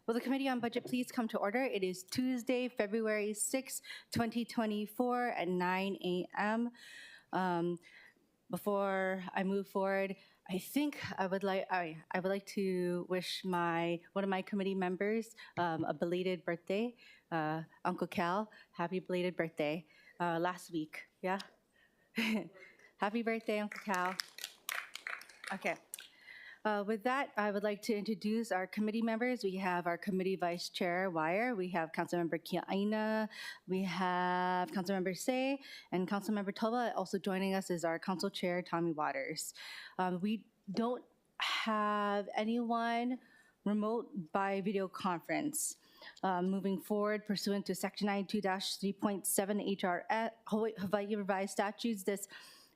Will the Committee on Budget please come to order? It is Tuesday, February 6, 2024 at 9 a.m. Before I move forward, I think I would like to wish one of my committee members a belated birthday, Uncle Cal. Happy belated birthday last week. Yeah, happy birthday, Uncle Cal. Okay. With that, I would like to introduce our committee members. We have our committee vice chair, Wire. We have Councilmember Kiaina. We have Councilmember Say and Councilmember Tova. Also joining us is our council chair, Tommy Waters. We don't have anyone remote by video conference. Moving forward, pursuant to Section 92-3.7 HR Hawaii Revised Statutes, this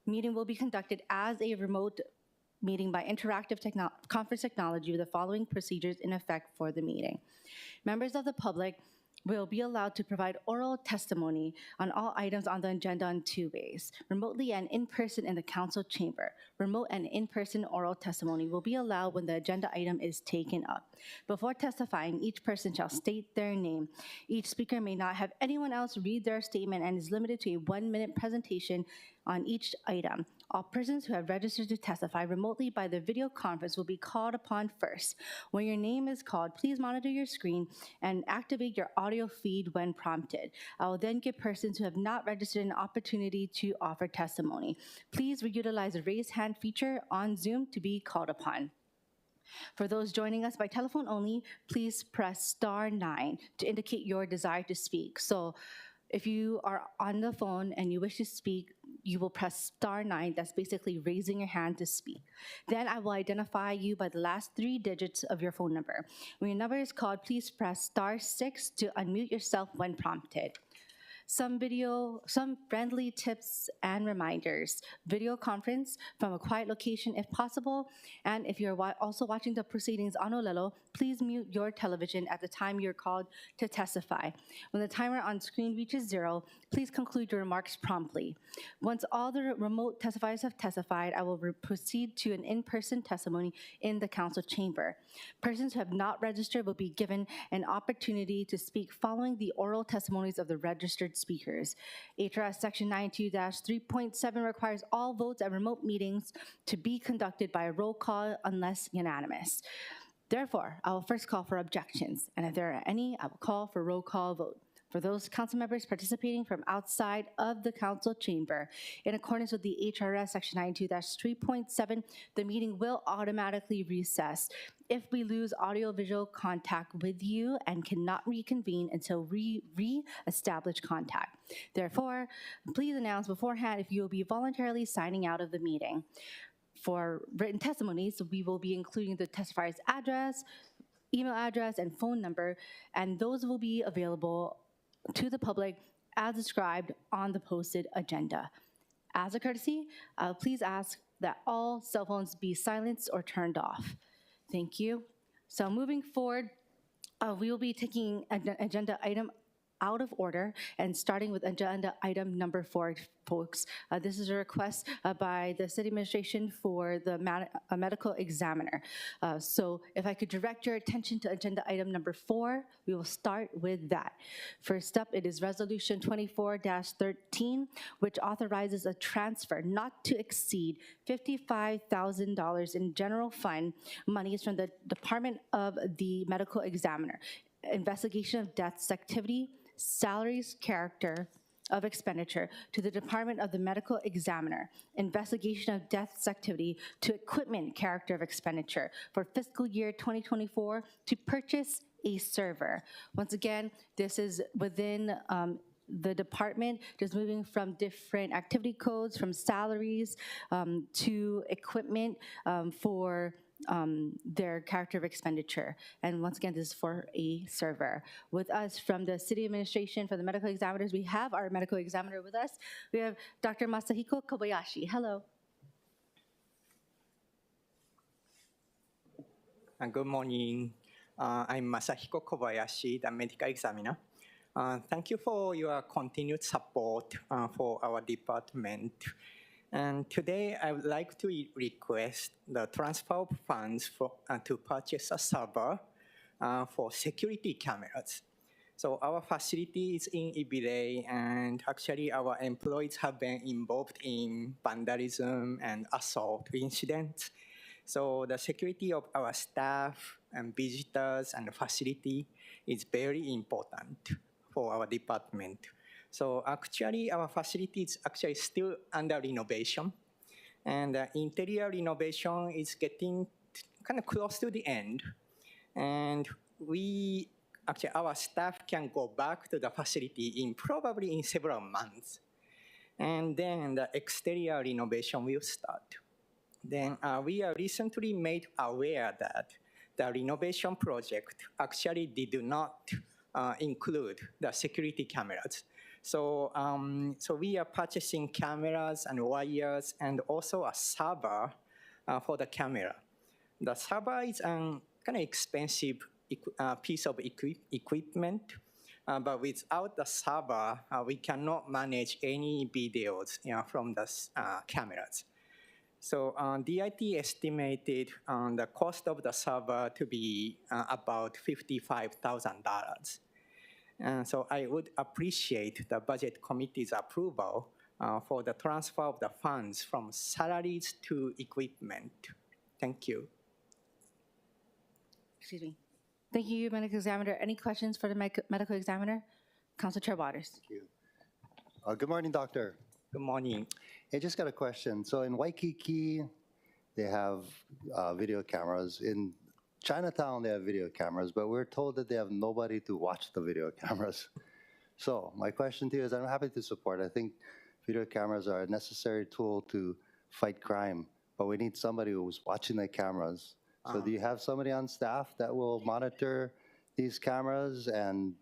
meeting will be conducted as a remote meeting by interactive conference technology with the following procedures in effect for the meeting. Members of the public will be allowed to provide oral testimony on all items on the agenda in two ways, remotely and in person in the council chamber. Remote and in-person oral testimony will be allowed when the agenda item is taken up. Before testifying, each person shall state their name. Each speaker may not have anyone else read their statement and is limited to a 1-minute presentation on each item. All persons who have registered to testify remotely by the video conference will be called upon first. When your name is called, please monitor your screen and activate your audio feed when prompted. I will then give persons who have not registered an opportunity to offer testimony. Please utilize the raise hand feature on Zoom to be called upon. For those joining us by telephone only, please press *9 to indicate your desire to speak. So if you are on the phone and you wish to speak, you will press *9. That's basically raising your hand to speak. Then I will identify you by the last 3 digits of your phone number. When your number is called, please press *6 to unmute yourself when prompted. Some friendly tips and reminders. Video conference from a quiet location if possible. And if you're also watching the proceedings on Honolulu, please mute your television at the time you're called to testify. When the timer on screen reaches 0, please conclude your remarks promptly. Once all the remote testifiers have testified, I will proceed to an in-person testimony in the council chamber. Persons who have not registered will be given an opportunity to speak following the oral testimonies of the registered speakers. HRS Section 92-3.7 requires all votes at remote meetings to be conducted by a roll call unless unanimous. Therefore, I will first call for objections, and if there are any, I will call for roll call vote. For those council members participating from outside of the council chamber, in accordance with the HRS Section 92-3.7, the meeting will automatically recess if we lose audio-visual contact with you and cannot reconvene until we re-establish contact. Therefore, please announce beforehand if you will be voluntarily signing out of the meeting. For written testimonies, we will be including the testifier's address, email address, and phone number, and those will be available to the public as described on the posted agenda. As a courtesy, please ask that all cell phones be silenced or turned off. Thank you. So moving forward, we will be taking an agenda item out of order and starting with agenda item number 4, folks. This is a request by the city administration for the medical examiner. So if I could direct your attention to agenda item number 4, we will start with that. First up, it is resolution 24-13, which authorizes a transfer not to exceed $55,000 in general fund monies from the Department of the Medical Examiner. Investigation of deaths activity, salaries, character of expenditure to the Department of the Medical Examiner, investigation of deaths activity to equipment character of expenditure for fiscal year 2024 to purchase a server. Once again, this is within the department, just moving from different activity codes, from salaries to equipment for their character of expenditure. And once again, this is for a server. With us from the city administration for the medical examiners, we have our medical examiner with us. We have Dr. Masahiko Kobayashi. Hello. Good morning. I'm Masahiko Kobayashi, the medical examiner. Thank you for your continued support for our department. And today I would like to request the transfer of funds to purchase a server for security cameras. So our facility is in Ibire, and actually our employees have been involved in vandalism and assault incidents. So the security of our staff and visitors and the facility is very important for our department. So actually our facility is actually still under renovation, and the interior renovation is getting kind of close to the end. And our staff can go back to the facility probably in several months. And then the exterior renovation will start. Then we are recently made aware that the renovation project actually did not include the security cameras. So we are purchasing cameras and wires and also a server for the camera. The server is a kind of expensive piece of equipment, but without the server, we cannot manage any videos from the cameras. So DIT estimated the cost of the server to be about $55,000. So I would appreciate the budget committee's approval for the transfer of the funds from salaries to equipment. Thank you. Excuse me. Thank you, medical examiner. Any questions for the medical examiner? Council Chair Waters. Thank you. Good morning, doctor. Good morning. I just got a question. So in Waikiki, they have video cameras. In Chinatown, they have video cameras, but we're told that they have nobody to watch the video cameras. So my question to you is, I'm happy to support. I think video cameras are a necessary tool to fight crime, but we need somebody who's watching the cameras. So do you have somebody on staff that will monitor these cameras and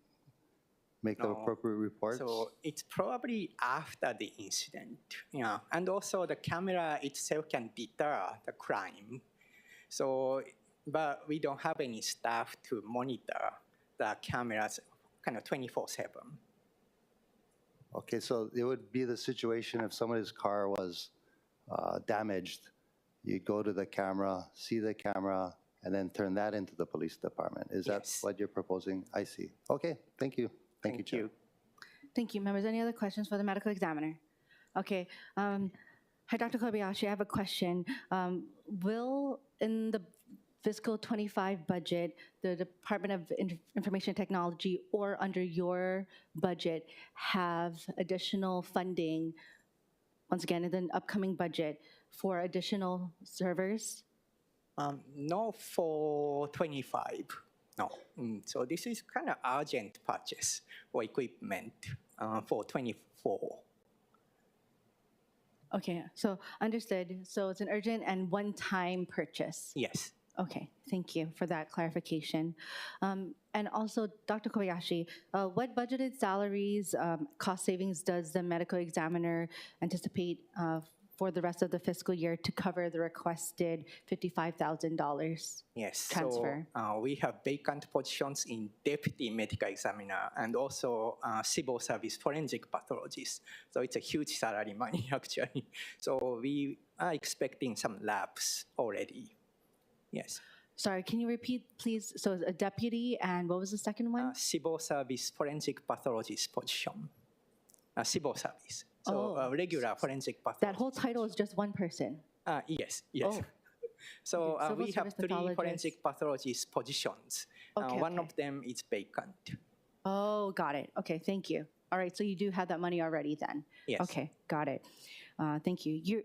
make the appropriate reports? So it's probably after the incident, and also the camera itself can deter the crime. So, but we don't have any staff to monitor the cameras kind of 24/7. Okay, so it would be the situation if somebody's car was damaged. You go to the camera, see the camera, and then turn that into the police department. Is that what you're proposing? I see. Okay, thank you. Thank you, Chair. Thank you, members. Any other questions for the medical examiner? Okay. Hi, Dr. Kobayashi, I have a question. Will, in the fiscal 25 budget, the Department of Information Technology or under your budget have additional funding, once again, in the upcoming budget, for additional servers? No, for 25. No. So this is kind of urgent purchase for equipment for 24. Okay, so understood. So it's an urgent and one-time purchase. Yes. Okay, thank you for that clarification. And also, Dr. Kobayashi, what budgeted salaries, cost savings does the medical examiner anticipate for the rest of the fiscal year to cover the requested $55,000 Yes, transfer? So we have vacant positions in deputy medical examiner and also civil service forensic pathologist. So it's a huge salary money actually. So we are expecting some labs already. Yes. Sorry, can you repeat, please? So a deputy, and what was the second one? Civil service forensic pathologist position. Civil service. So regular forensic pathologist. That whole title is just one person? Yes, yes. Oh. So Okay, we have service 3 pathologist. forensic pathologist positions. Okay, One okay. of them is vacant. Oh, got it. Okay, thank you. All right, so you do have that money already then? Yes. Okay, got it. Thank you. You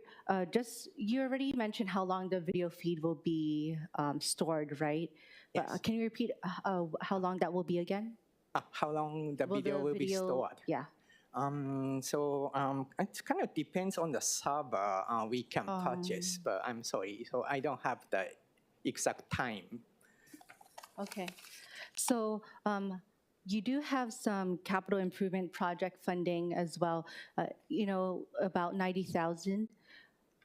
already mentioned how long the video feed will be stored, right? Yes. But can you repeat how long that will be again? How long the video will be stored? Yeah. It kind of depends on the server we can purchase, but I'm sorry, so I don't have the exact time. Okay. So you do have some capital improvement project funding as well, about 90,000.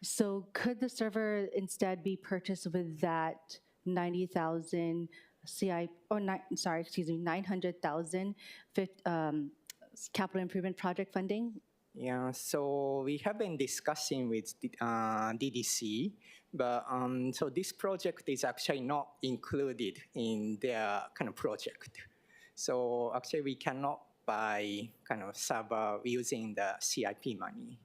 So could the server instead be purchased with that 90,000 900,000 capital improvement project funding? Yeah, so we have been discussing with DDC, But so this project is actually not included in their kind of project. So actually we cannot buy kind of server using the CIP money.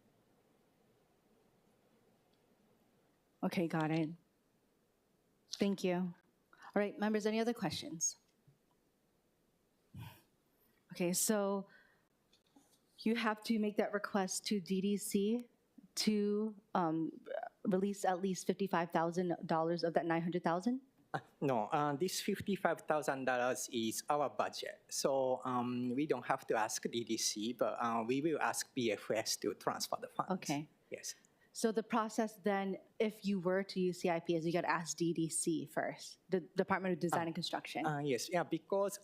Okay, got it. Thank you. All right, members, any other questions? Okay, so you have to make that request to DDC to release at least $55,000 of that $900,000? No, this $55,000 is our budget. So we don't have to ask DDC, but we will ask BFS to transfer the funds. Okay. Yes. So the process then, if you were to use CIP, is you got to ask DDC first, the Department of Design and Construction. Yes, yeah, because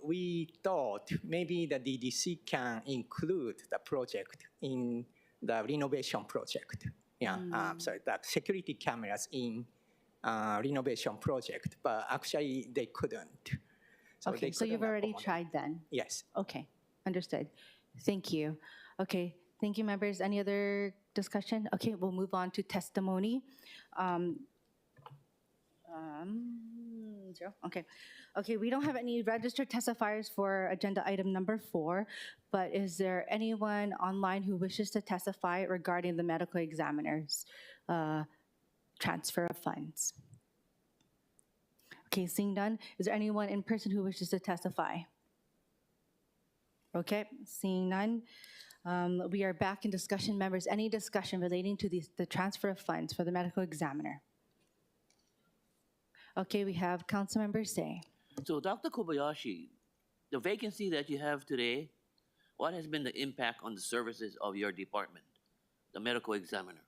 we thought maybe the DDC can include the project in the renovation project. Yeah, sorry, the security cameras in renovation project, but actually they couldn't. Okay, so you've already tried then? Yes. Okay, understood. Thank you. Okay, thank you, members. Any other discussion? Okay, we'll move on to testimony. Zero. Okay. Okay, we don't have any registered testifiers for agenda item number 4, but is there anyone online who wishes to testify regarding the medical examiner's transfer of funds? Okay, seeing none, is there anyone in person who wishes to testify? Okay, seeing none, we are back in discussion. Members, any discussion relating to the transfer of funds for the medical examiner? Okay, we have Councilmember Say. So, Dr. Kobayashi, the vacancy that you have today, what has been the impact on the services of your department, the medical examiner?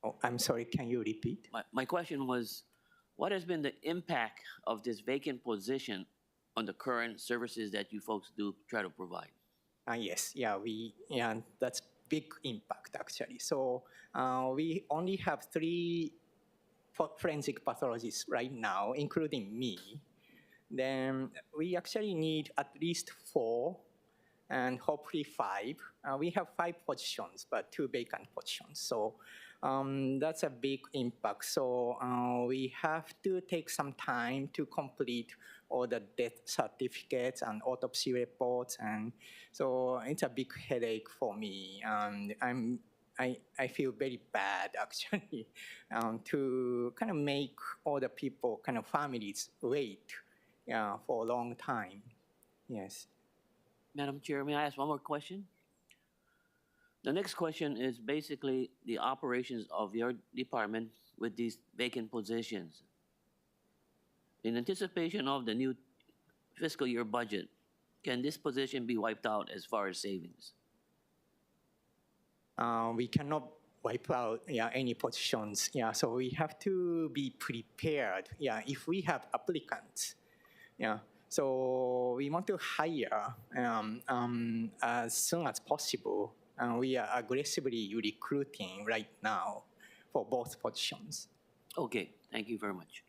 Oh, I'm sorry, can you repeat? My question was, what has been the impact of this vacant position on the current services that you folks do try to provide? Yes, yeah, that's big impact actually. So we only have 3 forensic pathologists right now, including me. Then we actually need at least 4 and hopefully 5. We have 5 positions, but 2 vacant positions. So that's a big impact. So we have to take some time to complete all the death certificates and autopsy reports. And so it's a big headache for me. I feel very bad actually to kind of make all the people, kind of families wait for a long time. Yes. Madam Chair, may I ask one more question? The next question is basically the operations of your department with these vacant positions. In anticipation of the new fiscal year budget, can this position be wiped out as far as savings? We cannot wipe out any positions. So we have to be prepared. If we have applicants. So we want to hire as soon as possible. We are aggressively recruiting right now for both positions. Okay, thank you very much.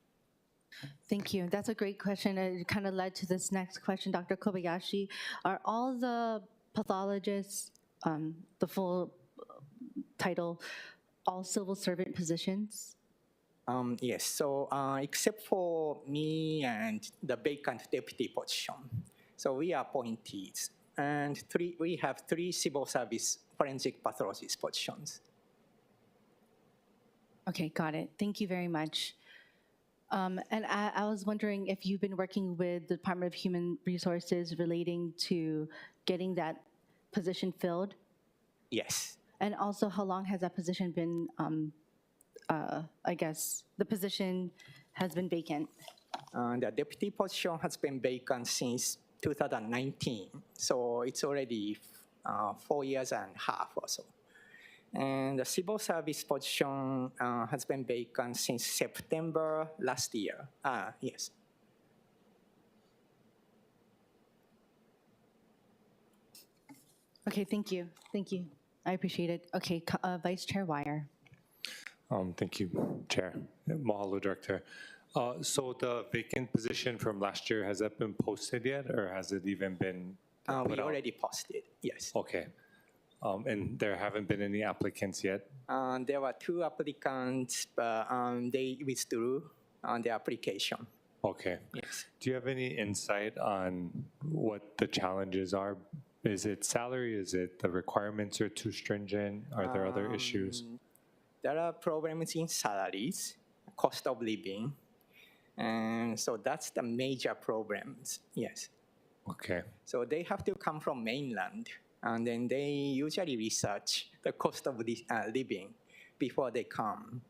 Thank you. That's a great question. It kind of led to this next question, Dr. Kobayashi. Are all the pathologists, the full title, all civil servant positions? Yes, so except for me and the vacant deputy position. So we are appointees. And we have 3 civil service forensic pathologist positions. Okay, got it. Thank you very much. And I was wondering if you've been working with the Department of Human Resources relating to getting that position filled? Yes. And also, how long has that position been, I guess, the position has been vacant? The deputy position has been vacant since 2019. So it's already 4.5 years or so. And the civil service position has been vacant since September last year. Yes. Okay, thank you. Thank you. I appreciate it. Okay, Vice Chair Wire. Thank you, Chair. Mahalo, Director. So the vacant position from last year, has that been posted yet, or has it even been We already posted, yes. Okay. And there haven't been any applicants yet? There were 2 applicants, but they withdrew their application. Okay. Yes. Do you have any insight on what the challenges are? Is it salary? Is it the requirements are too stringent? Are there other issues? There are problems in salaries, cost of living, and so that's the major problems. Yes. Okay. So they have to come from mainland, and then they usually research the cost of living before they come.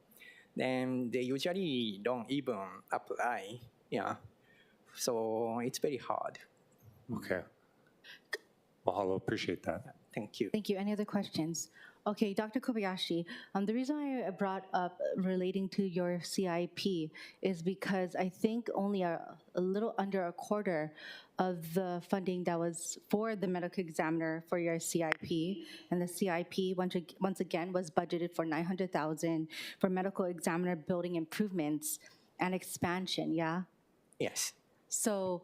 Then they usually don't even apply. Yeah. So it's very hard. Okay. Mahalo, appreciate that. Thank you. Thank you. Any other questions? Okay, Dr. Kobayashi, the reason I brought up relating to your CIP is because I think only a little under a quarter of the funding that was for the medical examiner for your CIP, and the CIP once again was budgeted for $900,000 for medical examiner building improvements and expansion. Yeah. Yes. So,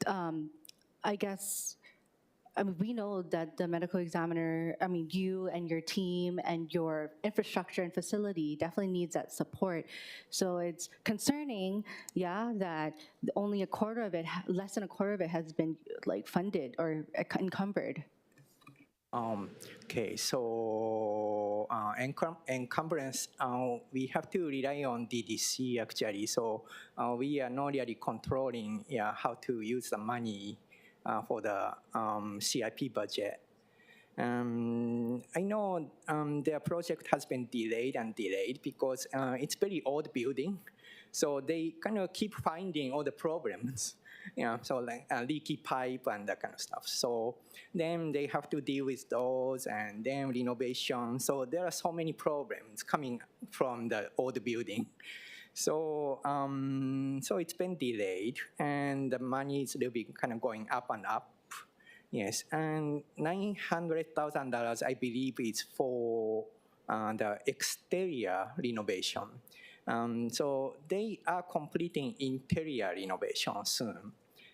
I guess. We know that the medical examiner, you and your team and your infrastructure and facility definitely needs that support. So it's concerning, that only a quarter of it, less than a quarter of it has been funded or encumbered. Okay, so encumbrance, we have to rely on DDC actually. So we are not really controlling how to use the money for the CIP budget. I know their project has been delayed because it's very old building. So they kind of keep finding all the problems. So like leaky pipe and that kind of stuff. So then they have to deal with those and then renovation. So there are so many problems coming from the old building. So so it's been delayed, and the money is a little bit kind of going up and up. Yes, and $900,000 I believe is for the exterior renovation. So they are completing interior renovation soon.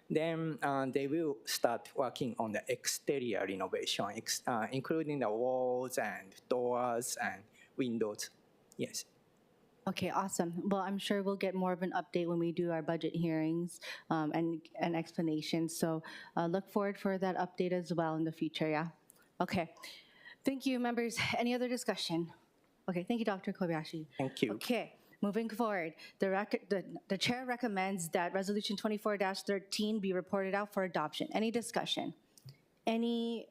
Then they will start working on the exterior renovation, including the walls and doors and windows. Yes. Okay, awesome. Well, I'm sure we'll get more of an update when we do our budget hearings and explanations. So look forward for that update as well in the future, yeah? Okay. Thank you, members. Any other discussion? Okay, thank you, Dr. Kobayashi. Thank you. Okay, moving forward, the chair recommends that Resolution 24-13 be reported out for adoption. Any discussion? Any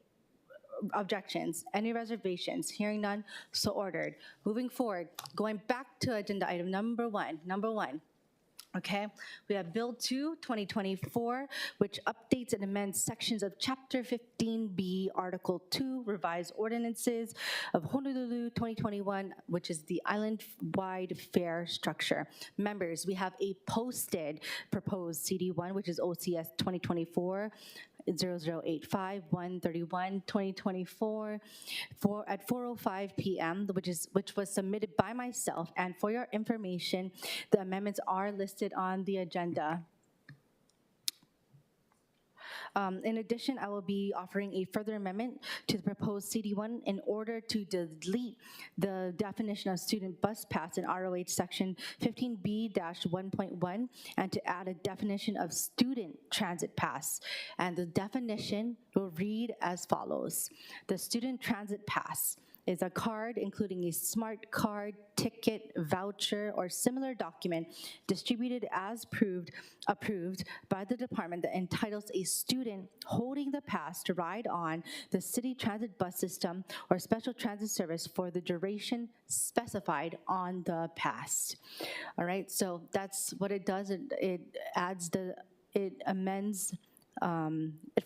objections? Any reservations? Hearing none, so ordered. Moving forward, going back to agenda item number one. Okay, we have Bill 2, 2024, which updates and amends sections of Chapter 15B, Article 2, Revised Ordinances of Honolulu 2021, which is the island-wide fare structure. Members, we have a posted proposed CD1, which is OCS 2024, 0085 131 2024 at 4:05 p.m., which was submitted by myself. And for your information, the amendments are listed on the agenda. In addition, I will be offering a further amendment to the proposed CD1 in order to delete the definition of student bus pass in ROH section 15B-1.1 and to add a definition of student transit pass. And the definition will read as follows. The student transit pass is a card including a smart card, ticket, voucher, or similar document distributed as approved by the department that entitles a student holding the pass to ride on the city transit bus system or special transit service for the duration specified on the pass. All right, so that's what it does. It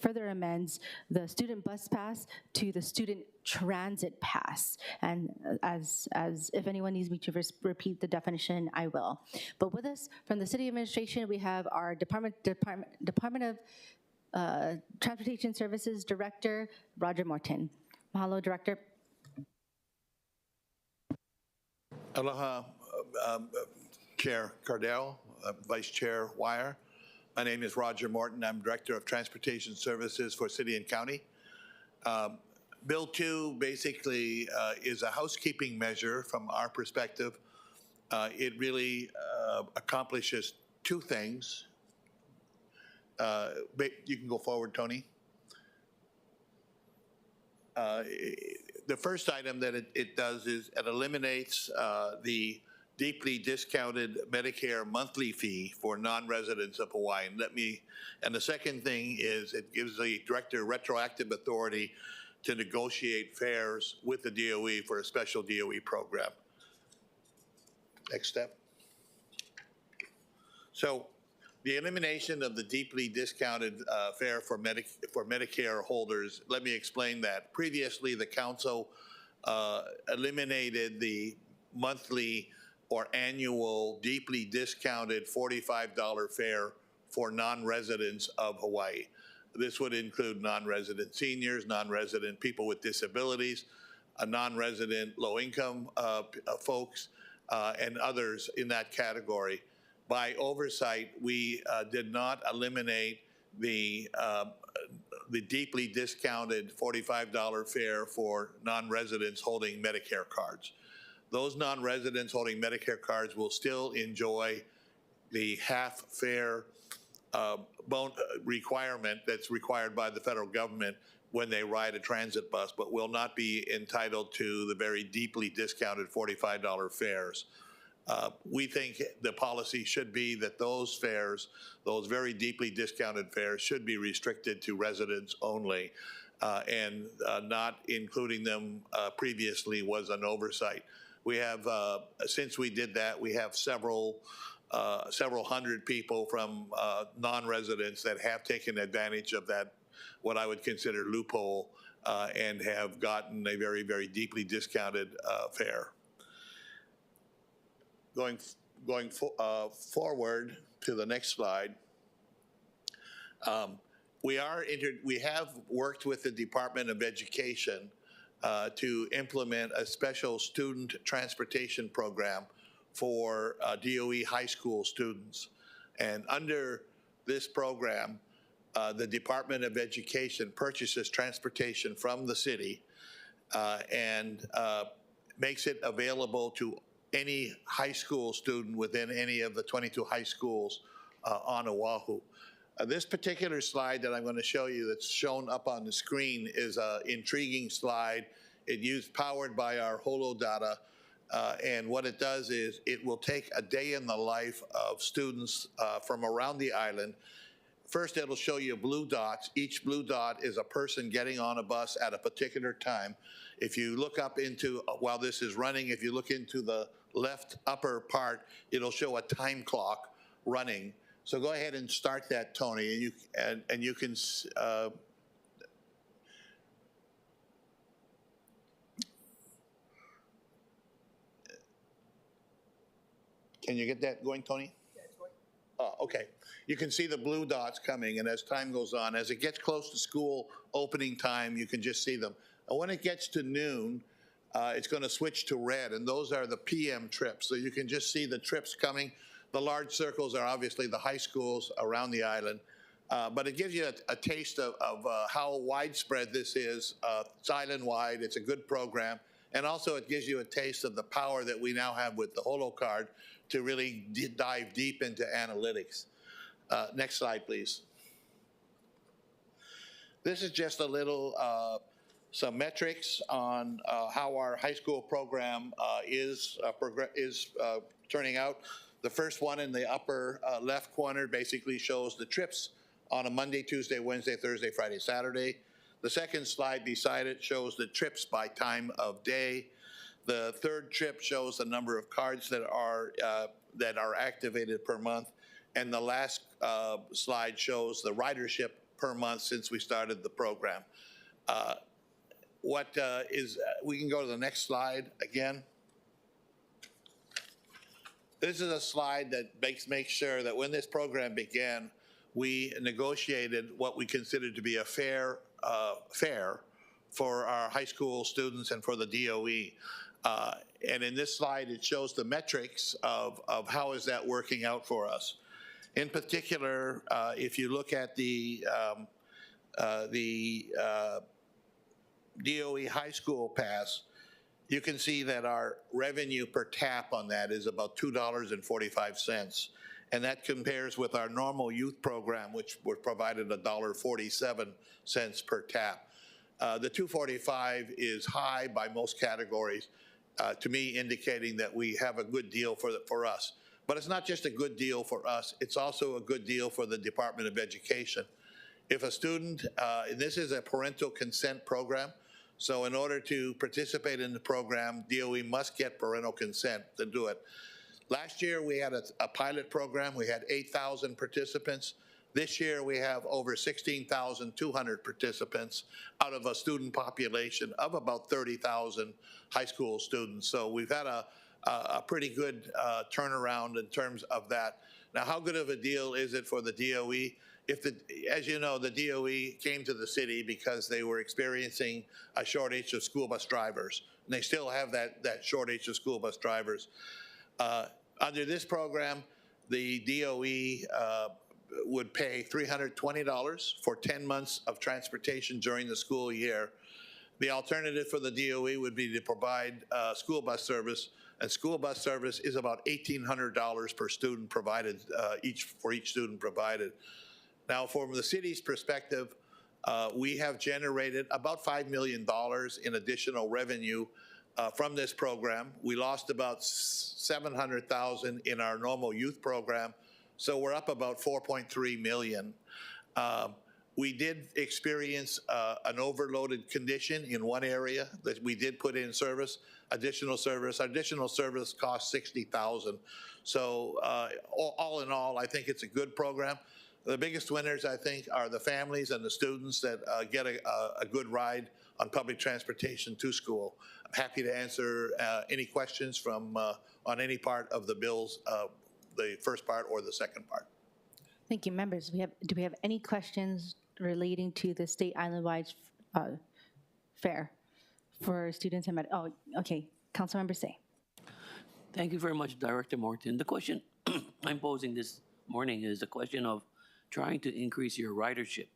further amends the student bus pass to the student transit pass. And as if anyone needs me to repeat the definition, I will. But with us from the city administration, we have our Department of Transportation Services Director, Roger Morton. Mahalo, Director. Aloha, Chair Cardell, Vice Chair Wire. My name is Roger Morton. I'm Director of Transportation Services for City and County. Bill 2 basically is a housekeeping measure from our perspective. It really accomplishes two things. You can go forward, Tony. The first item that it does is it eliminates the deeply discounted Medicare monthly fee for non-residents of Hawaii. And the second thing is it gives the director retroactive authority to negotiate fares with the DOE for a special DOE program. Next step. So the elimination of the deeply discounted fare for Medicare holders, let me explain that. Previously, the council eliminated the monthly or annual deeply discounted $45 fare for non-residents of Hawaii. This would include non-resident seniors, non-resident people with disabilities, non-resident low-income folks, and others in that category. By oversight, we did not eliminate the deeply discounted $45 fare for non-residents holding Medicare cards. Those non-residents holding Medicare cards will still enjoy the half fare requirement that's required by the federal government when they ride a transit bus, but will not be entitled to the very deeply discounted $45 fares. We think the policy should be that those fares, those very deeply discounted fares, should be restricted to residents only, and not including them previously was an oversight. We have, since we did that, we have several hundred people from non-residents that have taken advantage of that, what I would consider loophole, and have gotten a very, very deeply discounted fare. Going forward to the next slide, we have worked with the Department of Education to implement a special student transportation program for DOE high school students. And under this program, the Department of Education purchases transportation from the city and makes it available to any high school student within any of the 22 high schools on Oahu. This particular slide that I'm going to show you that's shown up on the screen is an intriguing slide. Powered by our holo data, and what it does is it will take a day in the life of students from around the island. First, it'll show you blue dots. Each blue dot is a person getting on a bus at a particular time. If you look up into, while this is running, if you look into the left upper part, it'll show a time clock running. So go ahead and start that, Tony, and you can. Can you get that going, Tony? Yeah, it's going. Oh, okay. You can see the blue dots coming, and as time goes on, as it gets close to school opening time, you can just see them. And when it gets to noon, it's going to switch to red, and those are the PM trips. So you can just see the trips coming. The large circles are obviously the high schools around the island. But it gives you a taste of how widespread this is. It's island-wide. It's a good program. And also it gives you a taste of the power that we now have with the holo card to really dive deep into analytics. Next slide, please. This is just a little, some metrics on how our high school program is turning out. The first one in the upper left corner basically shows the trips on a Monday, Tuesday, Wednesday, Thursday, Friday, Saturday. The second slide beside it shows the trips by time of day. The third trip shows the number of cards that are activated per month. And the last slide shows the ridership per month since we started the program. We can go to the next slide again. This is a slide that makes sure that when this program began, we negotiated what we considered to be a fair fare for our high school students and for the DOE. And in this slide, it shows the metrics of how is that working out for us. In particular, if you look at the DOE high school pass, you can see that our revenue per tap on that is about $2.45. And that compares with our normal youth program, which was provided $1.47 per tap. The 245 is high by most categories, to me indicating that we have a good deal for us. But it's not just a good deal for us, it's also a good deal for the Department of Education. If a student, and this is a parental consent program, so in order to participate in the program, DOE must get parental consent to do it. Last year, we had a pilot program. We had 8,000 participants. This year, we have over 16,200 participants out of a student population of about 30,000 high school students. So we've had a pretty good turnaround in terms of that. Now, how good of a deal is it for the DOE? As you know, the DOE came to the city because they were experiencing a shortage of school bus drivers. And they still have that shortage of school bus drivers. Under this program, the DOE would pay $320 for 10 months of transportation during the school year. The alternative for the DOE would be to provide school bus service, and school bus service is about $1,800 per student provided, for each student provided. Now, from the city's perspective, we have generated about $5 million in additional revenue from this program. We lost about $700,000 in our normal youth program, so we're up about $4.3 million. We did experience an overloaded condition in one area that we did put in service, additional service. Additional service cost $60,000. So all in all, I think it's a good program. The biggest winners, I think, are the families and the students that get a good ride on public transportation to school. I'm happy to answer any questions from on any part of the bills, the first part or the second part. Thank you, members. Do we have any questions relating to the state island-wide fare for students and oh, okay, Councilmember Say. Thank you very much, Director Morton. The question I'm posing this morning is the question of trying to increase your ridership.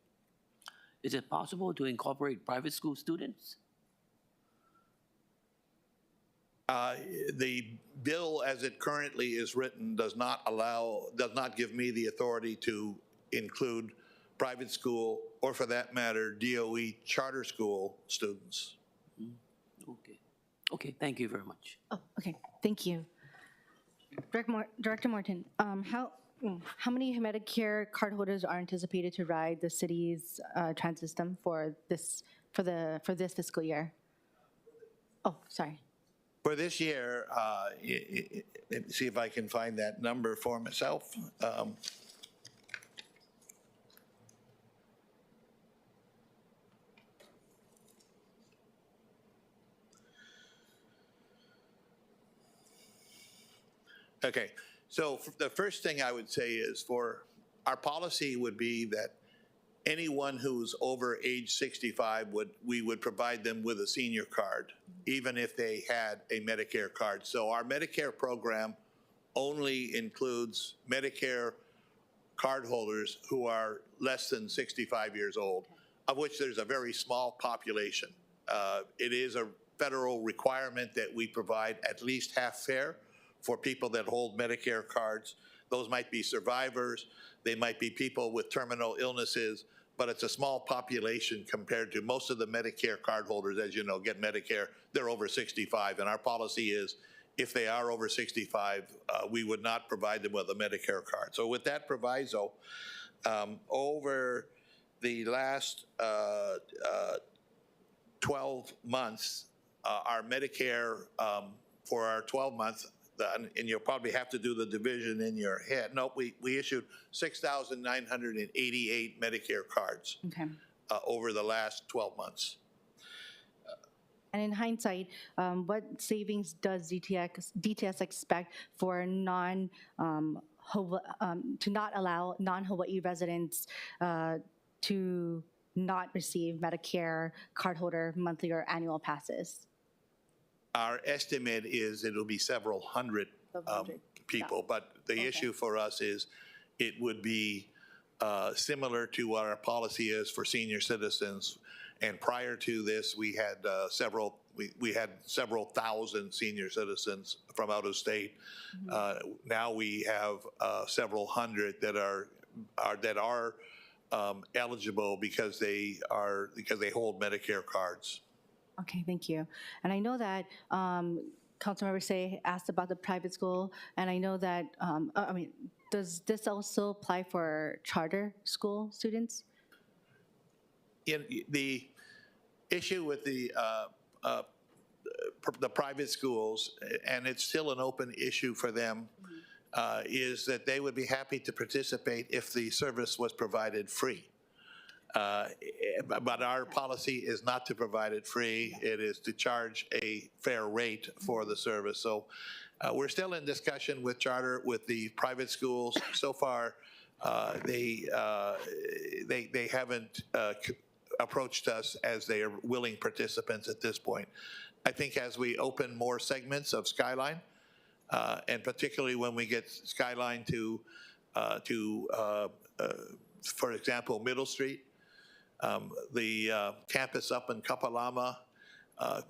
Is it possible to incorporate private school students? The bill as it currently is written does not give me the authority to include private school, or for that matter, DOE charter school students. Okay. Okay, thank you very much. Oh, okay, thank you. Director Morton, how many Medicare cardholders are anticipated to ride the city's transit system for this fiscal year? Oh, sorry. For this year, let me see if I can find that number for myself. Okay, so the first thing I would say is for our policy would be that anyone who's over age 65 we would provide them with a senior card, even if they had a Medicare card. So our Medicare program only includes Medicare cardholders who are less than 65 years old, of which there's a very small population. It is a federal requirement that we provide at least half fare for people that hold Medicare cards. Those might be survivors, they might be people with terminal illnesses, but it's a small population compared to most of the Medicare cardholders, as you know, get Medicare, they're over 65. And our policy is if they are over 65, we would not provide them with a Medicare card. So with that proviso, over the last 12 months, our Medicare for our 12 months, and you'll probably have to do the division in your head. No, we issued 6,988 Medicare cards over the last 12 months. And in hindsight, what savings does DTS expect for to not allow non-Hawaii residents to not receive Medicare cardholder monthly or annual passes? Our estimate is it'll be several hundred people, but the issue for us is it would be similar to what our policy is for senior citizens. And prior to this, we had several thousand senior citizens from out of state. Now we have several hundred that are eligible because they hold Medicare cards. Okay, thank you. And I know that Councilmember Say asked about the private school, and I know that, does this also apply for charter school students? In the issue with the private schools, and it's still an open issue for them, is that they would be happy to participate if the service was provided free. But our policy is not to provide it free. It is to charge a fair rate for the service. So we're still in discussion with charter, with the private schools. So far, they haven't approached us as they are willing participants at this point. I think as we open more segments of Skyline, and particularly when we get Skyline to for example, Middle Street, the campus up in Kapalama,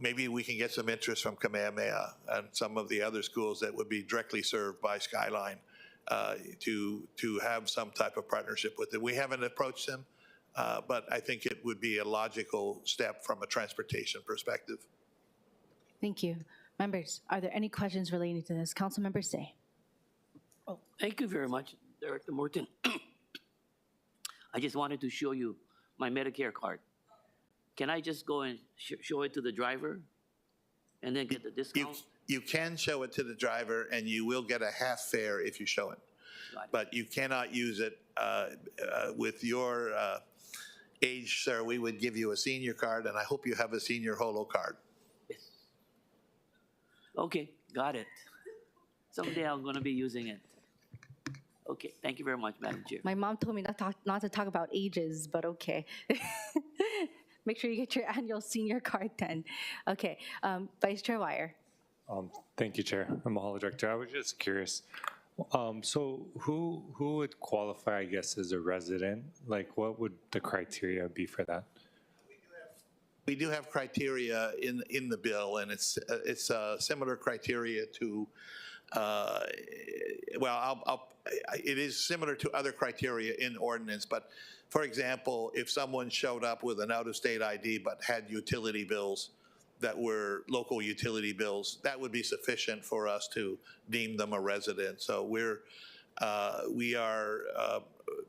maybe we can get some interest from Kamehameha and some of the other schools that would be directly served by Skyline to have some type of partnership with it. We haven't approached them, but I think it would be a logical step from a transportation perspective. Thank you. Members, are there any questions relating to this? Councilmember Say. Oh, thank you very much, Director Morton. I just wanted to show you my Medicare card. Can I just go and show it to the driver and then get the discount? You can show it to the driver, and you will get a half fare if you show it. But you cannot use it with your age, sir. We would give you a senior card, and I hope you have a senior holo card. Yes. Okay, got it. Someday I'm going to be using it. Okay, thank you very much, Madam Chair. My mom told me not to talk about ages, but okay. Make sure you get your annual senior card then. Okay, Vice Chair Wire. Thank you, Chair. I'm Mahalo Director. I was just curious. So who would qualify, I guess, as a resident? Like, what would the criteria be for that? We do have criteria in the bill, and it's similar criteria to. It is similar to other criteria in ordinance, but for example, if someone showed up with an out-of-state ID but had utility bills that were local utility bills, that would be sufficient for us to deem them a resident. So we are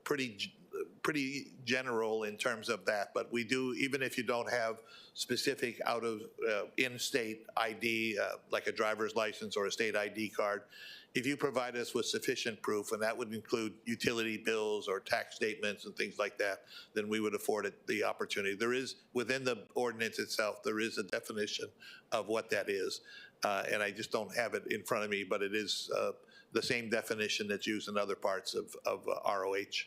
pretty general in terms of that, but we do, even if you don't have specific in-state ID, like a driver's license or a state ID card, if you provide us with sufficient proof, and that would include utility bills or tax statements and things like that, then we would afford it the opportunity. There is, within the ordinance itself, there is a definition of what that is, and I just don't have it in front of me, but it is the same definition that's used in other parts of ROH.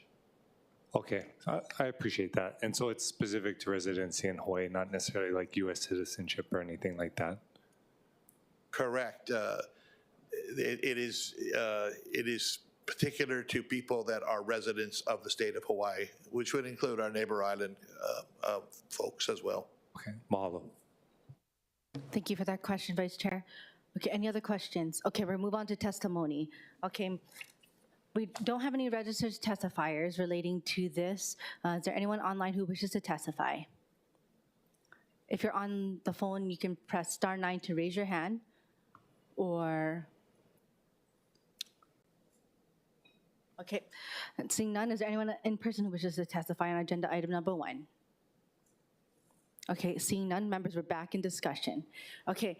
Okay, I appreciate that. And so it's specific to residency in Hawaii, not necessarily like U.S. citizenship or anything like that? Correct. It is particular to people that are residents of the state of Hawaii, which would include our neighbor island folks as well. Okay, mahalo. Thank you for that question, Vice Chair. Okay, any other questions? Okay, we'll move on to testimony. Okay, we don't have any registered testifiers relating to this. Is there anyone online who wishes to testify? If you're on the phone, you can press *9 to raise your hand, or okay, seeing none, is there anyone in person who wishes to testify on agenda item number 1? Okay, seeing none, members, we're back in discussion. Okay,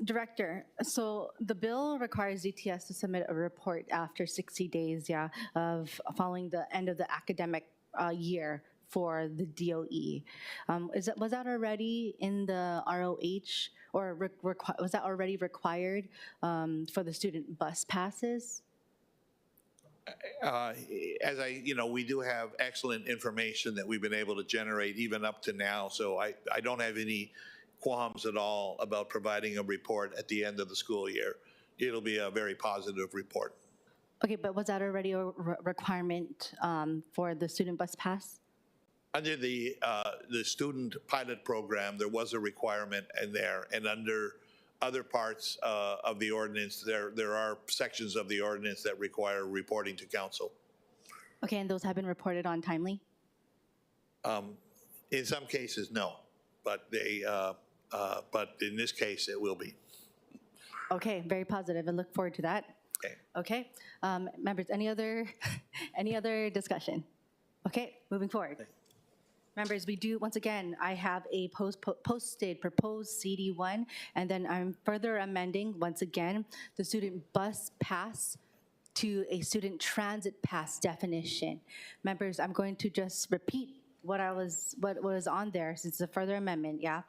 Director, so the bill requires ZTS to submit a report after 60 days, of following the end of the academic year for the DOE. Was that already in the ROH, or was that already required for the student bus passes? We do have excellent information that we've been able to generate even up to now, so I don't have any qualms at all about providing a report at the end of the school year. It'll be a very positive report. Okay, but was that already a requirement for the student bus pass? Under the student pilot program, there was a requirement in there, and under other parts of the ordinance, there are sections of the ordinance that require reporting to council. Okay, and those have been reported on timely? In some cases, no, but but in this case, it will be. Okay, very positive. I look forward to that. Okay. Okay, members, any other discussion? Okay, moving forward. Members, we do, once again, I have a posted proposed CD1, and then I'm further amending, once again, the student bus pass to a student transit pass definition. Members, I'm going to just repeat what was on there, since it's a further amendment, yeah?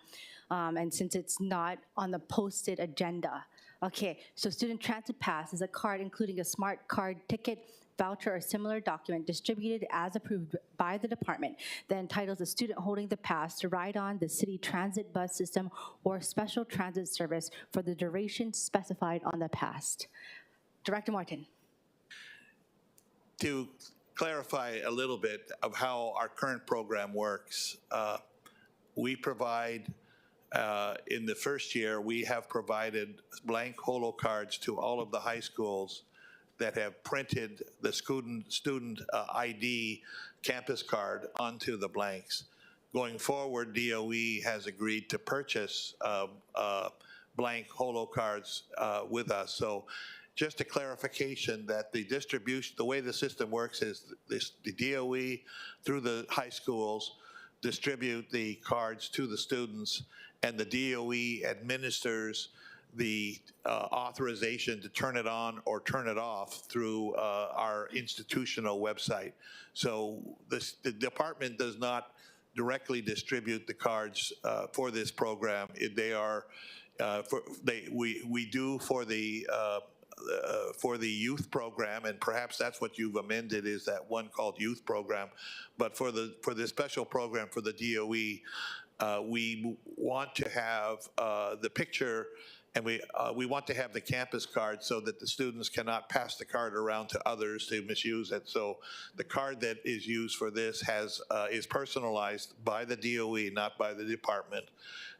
And since it's not on the posted agenda. Okay, so student transit pass is a card including a smart card ticket, voucher, or similar document distributed as approved by the department that entitles the student holding the pass to ride on the city transit bus system or special transit service for the duration specified on the pass. Director Martin. To clarify a little bit of how our current program works, we provide, in the first year, we have provided blank holo cards to all of the high schools that have printed the student ID campus card onto the blanks. Going forward, DOE has agreed to purchase blank holo cards with us. So just a clarification that the distribution, the way the system works is the DOE through the high schools distribute the cards to the students, and the DOE administers the authorization to turn it on or turn it off through our institutional website. So the department does not directly distribute the cards for this program. They are we do for the youth program, and perhaps that's what you've amended, is that one called youth program. But for the special program for the DOE, we want to have the picture, and we want to have the campus card so that the students cannot pass the card around to others to misuse it. So the card that is used for this is personalized by the DOE, not by the department.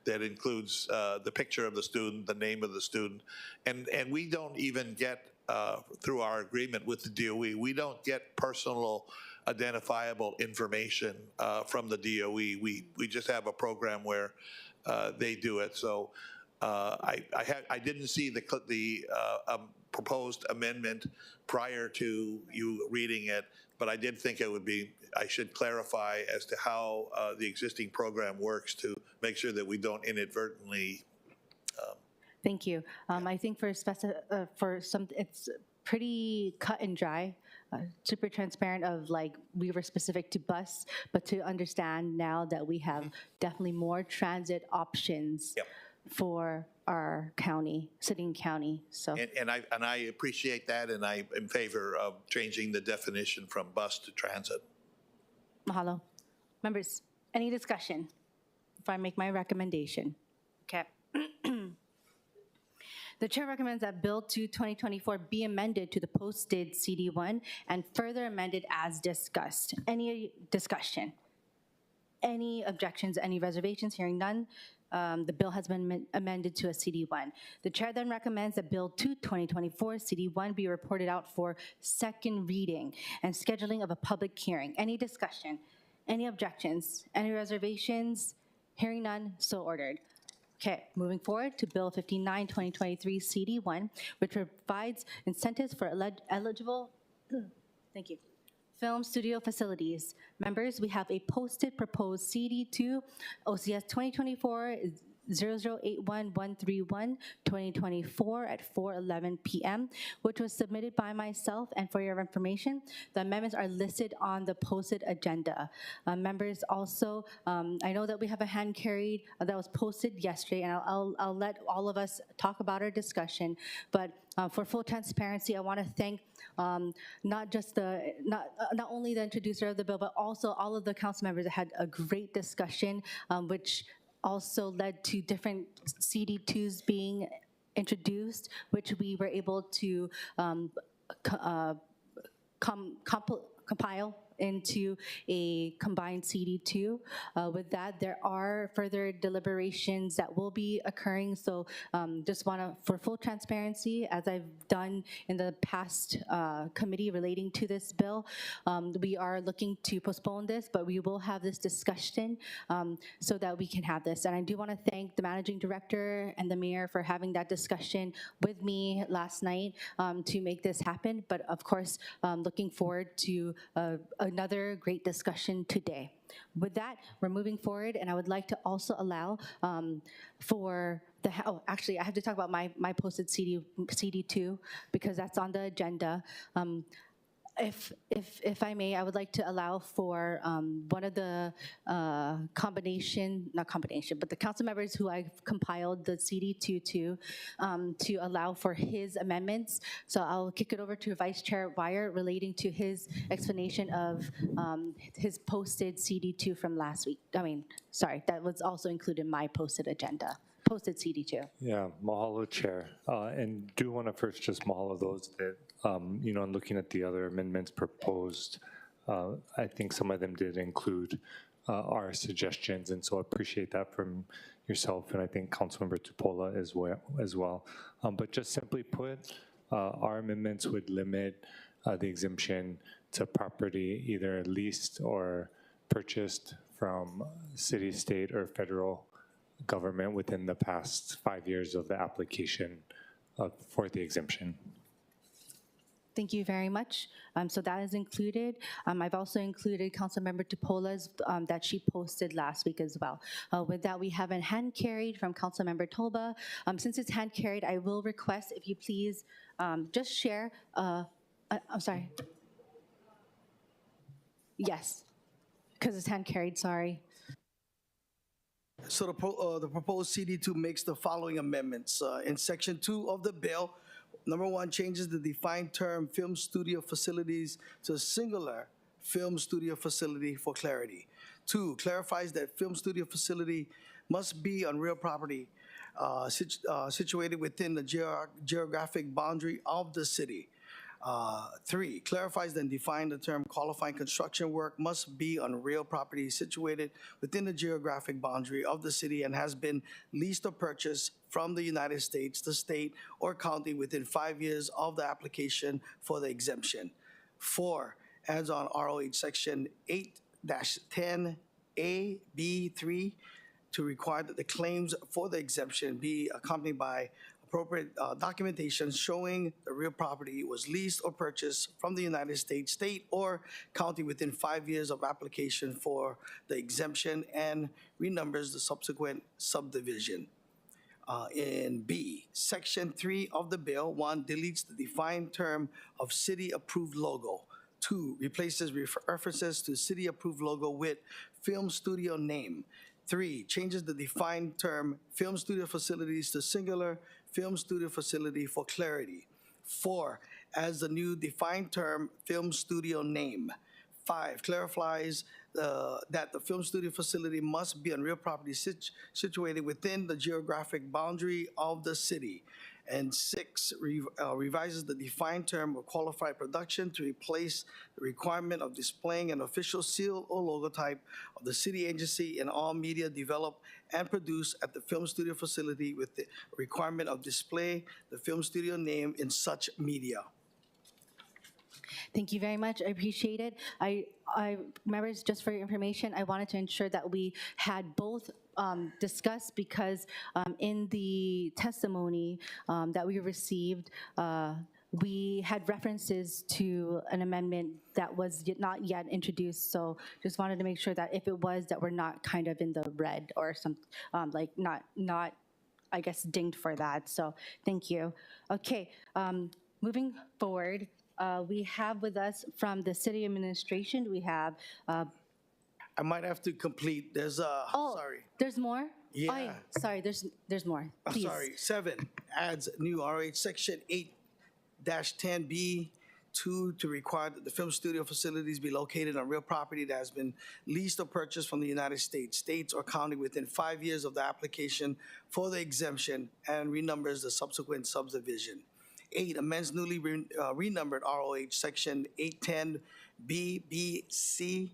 That includes the picture of the student, the name of the student, and we don't even get through our agreement with the DOE, we don't get personal identifiable information from the DOE. We just have a program where they do it. So I didn't see the proposed amendment prior to you reading it, but I did think I should clarify as to how the existing program works to make sure that we don't inadvertently. Thank you. I think for some, it's pretty cut and dry, super transparent of like we were specific to bus, but to understand now that we have definitely more transit options. Yep. For our county, city and county. So And I appreciate that, and I'm in favor of changing the definition from bus to transit. mahalo. Members, any discussion before I make my recommendation? Okay. The chair recommends that Bill 2, 2024 be amended to the posted CD1 and further amended as discussed. Any discussion? Any objections, any reservations? Hearing none, the bill has been amended to a CD1. The chair then recommends that Bill 2, 2024 CD1 be reported out for second reading and scheduling of a public hearing. Any discussion? Any objections? Any reservations? Hearing none, so ordered. Okay, moving forward to Bill 59, 2023 CD1, which provides incentives for eligible, thank you, film studio facilities. Members, we have a posted proposed CD2 OCS 2024-0081131 2024 at 4:11 p.m., which was submitted by myself. And for your information, the amendments are listed on the posted agenda. Members, also, I know that we have a hand carried that was posted yesterday, and I'll let all of us talk about our discussion. But for full transparency, I want to thank not only the introducer of the bill, but also all of the council members that had a great discussion, which also led to different CD2s being introduced, which we were able to compile into a combined CD2. With that, there are further deliberations that will be occurring. So just want to, for full transparency, as I've done in the past committee relating to this bill, we are looking to postpone this, but we will have this discussion so that we can have this. And I do want to thank the managing director and the mayor for having that discussion with me last night to make this happen. But of course, looking forward to another great discussion today. With that, we're moving forward, and I would like to also allow for the, actually, I have to talk about my posted CD2 because that's on the agenda. If I may, I would like to allow for one of the not combination, but the council members who I've compiled the CD2 to allow for his amendments. So I'll kick it over to Vice Chair Wire relating to his explanation of his posted CD2 from last week. I mean, sorry, that was also included in my posted agenda. Posted CD2. Yeah, mahalo, Chair. And do want to first just mahalo those that, you know, looking at the other amendments proposed, I think some of them did include our suggestions, and so I appreciate that from yourself, and I think Councilmember Tupola as well. But just simply put, our amendments would limit the exemption to property either leased or purchased from city, state, or federal government within the past 5 years of the application for the exemption. Thank you very much. So that is included. I've also included Councilmember Tupola's that she posted last week as well. With that, we have a hand carried from Councilmember Tolba. Since it's hand carried, I will request if you please just share. I'm sorry. Yes, because it's hand carried, sorry. So the proposed CD2 makes the following amendments. In Section 2 of the bill, number 1 changes the defined term film studio facilities to singular film studio facility for clarity. 2, clarifies that film studio facility must be on real property situated within the geographic boundary of the city. 3, clarifies and defines the term qualifying construction work must be on real property situated within the geographic boundary of the city and has been leased or purchased from the United States, the state, or county within 5 years of the application for the exemption. 4, adds on ROH Section 8-10A, B3 to require that the claims for the exemption be accompanied by appropriate documentation showing the real property was leased or purchased from the United States, state, or county within 5 years of application for the exemption and renumbers the subsequent subdivision. In B, Section 3 of the bill, 1, deletes the defined term of city-approved logo. 2, replaces references to city-approved logo with film studio name. 3, changes the defined term film studio facilities to singular film studio facility for clarity. 4, adds the new defined term film studio name. 5, clarifies that the film studio facility must be on real property situated within the geographic boundary of the city. And 6, revises the defined term of qualified production to replace the requirement of displaying an official seal or logotype of the city agency in all media developed and produced at the film studio facility with the requirement of display the film studio name in such media. Thank you very much. I appreciate it. Members, just for your information, I wanted to ensure that we had both discussed because in the testimony that we received, we had references to an amendment that was not yet introduced. So just wanted to make sure that if it was, that we're not kind of in the red or some like not I guess dinged for that. So thank you. Okay, moving forward. We have with us from the city administration, we have... I might have to complete, there's sorry. There's more? Yeah. Oh, yeah. Sorry, there's more. Please. Sorry, 7, adds new RH Section 8-10B2 to require that the film studio facilities be located on real property that has been leased or purchased from the United States, states, or county within 5 years of the application for the exemption and renumbers the subsequent subdivision. 8, amends newly renumbered ROH Section B, B, C,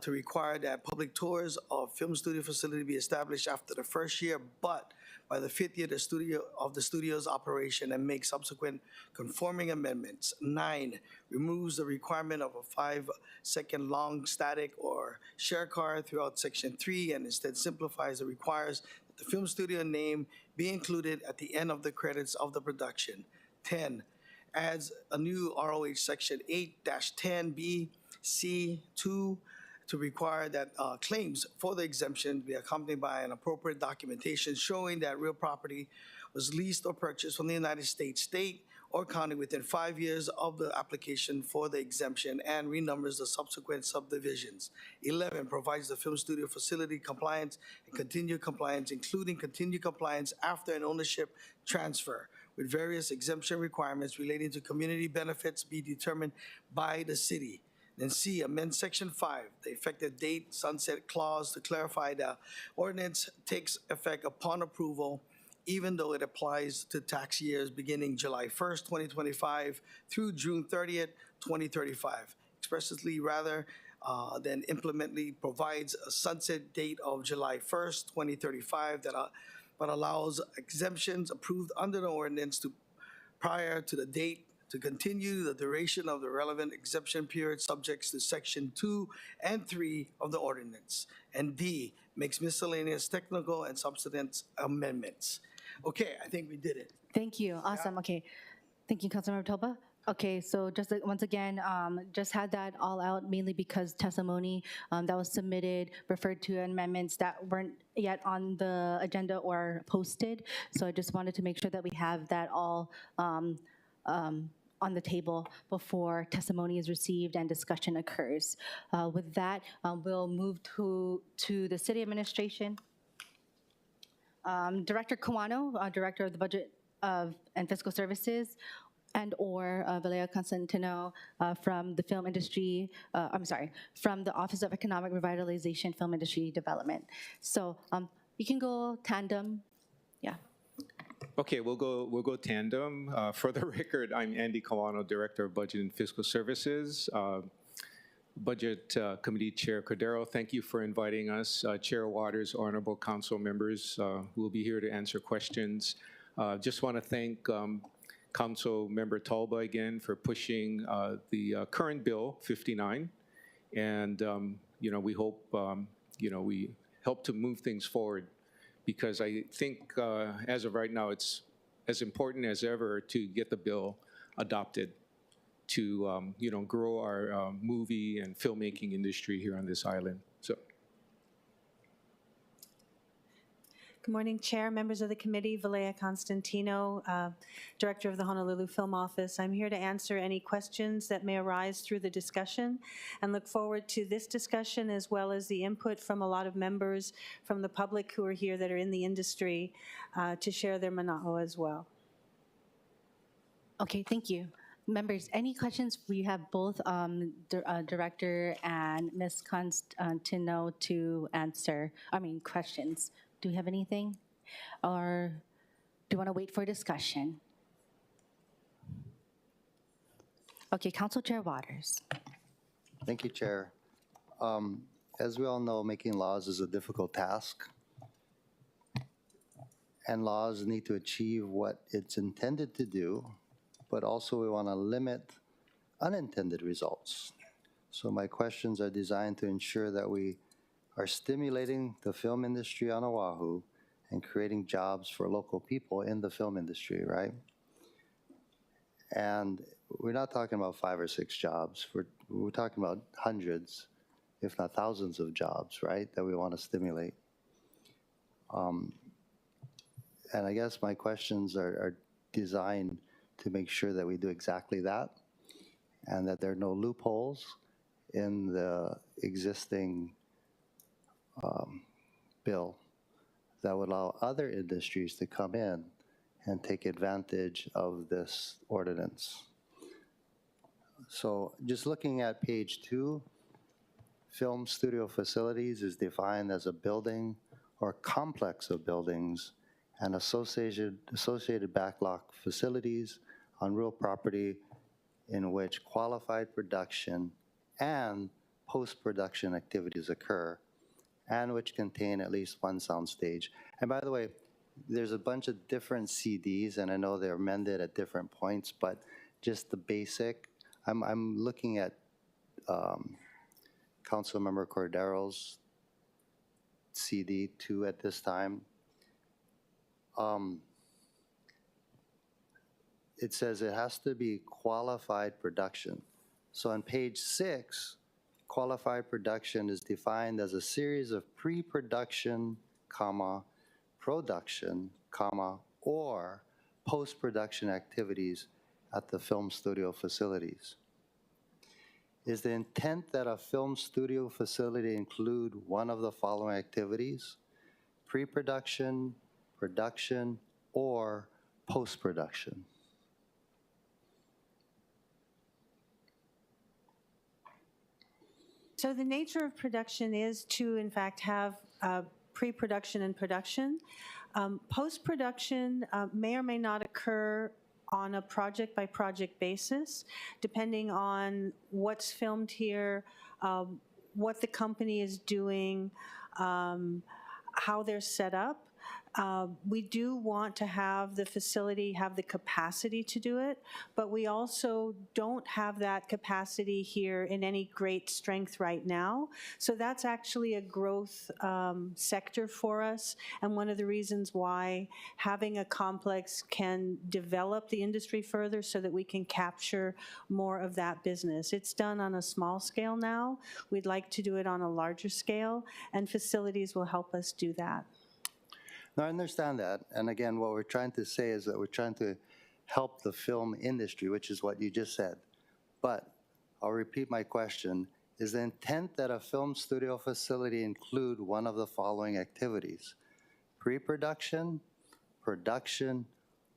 to require that public tours of film studio facility be established after the first year, but by the fifth year the studio's operation, and make subsequent conforming amendments. 9, removes the requirement of a 5-second long static or share car throughout Section 3, and instead simplifies and requires that the film studio name be included at the end of the credits of the production. 10, adds a new ROH Section 8-10B C2 to require that claims for the exemption be accompanied by an appropriate documentation showing that real property was leased or purchased from the United States, state, or county within 5 years of the application for the exemption, and renumbers the subsequent subdivisions. 11, provides the film studio facility compliance and continued compliance, including continued compliance after an ownership transfer, with various exemption requirements relating to community benefits be determined by the city. Then C, amend Section 5, the effective date sunset clause to clarify the ordinance takes effect upon approval, even though it applies to tax years beginning July 1st, 2025 through June 30th, 2035. Expressly rather than implemently provides a sunset date of July 1st, 2035 but allows exemptions approved under the ordinance to prior to the date to continue the duration of the relevant exemption period subject to Section 2 and 3 of the ordinance. And D, makes miscellaneous technical and substance amendments. Okay, I think we did it. Thank you. Awesome. Okay. Thank you, Councilmember Toba. Okay, so just once again, just had that all out mainly because testimony that was submitted referred to amendments that weren't yet on the agenda or posted. So I just wanted to make sure that we have that all on the table before testimony is received and discussion occurs. With that, we'll move to the city administration. Director Kawano, Director of the Budget and Fiscal Services, and or Valea Constantino from the film industry, from the Office of Economic Revitalization, Film Industry Development. So you can go tandem, yeah. Okay, we'll go tandem. For the record, I'm Andy Kawano, Director of Budget and Fiscal Services. Budget Committee Chair Cordero, thank you for inviting us. Chair Waters, honorable council members, we'll be here to answer questions. Just want to thank Council Member Talba again for pushing the current bill 59, and we hope we help to move things forward, because I think as of right now it's as important as ever to get the bill adopted to grow our movie and filmmaking industry here on this island. So. Good morning, Chair, members of the committee. Valea Constantino, Director of the Honolulu Film Office. I'm here to answer any questions that may arise through the discussion, and look forward to this discussion as well as the input from a lot of members from the public who are here that are in the industry to share their mana'o as well. Okay, thank you. Members, any questions? We have both Director and Ms. Constantino to answer, questions. Do you have anything? Or do you want to wait for discussion? Okay, Council Chair Waters. Thank you, Chair. As we all know, making laws is a difficult task. And laws need to achieve what it's intended to do, but also we want to limit unintended results. So my questions are designed to ensure that we are stimulating the film industry on Oahu and creating jobs for local people in the film industry, right? And we're not talking about 5 or 6 jobs. We're talking about hundreds, if not thousands of jobs, right, that we want to stimulate. And I guess my questions are designed to make sure that we do exactly that, and that there are no loopholes in the existing bill that would allow other industries to come in and take advantage of this ordinance. So just looking at page 2, film studio facilities is defined as a building or complex of buildings and associated backlot facilities on real property in which qualified production and post-production activities occur, and which contain at least one soundstage. And by the way, there's a bunch of different CDs, and I know they're amended at different points, but just the basic, I'm looking at Councilmember Cordero's CD 2 at this time. It says it has to be qualified production. So on page 6, qualified production is defined as a series of pre-production, production, or post-production activities at the film studio facilities. Is the intent that a film studio facility include one of the following activities? Pre-production, production, or post-production? So the nature of production is to, in fact, have pre-production and production. Post-production may or may not occur on a project-by-project basis, depending on what's filmed here, what the company is doing, how they're set up. We do want to have the facility have the capacity to do it, but we also don't have that capacity here in any great strength right now. So that's actually a growth sector for us, and one of the reasons why having a complex can develop the industry further so that we can capture more of that business. It's done on a small scale now. We'd like to do it on a larger scale, and facilities will help us do that. No, I understand that. And again, what we're trying to say is that we're trying to help the film industry, which is what you just said. But I'll repeat my question. Is the intent that a film studio facility include one of the following activities? Pre-production, production,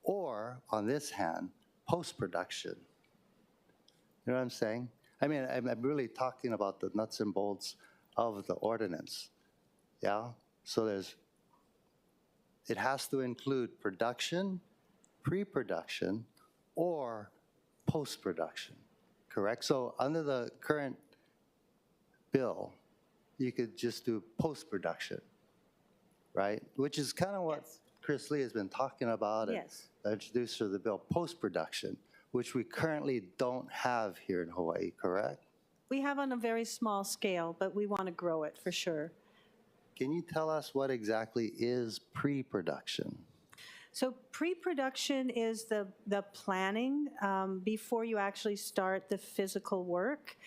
or, on this hand, post-production? You know what I'm saying? I mean, I'm really talking about the nuts and bolts of the ordinance. Yeah? So it has to include production, pre-production, or post-production, correct? So under the current bill, you could just do post-production, right? Which is kind of what Chris Lee has been talking about, and the introducer of the bill, post-production, which we currently don't have here in Hawaii, correct? We have on a very small scale, but we want to grow it for sure. Can you tell us what exactly is pre-production? So pre-production is the planning before you actually start the physical work.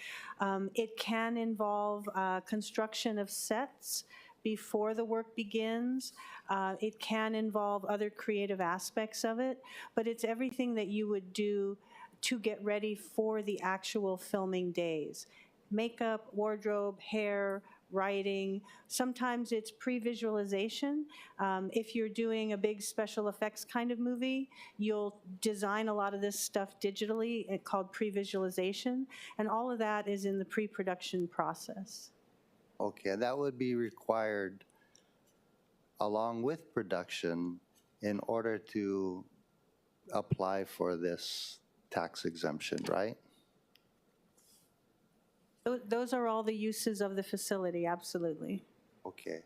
It can involve construction of sets before the work begins. It can involve other creative aspects of it, but it's everything that you would do to get ready for the actual filming days. Makeup, wardrobe, hair, writing. Sometimes it's pre-visualization. If you're doing a big special effects kind of movie, you'll design a lot of this stuff digitally, called pre-visualization, and all of that is in the pre-production process. Okay, that would be required along with production in order to apply for this tax exemption, right? Those are all the uses of the facility, absolutely. Okay.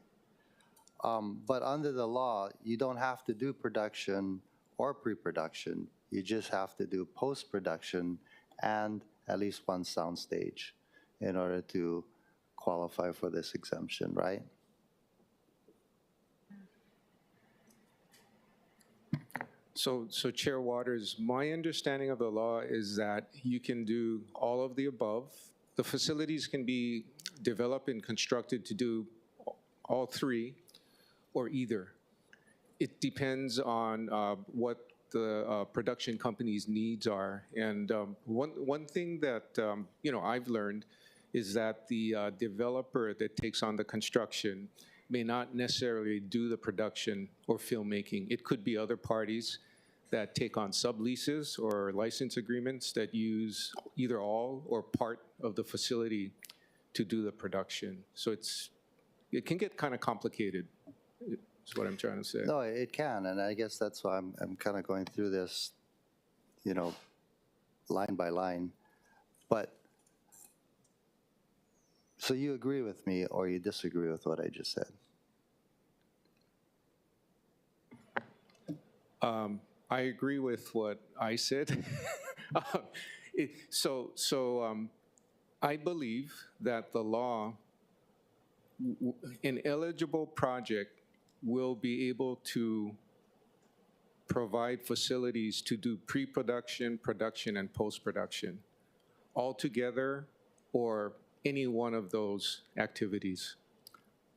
But under the law, you don't have to do production or pre-production. You just have to do post-production and at least one soundstage in order to qualify for this exemption, right? So Chair Waters, my understanding of the law is that you can do all of the above. The facilities can be developed and constructed to do all three or either. It depends on what the production company's needs are. And one thing that I've learned is that the developer that takes on the construction may not necessarily do the production or filmmaking. It could be other parties that take on subleases or license agreements that use either all or part of the facility to do the production. So it can get kind of complicated, is what I'm trying to say. No, it can, and I guess that's why I'm kind of going through this, line by line. But So you agree with me or you disagree with what I just said? I agree with what I said. I believe that the law, an eligible project will be able to provide facilities to do pre-production, production, and post-production all together, or any one of those activities.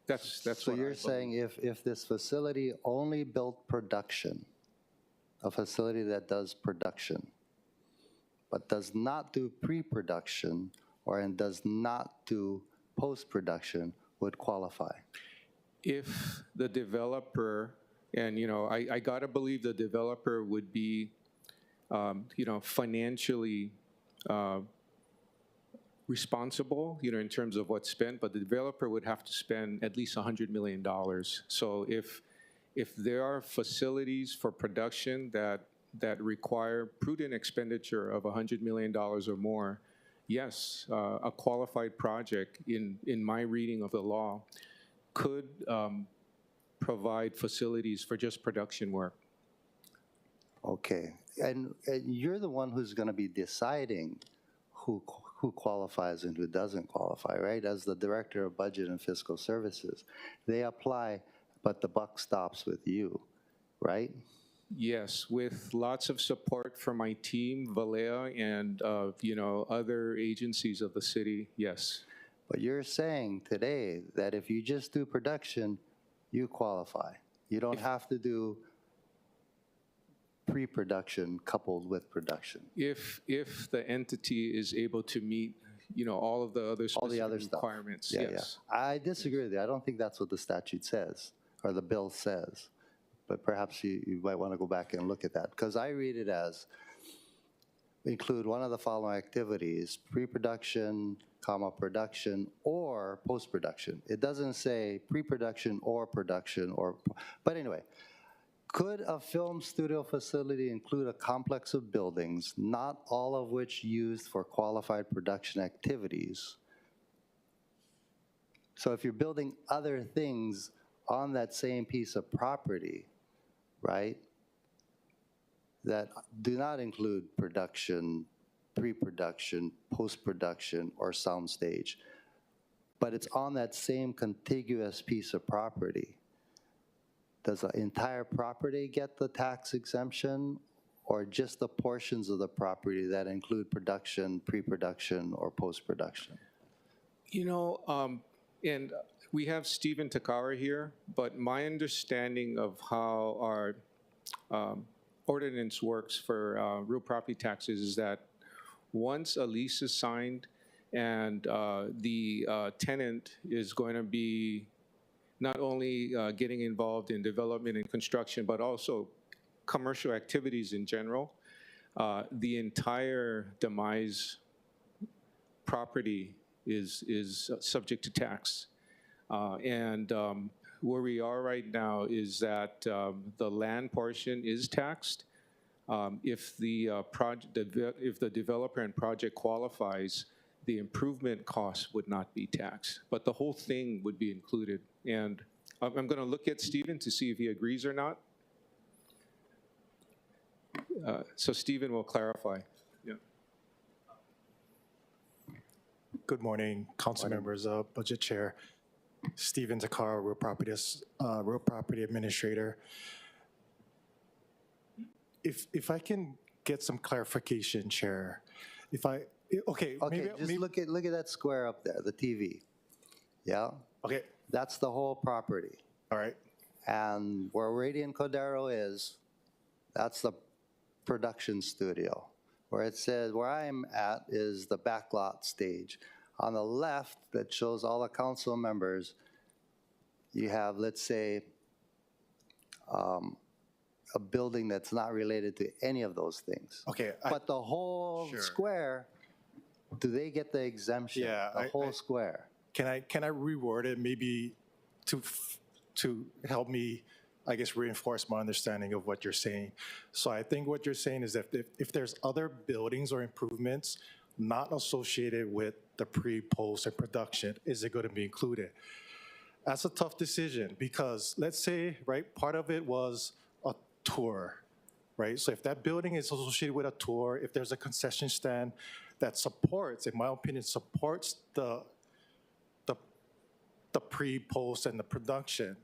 That's So what you're saying if this facility only built production, a facility that does production, but does not do pre-production and does not do post-production would qualify. if the developer, and I gotta believe the developer would be, financially responsible, in terms of what's spent, but the developer would have to spend at least $100 million. So if there are facilities for production that require prudent expenditure of $100 million or more, yes, a qualified project in my reading of the law could provide facilities for just production work. Okay, and you're the one who's going to be deciding who qualifies and who doesn't qualify, right? As the Director of Budget and Fiscal Services, they apply, but the buck stops with you, right? Yes, with lots of support from my team, Valea, and other agencies of the city, yes. But you're saying today that if you just do production, you qualify. You don't have to do pre-production coupled with production. If the entity is able to meet, all of the other All the specific other stuff. requirements, Yeah, yes. yeah. I disagree with you. I don't think that's what the statute says or the bill says. But perhaps you might want to go back and look at that, because I read it as include one of the following activities: pre-production, production, or post-production. It doesn't say pre-production or production but anyway, could a film studio facility include a complex of buildings, not all of which used for qualified production activities? So if you're building other things on that same piece of property, right, that do not include production, pre-production, post-production, or soundstage, but it's on that same contiguous piece of property, does the entire property get the tax exemption, or just the portions of the property that include production, pre-production, or post-production? And we have Stephen Takara here, but my understanding of how our ordinance works for real property taxes is that once a lease is signed and the tenant is going to be not only getting involved in development and construction, but also commercial activities in general, the entire demise property is subject to tax. And where we are right now is that the land portion is taxed. If the developer and project qualifies, the improvement costs would not be taxed, but the whole thing would be included. And I'm going to look at Stephen to see if he agrees or not. So Stephen will clarify. Yeah. Good morning, council members, budget chair, Stephen Takara, real property administrator. If I can get some clarification, Chair, okay, just look at that square up there, the TV. Yeah. Okay. That's the whole property. All right. And where Radiant Cordero is, that's the production studio. Where it says, where I'm at is the backlot stage. On the left, that shows all the council members, you have, let's say, a building that's not related to any of those things. Okay. But the whole square, do they get the exemption? Yeah, the whole square. Can I reword it maybe to help me, I guess, reinforce my understanding of what you're saying? So I think what you're saying is that if there's other buildings or improvements not associated with the pre, post, and production, is it going to be included? That's a tough decision because let's say, right, part of it was a tour, right? So if that building is associated with a tour, if there's a concession stand that supports, in my opinion, supports the pre, post, and the production,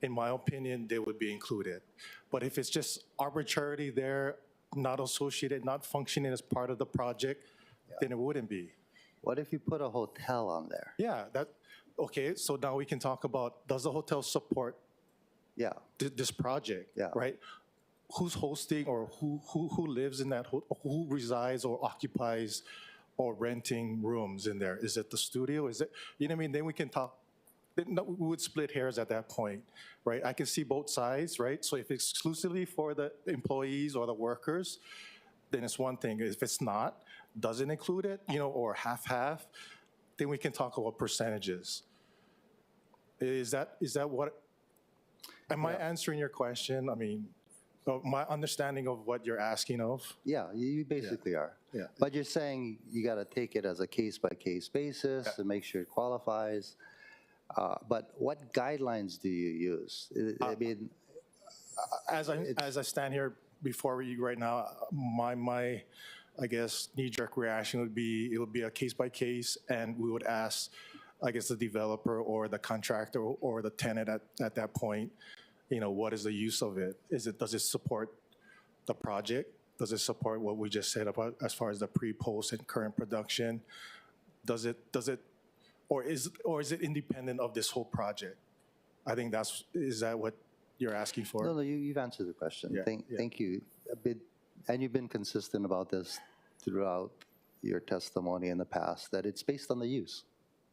in my opinion, they would be included. But if it's just arbitrarily there, not associated, not functioning as part of the project, then it wouldn't be. What if you put a hotel on there? Yeah, okay, so now we can talk about, does the hotel support Yeah, this project, Yeah. right? Who's hosting or who lives in that, who resides or occupies or renting rooms in there? Is it the studio? Is it, you know what I mean? Then we can talk, no, we would split hairs at that point, right? I can see both sides, right? So if it's exclusively for the employees or the workers, then it's one thing. If it's not, doesn't include it, you know, or half-half, then we can talk about percentages. Is that what, am I answering your question? I mean, my understanding of what you're asking of? yeah, you basically are. Yeah. But you're saying you got to take it as a case-by-case basis to make sure it qualifies. But what guidelines do you use? I mean, As I stand here before you right now, my I guess knee-jerk reaction would be it would be a case-by-case, and we would ask, I guess, the developer or the contractor or the tenant at that point, you know, what is the use of it? Does it support the project? Does it support what we just said about as far as the pre, post, and current production? Does it or is it independent of this whole project? I think is that what you're asking for? no, you've answered the question. Yeah, Thank you. And you've been consistent about this throughout your testimony in the past, that it's based on the use,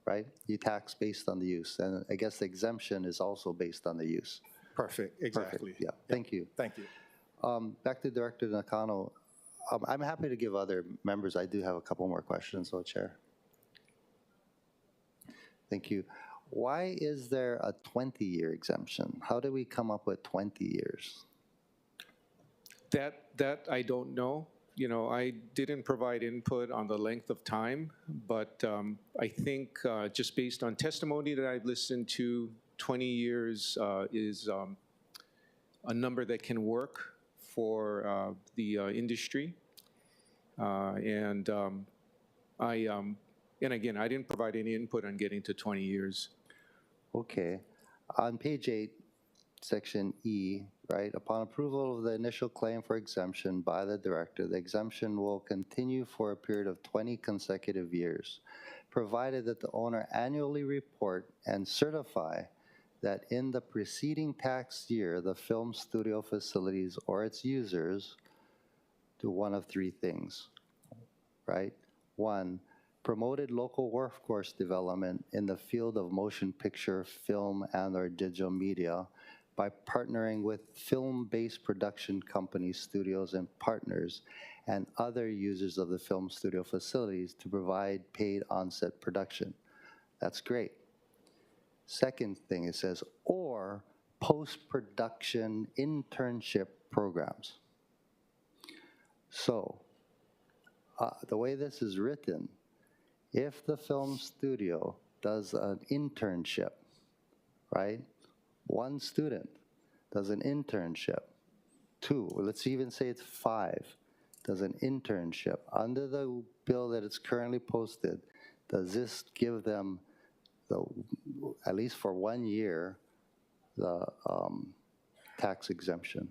right? You tax based on the use. And I guess the exemption is also based on the use. Perfect, exactly. Yeah, thank you. Thank you. Back to Director Nakano. I'm happy to give other members, I do have a couple more questions, though, Chair. Thank you. Why is there a 20-year exemption? How did we come up with 20 years? That I don't know. You know, I didn't provide input on the length of time, but I think just based on testimony that I've listened to, 20 years is a number that can work for the industry. And again, I didn't provide any input on getting to 20 years. Okay. On page 8, section E, right, upon approval of the initial claim for exemption by the director, the exemption will continue for a period of 20 consecutive years, provided that the owner annually report and certify that in the preceding tax year, the film studio facilities or its users do one of three things, right? One, promoted local workforce development in the field of motion picture, film, and/or digital media by partnering with film-based production companies, studios, and partners, and other users of the film studio facilities to provide paid on-set production. That's great. Second thing it says, or post-production internship programs. So, the way this is written, if the film studio does an internship, right? One student does an internship. Two, let's even say it's 5, does an internship. Under the bill that it's currently posted, does this give them, at least for 1 year, the tax exemption?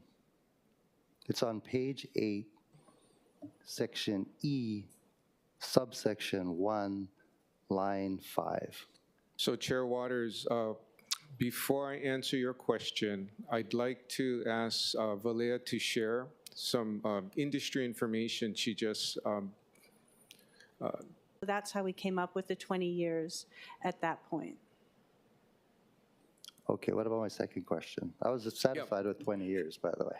It's on page 8, section E, subsection 1, line 5. So Chair Waters, before I answer your question, I'd like to ask Valea to share some industry information she just That's how we came up with the 20 years at that point. Okay, what about my second question? I was satisfied with 20 years, by the way.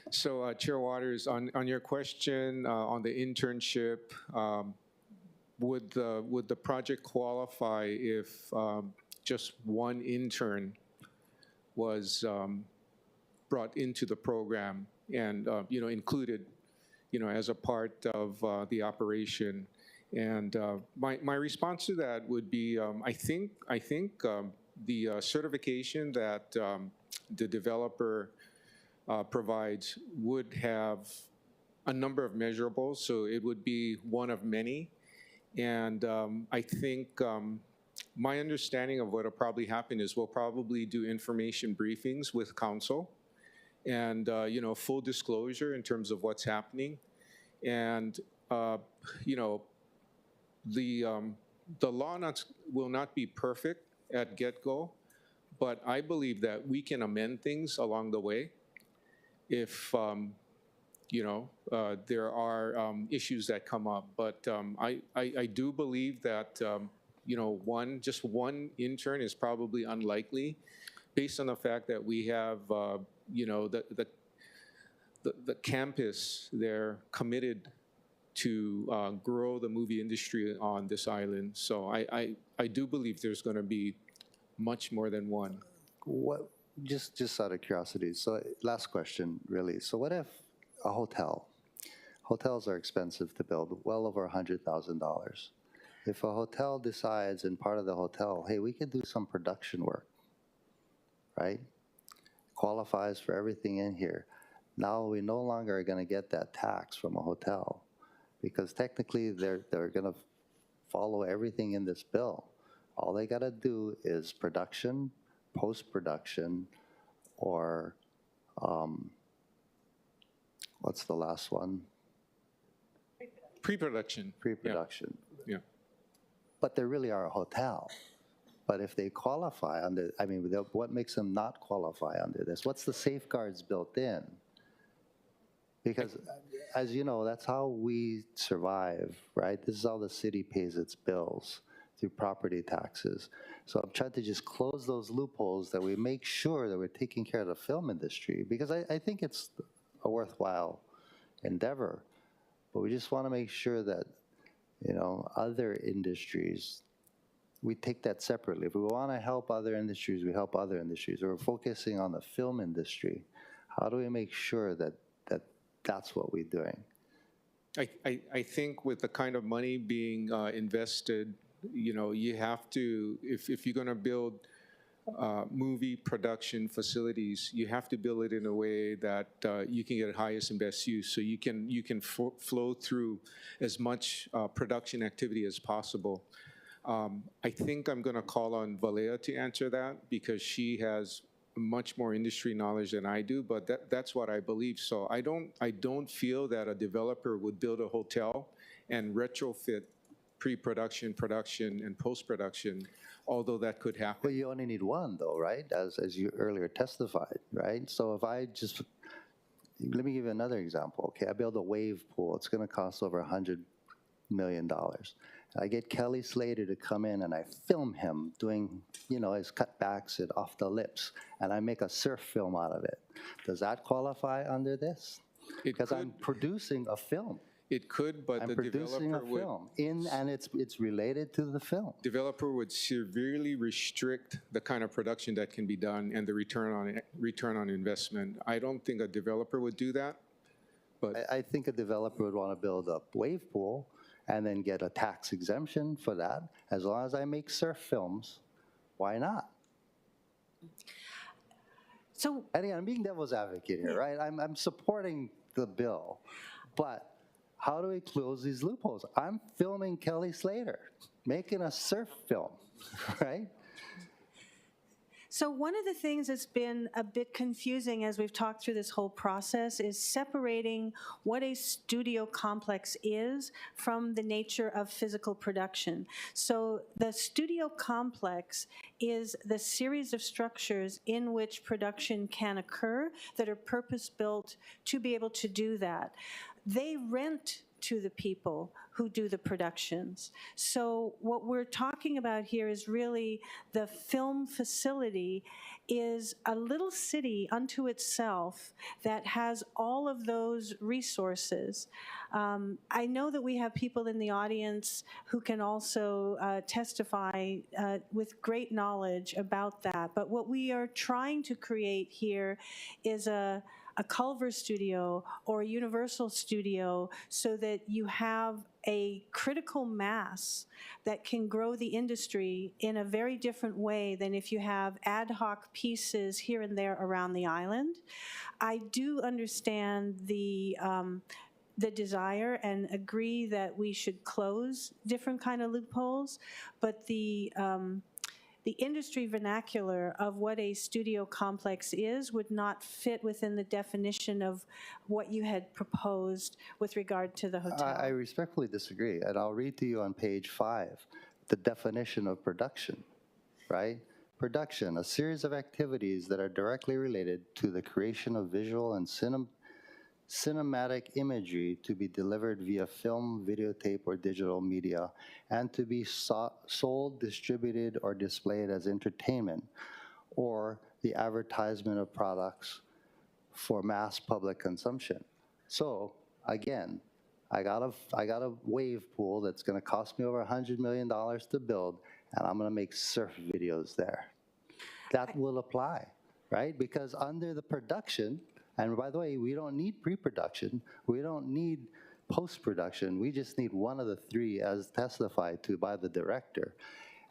So, Chair Waters, on your question on the internship, would the project qualify if just one intern was brought into the program and included as a part of the operation. And my response to that would be, I think the certification that the developer provides would have a number of measurables, so it would be one of many. And I think my understanding of what will probably happen is we'll probably do information briefings with council and, full disclosure in terms of what's happening. And, the law will not be perfect at get-go, but I believe that we can amend things along the way if, there are issues that come up. But I do believe that, just one intern is probably unlikely based on the fact that we have, the campus there committed to grow the movie industry on this island. So I do believe there's going to be much more than one. What, just out of curiosity, so last question, really. So what if a hotel? Hotels are expensive to build, well over $100,000. If a hotel decides in part of the hotel, hey, we could do some production work, right? Qualifies for everything in here. Now we no longer are going to get that tax from a hotel because technically they're going to follow everything in this bill. All they got to do is production, post-production, or what's the last one? Pre-production. Pre-production. Yeah. But they really are a hotel. But if they qualify under, what makes them not qualify under this? What's the safeguards built in? Because as you know, that's how we survive, right? This is how the city pays its bills, through property taxes. So I'm trying to just close those loopholes that we make sure that we're taking care of the film industry, because I think it's a worthwhile endeavor. But we just want to make sure that, other industries, we take that separately. If we want to help other industries, we help other industries. Or we're focusing on the film industry. How do we make sure that that's what we're doing? I think with the kind of money being invested, you have to, if you're going to build movie production facilities, you have to build it in a way that you can get highest and best use. So you can flow through as much production activity as possible. I think I'm going to call on Valea to answer that because she has much more industry knowledge than I do, but that's what I believe. So I don't feel that a developer would build a hotel and retrofit pre-production, production, and post-production, although that could happen. Well, you only need one, though, right? As you earlier testified, right? So if I just, let me give you another example. Okay, I build a wave pool. It's going to cost over $100 million. I get Kelly Slater to come in and I film him doing, his cutbacks and off the lips, and I make a surf film out of it. Does that qualify under this? Because I'm producing a film. It could, but the developer would. And it's related to the film. Developer would severely restrict the kind of production that can be done and the return on investment. I don't think a developer would do that. But I think a developer would want to build a wave pool and then get a tax exemption for that. As long as I make surf films, why not? So, Again, I'm being devil's advocate here, right? I'm supporting the bill, but how do we close these loopholes? I'm filming Kelly Slater, making a surf film, right? So one of the things that's been a bit confusing as we've talked through this whole process is separating what a studio complex is from the nature of physical production. So the studio complex is the series of structures in which production can occur that are purpose-built to be able to do that. They rent to the people who do the productions. So what we're talking about here is really the film facility is a little city unto itself that has all of those resources. I know that we have people in the audience who can also testify with great knowledge about that, but what we are trying to create here is a a Culver studio or a Universal studio so that you have a critical mass that can grow the industry in a very different way than if you have ad hoc pieces here and there around the island. I do understand the desire and agree that we should close different kind of loopholes, but the industry vernacular of what a studio complex is would not fit within the definition of what you had proposed with regard to the hotel. I respectfully disagree, and I'll read to you on page 5 the definition of production, right? Production, a series of activities that are directly related to the creation of visual and cinematic imagery to be delivered via film, videotape, or digital media, and to be sold, distributed, or displayed as entertainment, or the advertisement of products for mass public consumption. So again, I got a wave pool that's going to cost me over $100 million to build, and I'm going to make surf videos there. That will apply, right? Because under the production, and by the way, we don't need pre-production, we don't need post-production, we just need one of the three as testified to by the director.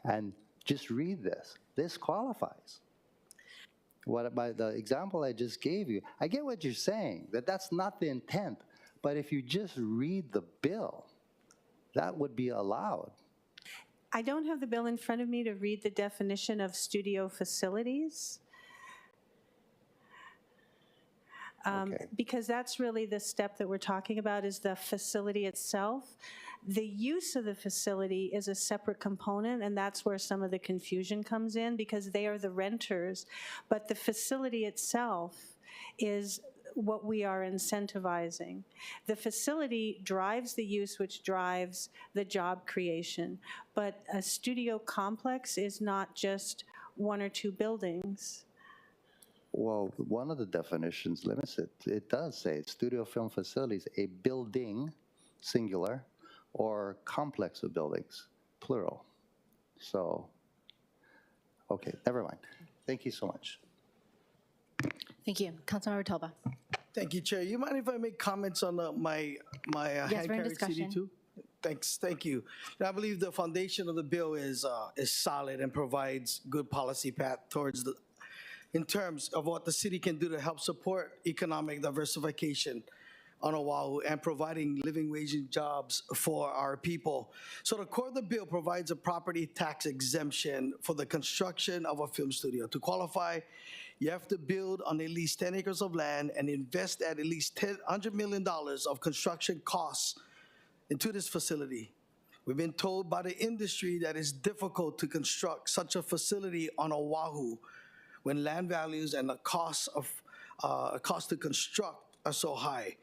And just read this. This qualifies. By the example I just gave you, I get what you're saying, that that's not the intent. But if you just read the bill, that would be allowed. I don't have the bill in front of me to read the definition of studio facilities. Okay. Because that's really the step that we're talking about, is the facility itself. The use of the facility is a separate component, and that's where some of the confusion comes in, because they are the renters. But the facility itself is what we are incentivizing. The facility drives the use, which drives the job creation. But a studio complex is not just one or two buildings. Well, one of the definitions limits it. It does say studio film facilities, a building, singular, or complex of buildings, plural. So, okay, never mind. Thank you so much. Thank you. Councilmember Toba. Thank you, Chair. You mind if I make comments on my Yes, we're in hand-carried discussion. CD2? Thanks, thank you. And I believe the foundation of the bill is solid and provides good policy path towards in terms of what the city can do to help support economic diversification on Oahu and providing living wage and jobs for our people. So the core of the bill provides a property tax exemption for the construction of a film studio. To qualify, you have to build on at least 10 acres of land and invest at least $100 million of construction costs into this facility. We've been told by the industry that it's difficult to construct such a facility on Oahu when land values and the cost to construct are so high.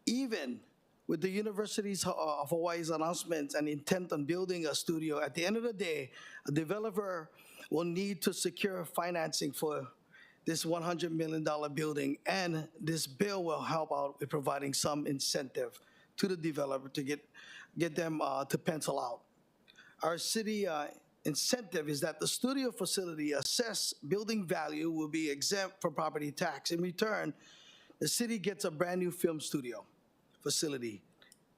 Even with the University of Hawaii's announcements and intent on building a studio, at the end of the day, a developer will need to secure financing for this $100 million building, and this bill will help out with providing some incentive to the developer to get them to pencil out. Our city incentive is that the studio facility assessed building value will be exempt from property tax. In return, the city gets a brand new film studio facility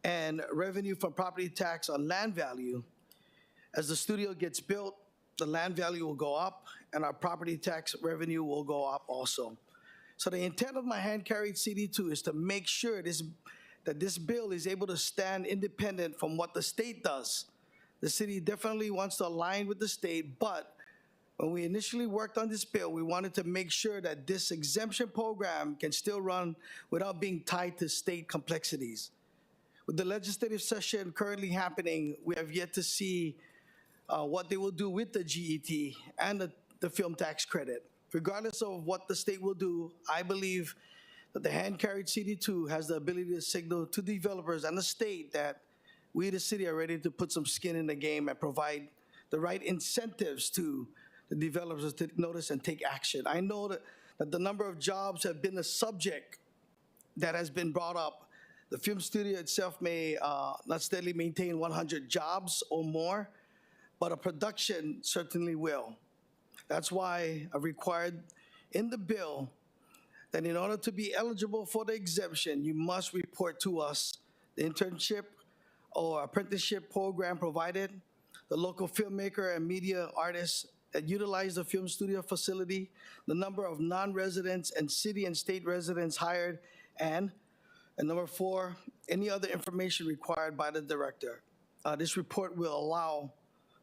and revenue from property tax on land value. As the studio gets built, the land value will go up and our property tax revenue will go up also. So the intent of my hand-carried CD2 is to make sure that this bill is able to stand independent from what the state does. The city definitely wants to align with the state, but when we initially worked on this bill, we wanted to make sure that this exemption program can still run without being tied to state complexities. With the legislative session currently happening, we have yet to see what they will do with the GET and the film tax credit. Regardless of what the state will do, I believe that the hand-carried CD2 has the ability to signal to developers and the state that we, the city, are ready to put some skin in the game and provide the right incentives to the developers to notice and take action. I know that the number of jobs have been a subject that has been brought up. The film studio itself may not steadily maintain 100 jobs or more, but a production certainly will. That's why I required in the bill that in order to be eligible for the exemption, you must report to us the internship or apprenticeship program provided, the local filmmaker and media artists that utilize the film studio facility, the number of non-residents and city and state residents hired, and number 4, any other information required by the director. This report will allow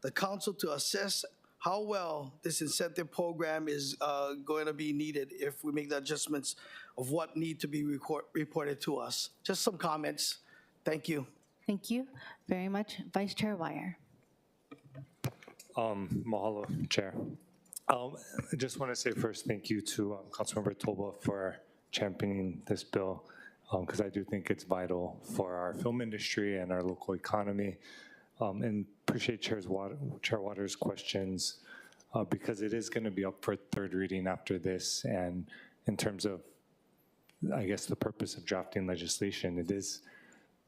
the council to assess how well this incentive program is going to be needed if we make the adjustments of what need to be reported to us. Just some comments. Thank you. Thank you very much. Vice Chair Wire. Mahalo, Chair. I just want to say first thank you to Councilmember Toba for championing this bill, because I do think it's vital for our film industry and our local economy. And appreciate Chair Waters' questions, because it is going to be up for third reading after this. And in terms of, I guess, the purpose of drafting legislation, it is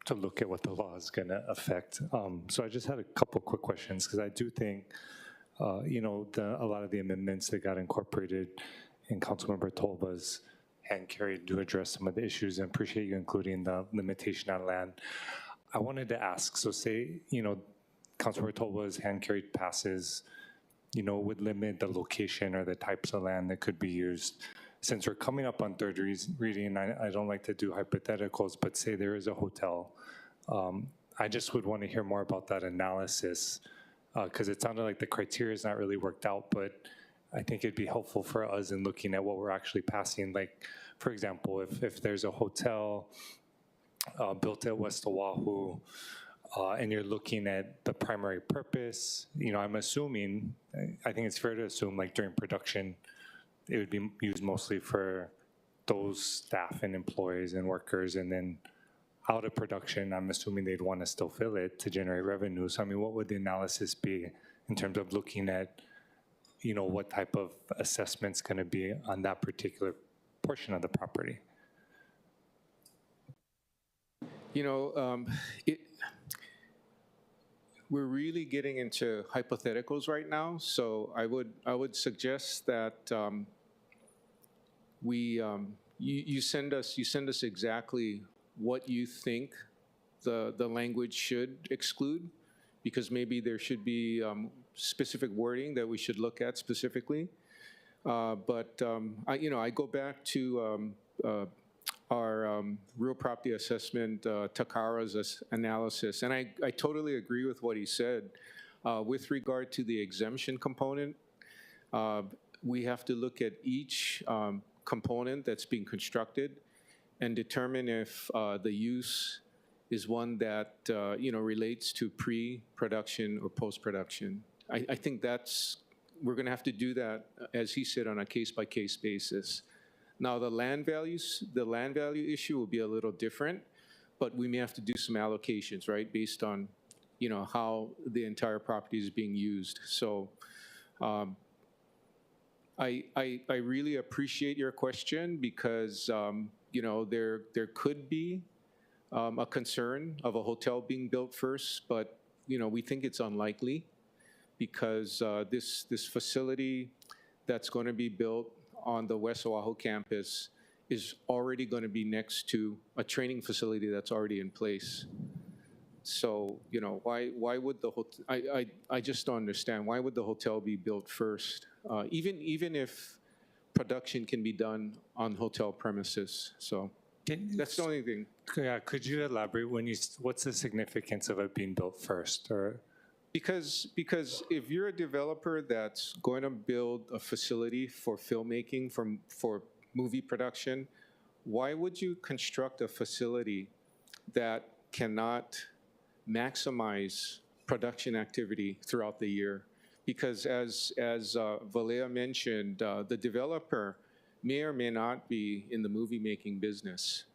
to look at what the law is going to affect. So I just had a couple quick questions, because I do think, you know, a lot of the amendments that got incorporated in Councilmember Tolba's hand carried to address some of the issues, and appreciate you including the limitation on land. I wanted to ask, so say, you know, Councilmember Tolba's hand carried passes, you know, would limit the location or the types of land that could be used. Since we're coming up on third reading, I don't like to do hypotheticals, but say there is a hotel. I just would want to hear more about that analysis, because it sounded like the criteria is not really worked out, but I think it'd be helpful for us in looking at what we're actually passing. Like, for example, if there's a hotel built at West Oahu, and you're looking at the primary purpose, you know, I'm assuming, I think it's fair to assume, like during production, it would be used mostly for those staff and employees and workers, and then out of production, I'm assuming they'd want to still fill it to generate revenue. So I mean, what would the analysis be in terms of looking at, you know, what type of assessment's going to be on that particular portion of the property? You know, we're really getting into hypotheticals right now. So I would suggest that you send us exactly what you think the language should exclude, because maybe there should be specific wording that we should look at specifically. But I go back to our real property assessment, Takara's analysis, and I totally agree with what he said. With regard to the exemption component, we have to look at each component that's being constructed and determine if the use is one that relates to pre-production or post-production. I think we're going to have to do that, as he said, on a case-by-case basis. Now, the land value issue will be a little different, but we may have to do some allocations, right, based on, you know, how the entire property is being used. So I really appreciate your question, because you know, there could be a concern of a hotel being built first, but you know, we think it's unlikely, because this facility that's going to be built on the West Oahu campus is already going to be next to a training facility that's already in place. So, you know, why would the hotel, I just don't understand, why would the hotel be built first? Even if production can be done on hotel premises. So that's the only thing. Yeah, could you elaborate what's the significance of it being built first? Or Because if you're a developer that's going to build a facility for filmmaking, for movie production, why would you construct a facility that cannot maximize production activity throughout the year? Because as Valea mentioned, the developer may or may not be in the movie making business.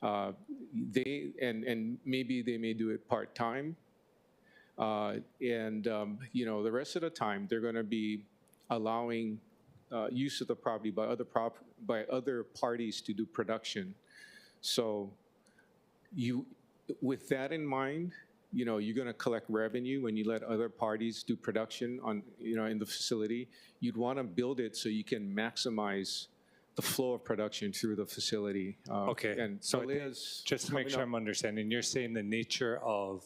And maybe they may do it part-time. You know, the rest of the time, they're going to be allowing use of the property by other parties to do production. So with that in mind, you know, you're going to collect revenue when you let other parties do production on, you know, in the facility. You'd want to build it so you can maximize the flow of production through the facility. Okay, And so I think, Valea's just to make coming sure up- I'm understanding, you're saying the nature of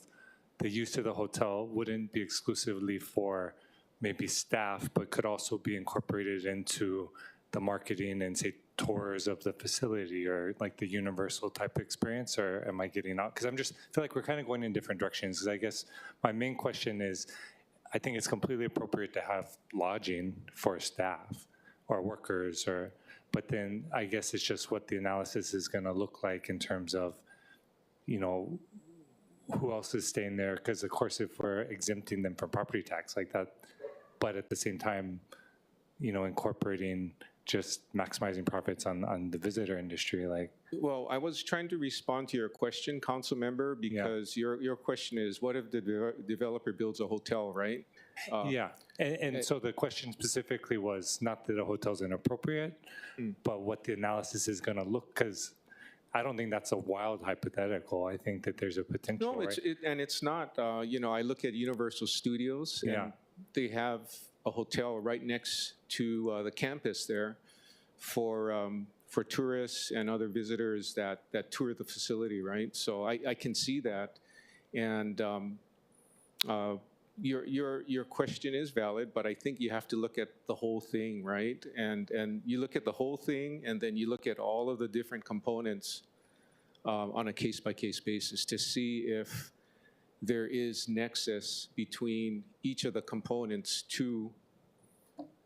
the use of the hotel wouldn't be exclusively for maybe staff, but could also be incorporated into the marketing and say tours of the facility or like the universal type experience, or am I getting out? Because I'm just feel like we're kind of going in different directions. Because I guess my main question is, I think it's completely appropriate to have lodging for staff or workers, or, but then I guess it's just what the analysis is going to look like in terms of, you know, who else is staying there? Because of course, if we're exempting them from property tax like that, but at the same time, you know, incorporating just maximizing profits on the visitor industry, like. Well, I was trying to respond to your question, council member, because your question is, what if the developer builds a hotel, right? Yeah, and so the question specifically was not that a hotel's inappropriate, but what the analysis is going to look, because I don't think that's a wild hypothetical. I think that there's a potential, No, right? and it's not, you know, I look at Universal Studios, and Yeah. they have a hotel right next to the campus there for tourists and other visitors that tour the facility, right? So I can see that, and your question is valid, but I think you have to look at the whole thing, right? And you look at the whole thing, and then you look at all of the different components on a case-by-case basis to see if there is nexus between each of the components to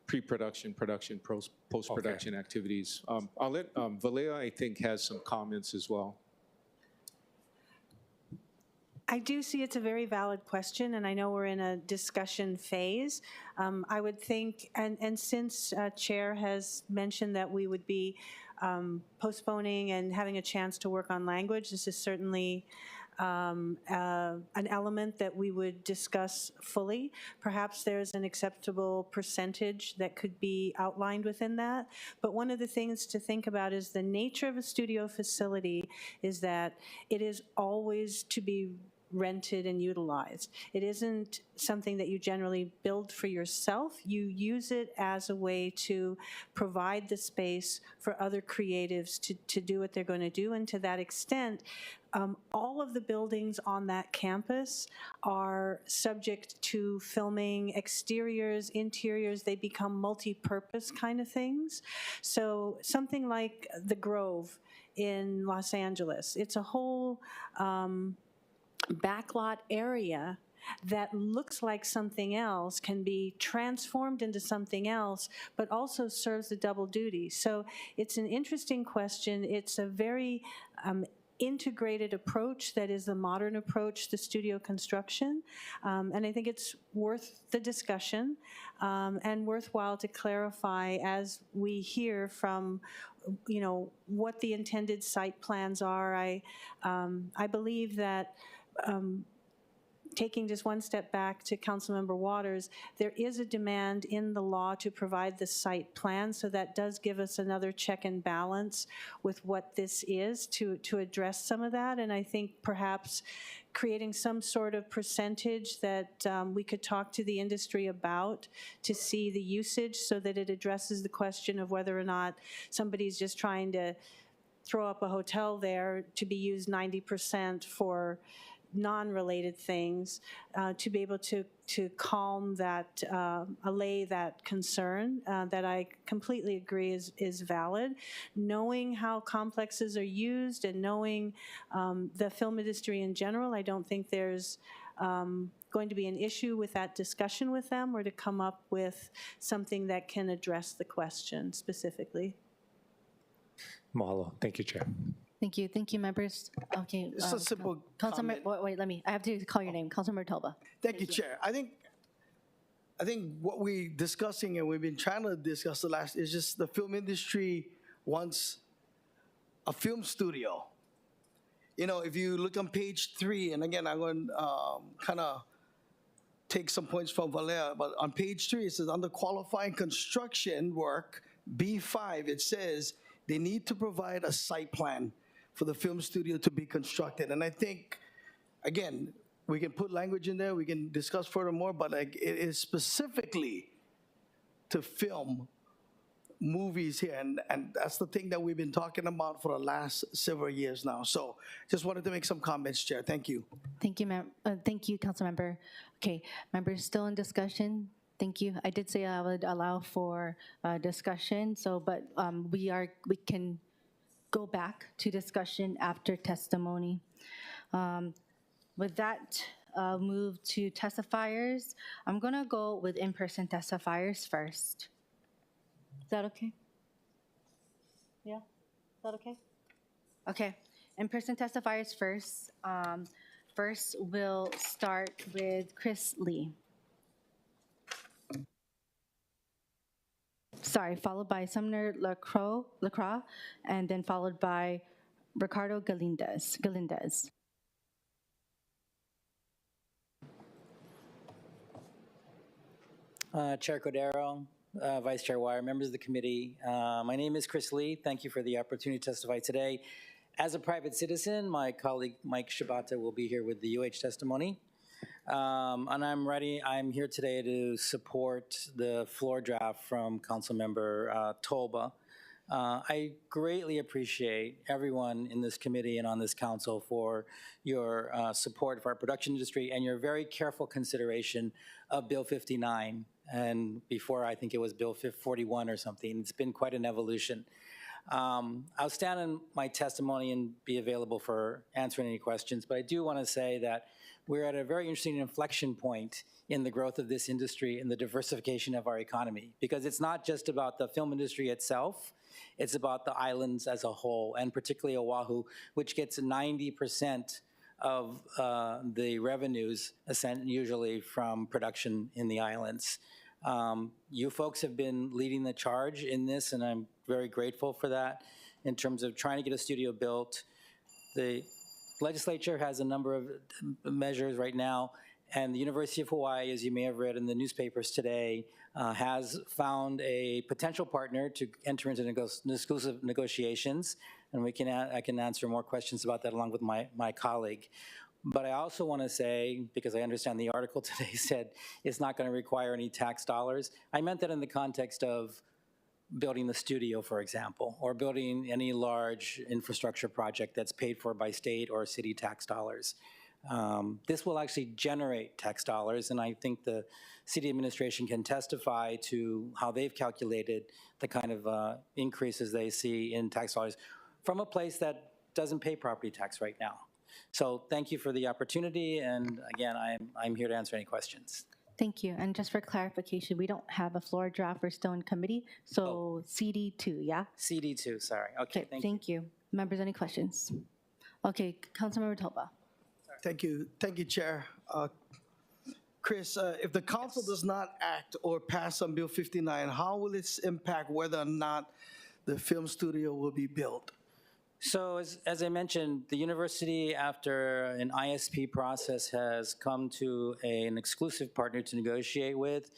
pre-production, production, post-production activities. I'll let Valea, I think, has some comments as well. I do see it's a very valid question, and I know we're in a discussion phase. I would think, and since Chair has mentioned that we would be postponing and having a chance to work on language, this is certainly an element that we would discuss fully. Perhaps there's an acceptable percentage that could be outlined within that. But one of the things to think about is the nature of a studio facility is that it is always to be rented and utilized. It isn't something that you generally build for yourself. You use it as a way to provide the space for other creatives to do what they're going to do. And to that extent, all of the buildings on that campus are subject to filming, exteriors, interiors. They become multi-purpose kind of things. So something like the Grove in Los Angeles, it's a whole backlot area that looks like something else, can be transformed into something else, but also serves a double duty. So it's an interesting question. It's a very integrated approach that is the modern approach to studio construction. And I think it's worth the discussion and worthwhile to clarify as we hear from, you know, what the intended site plans are. I believe that taking just one step back to Councilmember Waters, there is a demand in the law to provide the site plan, so that does give us another check and balance with what this is to address some of that. And I think perhaps creating some sort of percentage that we could talk to the industry about to see the usage so that it addresses the question of whether or not somebody's just trying to throw up a hotel there to be used 90% for non-related things, to be able to calm that, allay that concern that I completely agree is valid. Knowing how complexes are used and knowing the film industry in general, I don't think there's going to be an issue with that discussion with them or to come up with something that can address the question specifically. Mahalo. Thank you, Chair. Thank you, members. Okay. Just a simple Councilmember, comment. I have to call your name. Councilmember Toba. Thank you, Chair. I think what we're discussing and we've been trying to discuss the last is just the film industry wants a film studio. You know, if you look on page 3, and again, I'm going to kind of take some points from Valea, but on page 3, it says under qualifying construction work, B5, it says they need to provide a site plan for the film studio to be constructed. And I think, again, we can put language in there, we can discuss furthermore, but like it is specifically to film movies here, and that's the thing that we've been talking about for the last several years now. So just wanted to make some comments, Chair. Thank you. Thank you, thank you, council member. Okay, members still in discussion? Thank you. I did say I would allow for discussion, so, but we can go back to discussion after testimony. With that, move to testifiers. I'm gonna go with in-person testifiers first. Is that okay? Yeah, is that okay? Okay, in-person testifiers first. First, we'll start with Chris Lee. Sorry, followed by Sumner Lacroix, and then followed by Ricardo Galindez. Chair Cordero, Vice Chair Wire, members of the committee. My name is Chris Lee. Thank you for the opportunity to testify today. As a private citizen, my colleague Mike Shibata will be here with the UH testimony. And I'm here today to support the floor draft from Councilmember Tolba. I greatly appreciate everyone in this committee and on this council for your support for our production industry and your very careful consideration of Bill 59. And before, I think it was Bill 41 or something. It's been quite an evolution. I'll stand in my testimony and be available for answering any questions, but I do want to say that we're at a very interesting inflection point in the growth of this industry and the diversification of our economy, because it's not just about the film industry itself, it's about the islands as a whole, and particularly Oahu, which gets 90% of the revenues usually from production in the islands. You folks have been leading the charge in this, and I'm very grateful for that in terms of trying to get a studio built. The legislature has a number of measures right now, and the University of Hawaii, as you may have read in the newspapers today, has found a potential partner to enter into exclusive negotiations, and I can answer more questions about that along with my colleague. But I also want to say, because I understand the article today said it's not going to require any tax dollars, I meant that in the context of building the studio, for example, or building any large infrastructure project that's paid for by state or city tax dollars. This will actually generate tax dollars, and I think the city administration can testify to how they've calculated the kind of increases they see in tax dollars from a place that doesn't pay property tax right now. So thank you for the opportunity, and again, I'm here to answer any questions. Thank you. And just for clarification, we don't have a floor draft. We're still in committee. So CD2, yeah? CD2, sorry. Okay, thank you. Members, any questions? Okay, Councilmember Toba. Thank you, Chair. Chris, if the council does not act or pass on Bill 59, how will this impact whether or not the film studio will be built? So as I mentioned, the university, after an ISP process, has come to an exclusive partner to negotiate with,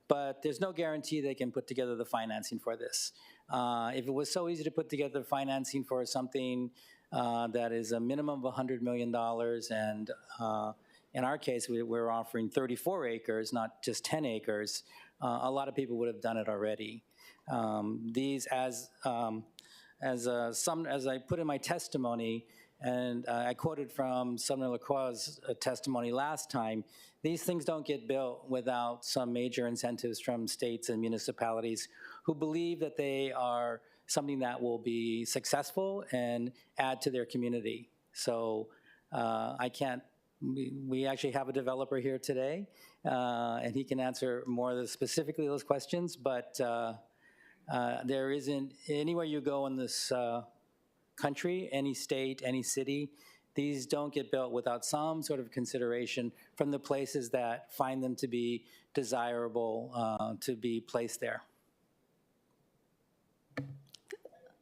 but there's no guarantee they can put together the financing for this. If it was so easy to put together financing for something that is a minimum of $100 million, and in our case, we're offering 34 acres, not just 10 acres, a lot of people would have done it already. These, as I put in my testimony, and I quoted from Sumner Lacroix's testimony last time, these things don't get built without some major incentives from states and municipalities who believe that they are something that will be successful and add to their community. So we actually have a developer here today, and he can answer more specifically those questions, but there isn't, anywhere you go in this country, any state, any city, these don't get built without some sort of consideration from the places that find them to be desirable to be placed there.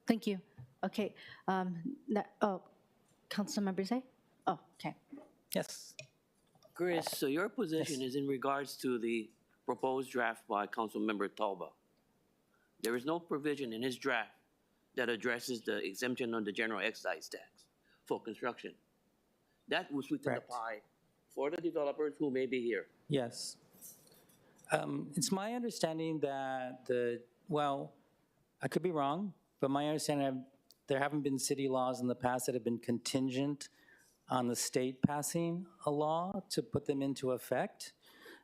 Thank you. Okay. Councilmember Zay? Oh, okay. Yes. Chris, so your position is in regards to the proposed draft by Councilmember Talba. There is no provision in his draft that addresses the exemption on the general excise tax for construction. That will sweeten the pie for the developers who may be here. Yes. It's my understanding that I could be wrong, but my understanding, there haven't been city laws in the past that have been contingent on the state passing a law to put them into effect.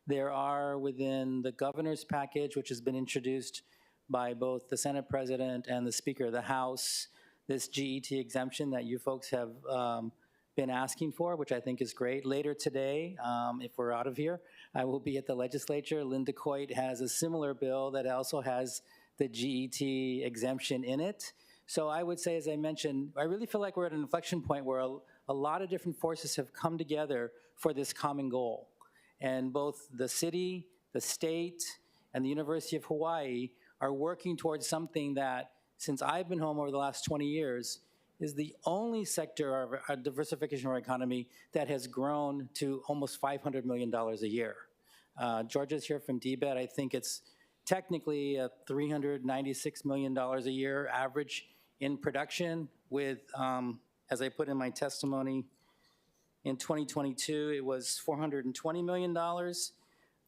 There are within the governor's package, which has been introduced by both the Senate President and the Speaker of the House, this GET exemption that you folks have been asking for, which I think is great. Later today, if we're out of here, I will be at the legislature. Linda Coit has a similar bill that also has the GET exemption in it. So I would say, as I mentioned, I really feel like we're at an inflection point where a lot of different forces have come together for this common goal. And both the city, the state, and the University of Hawaii are working towards something that, since I've been home over the last 20 years, is the only sector of our diversification of our economy that has grown to almost $500 million a year. Georgia's here from DBED. I think it's technically $396 million a year average in production with, as I put in my testimony, in 2022, it was $420 million,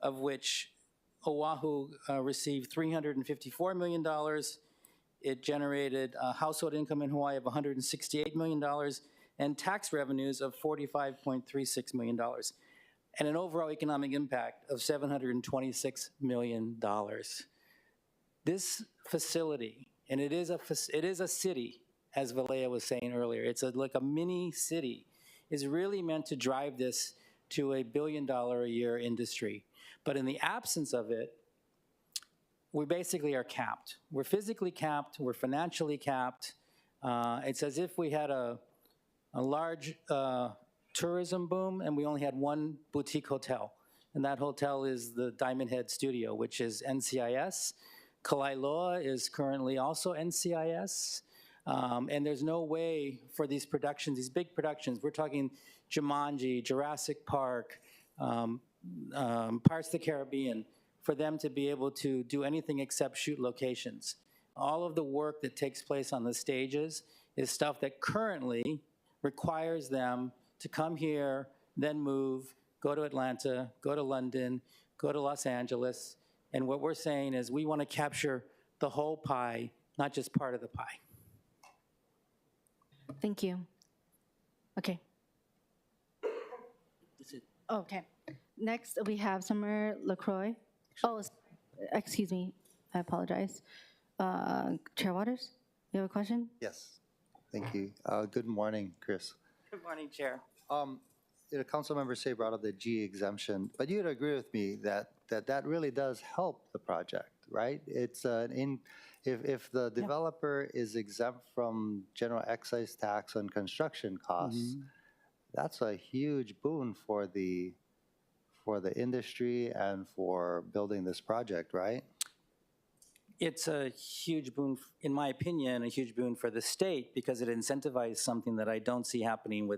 of which Oahu received $354 million. It generated a household income in Hawaii of $168 million and tax revenues of $45.36 million, and an overall economic impact of $726 million. This facility, and it is a city, as Valea was saying earlier, it's like a mini city, is really meant to drive this to a $1 billion a year industry. But in the absence of it, we basically are capped. We're physically capped, we're financially capped. It's as if we had a large tourism boom and we only had one boutique hotel. And that hotel is the Diamond Head Studio, which is NCIS. Kalailoa is currently also NCIS. And there's no way for these productions, these big productions, we're talking Jumanji, Jurassic Park, Pirates of the Caribbean, for them to be able to do anything except shoot locations. All of the work that takes place on the stages is stuff that currently requires them to come here, then move, go to Atlanta, go to London, go to Los Angeles. And what we're saying is we want to capture the whole pie, not just part of the pie. Thank you. Okay. That's it. Okay. Next, we have Summer LaCroix. Oh, excuse me. I apologize. Chair Waters, you have a question? Yes, thank you. Good morning, Chris. Good morning, Chair. Council member Say brought up the G exemption, but you'd agree with me that really does help the project, right? It's if the developer is exempt from general excise tax on construction costs, that's a huge boon for the industry and for building this project, right? It's a huge boon, in my opinion, a huge boon for the state because it incentivizes something that I don't see happening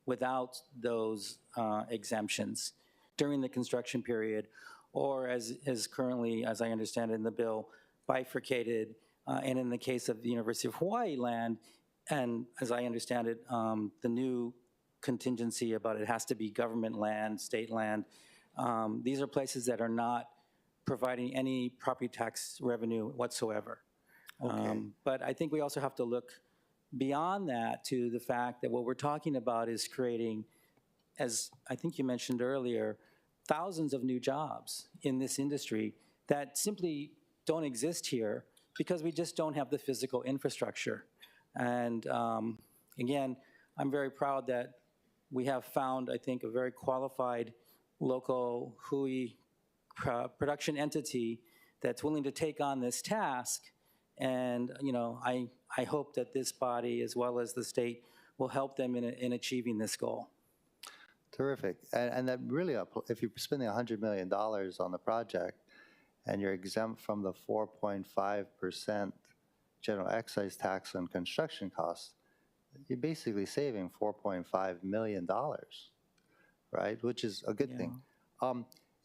without those exemptions during the construction period, or as currently, as I understand it in the bill, bifurcated, and in the case of the University of Hawaii land, and as I understand it, the new contingency about it has to be government land, state land. These are places that are not providing any property tax revenue whatsoever. Okay. But I think we also have to look beyond that to the fact that what we're talking about is creating, as I think you mentioned earlier, thousands of new jobs in this industry that simply don't exist here because we just don't have the physical infrastructure. And again, I'm very proud that we have found, I think, a very qualified local Hui production entity that's willing to take on this task. And I hope that this body, as well as the state, will help them in achieving this goal. Terrific. And that really, if you're spending $100 million on the project and you're exempt from the 4.5% general excise tax on construction costs, you're basically saving $4.5 million, right? Which is a good thing.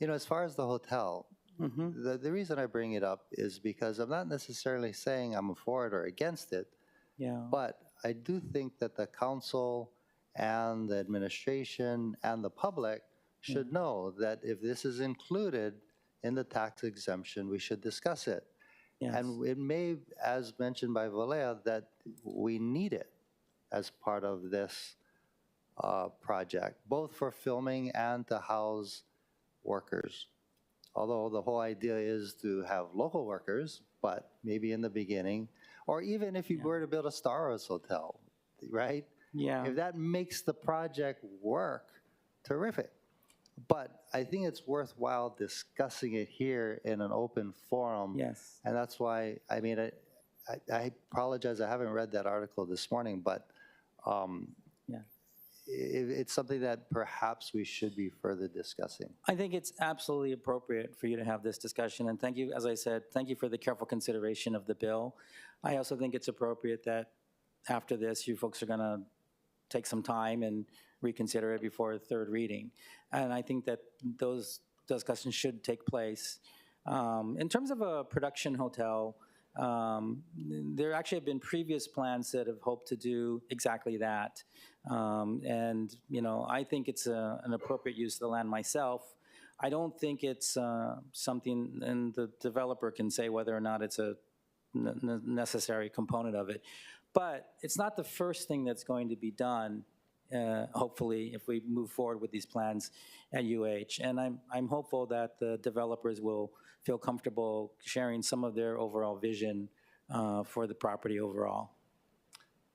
As far as the hotel, the reason I bring it up is because I'm not necessarily saying I'm for it or against it, but I do think that the council and the administration and the public should know that if this is included in the tax exemption, we should discuss it. Yes. And it may, as mentioned by Valea, that we need it as part of this project, both for filming and to house workers. Although the whole idea is to have local workers, but maybe in the beginning, or even if you were to build a Star Wars hotel, right? Yeah. If that makes the project work, terrific. But I think it's worthwhile discussing it here in an open forum. Yes. And that's why, I mean, I apologize, I haven't read that article this morning, but it's something that perhaps we should be further discussing. I think it's absolutely appropriate for you to have this discussion, and thank you, as I said, thank you for the careful consideration of the bill. I also think it's appropriate that after this, you folks are going to take some time and reconsider it before third reading. And I think that those discussions should take place. In terms of a production hotel, there actually have been previous plans that have hoped to do exactly that. And, you know, I think it's an appropriate use of the land myself. I don't think it's something, and the developer can say whether or not it's a necessary component of it. But it's not the first thing that's going to be done, hopefully, if we move forward with these plans at UH. And I'm hopeful that the developers will feel comfortable sharing some of their overall vision for the property overall.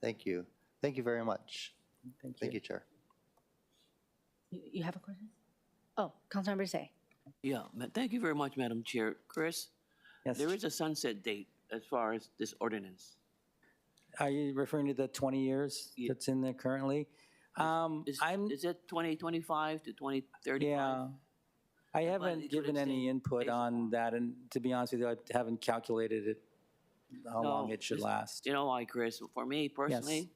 Thank you. Thank you very much. Thank you, Chair. You have a question? Oh, Councilmember Say. Yeah, thank you very much, Madam Chair. Chris, Yes. there is a sunset date as far as this ordinance. Are you referring to the 20 years Yeah. that's in there currently? Is it 2025 to 2035? Yeah. I haven't it could given any extend input based on on- that, and to be honest with you, I haven't calculated it, how long No, it should this- last. You know why, Chris? For me personally,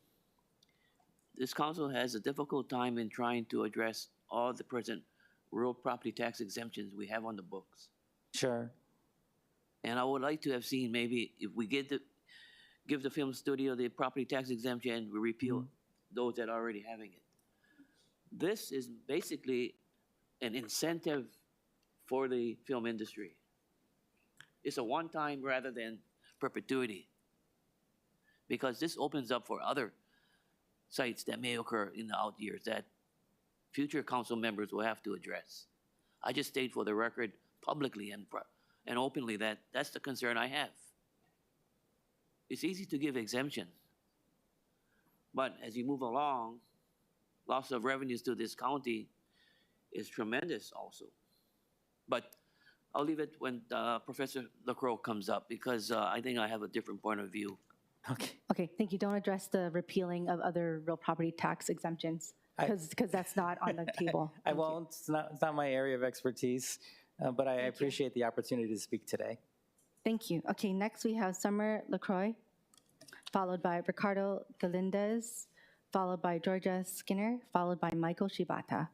this council has a difficult time in trying to address all the present real property tax exemptions we have on the books. Sure. And I would like to have seen maybe if we give the film studio the property tax exemption, we repeal those that are already having it. This is basically an incentive for the film industry. It's a one-time rather than perpetuity. Because this opens up for other sites that may occur in the out years that future council members will have to address. I just state for the record publicly and openly that that's the concern I have. It's easy to give exemption, but as you move along, loss of revenues to this county is tremendous also. But I'll leave it when Professor LaCroix comes up because I think I have a different point of view. Okay. Okay, thank you. Don't address the repealing of other real property tax exemptions because that's not on the table. I Thank you. won't. It's not my area of expertise, but I appreciate the opportunity to speak today. Thank you. Okay, next we have Summer LaCroix, followed by Ricardo Galindez, followed by Georgia Skinner, followed by Michael Shibata.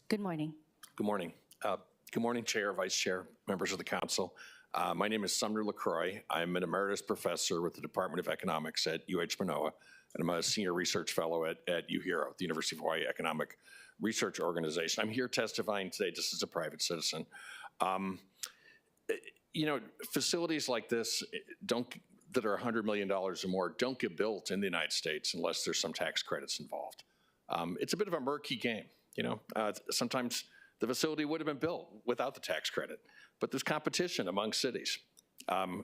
Good morning. Good morning. Good morning, Chair, Vice Chair, members of the Council. My name is Sumner LaCroix. I'm an emeritus professor with the Department of Economics at UH Manoa, and I'm a senior research fellow at UHERO, the University of Hawaii Economic Research Organization. I'm here testifying today just as a private citizen. You know, facilities like this that are $100 million or more don't get built in the United States unless there's some tax credits involved. It's a bit of a murky game, you know. Sometimes the facility would have been built without the tax credit, but there's competition among cities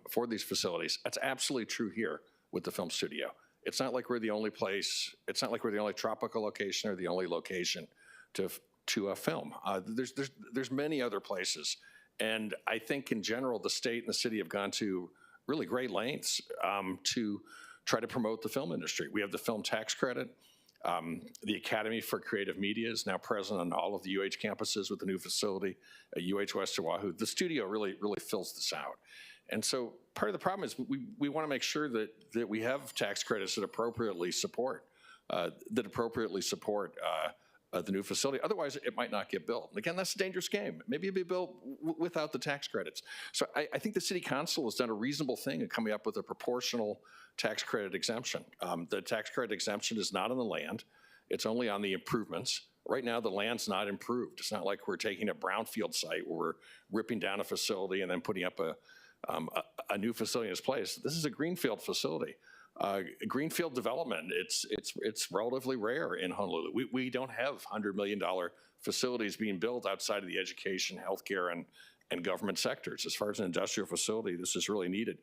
for these facilities. That's absolutely true here with the film studio. It's not like we're the only place, it's not like we're the only tropical location or the only location to film. There's many other places. And I think in general, the state and the city have gone to really great lengths to try to promote the film industry. We have the film tax credit. The Academy for Creative Media is now present on all of the UH campuses with the new facility at UH West Oahu. The studio really fills this out. And so part of the problem is we want to make sure that we have tax credits that appropriately support the new facility. Otherwise, it might not get built. And again, that's a dangerous game. Maybe it'll be built without the tax credits. So I think the City Council has done a reasonable thing in coming up with a proportional tax credit exemption. The tax credit exemption is not on the land. It's only on the improvements Right now, the land's not improved. It's not like we're taking a brownfield site where we're ripping down a facility and then putting up a new facility in its place. This is a greenfield facility. Greenfield development, it's relatively rare in Honolulu. We don't have $100 million facilities being built outside of the education, healthcare, and government sectors. As far as an industrial facility, this is really needed.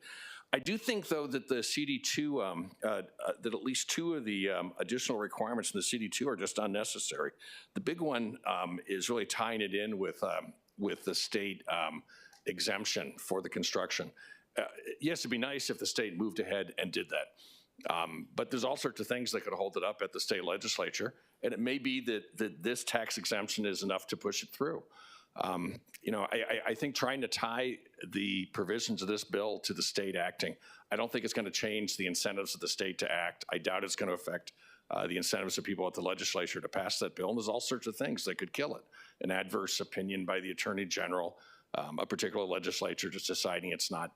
I do think, though, that the CD2, that at least two of the additional requirements in the CD2 are just unnecessary. The big one is really tying it in with the state exemption for the construction. Yes, it'd be nice if the state moved ahead and did that. But there's all sorts of things that could hold it up at the state legislature, and it may be that this tax exemption is enough to push it through. I think trying to tie the provisions of this bill to the state acting, I don't think it's going to change the incentives of the state to act. I doubt it's going to affect the incentives of people at the legislature to pass that bill. And there's all sorts of things that could kill it. An adverse opinion by the attorney general, a particular legislature just deciding it's not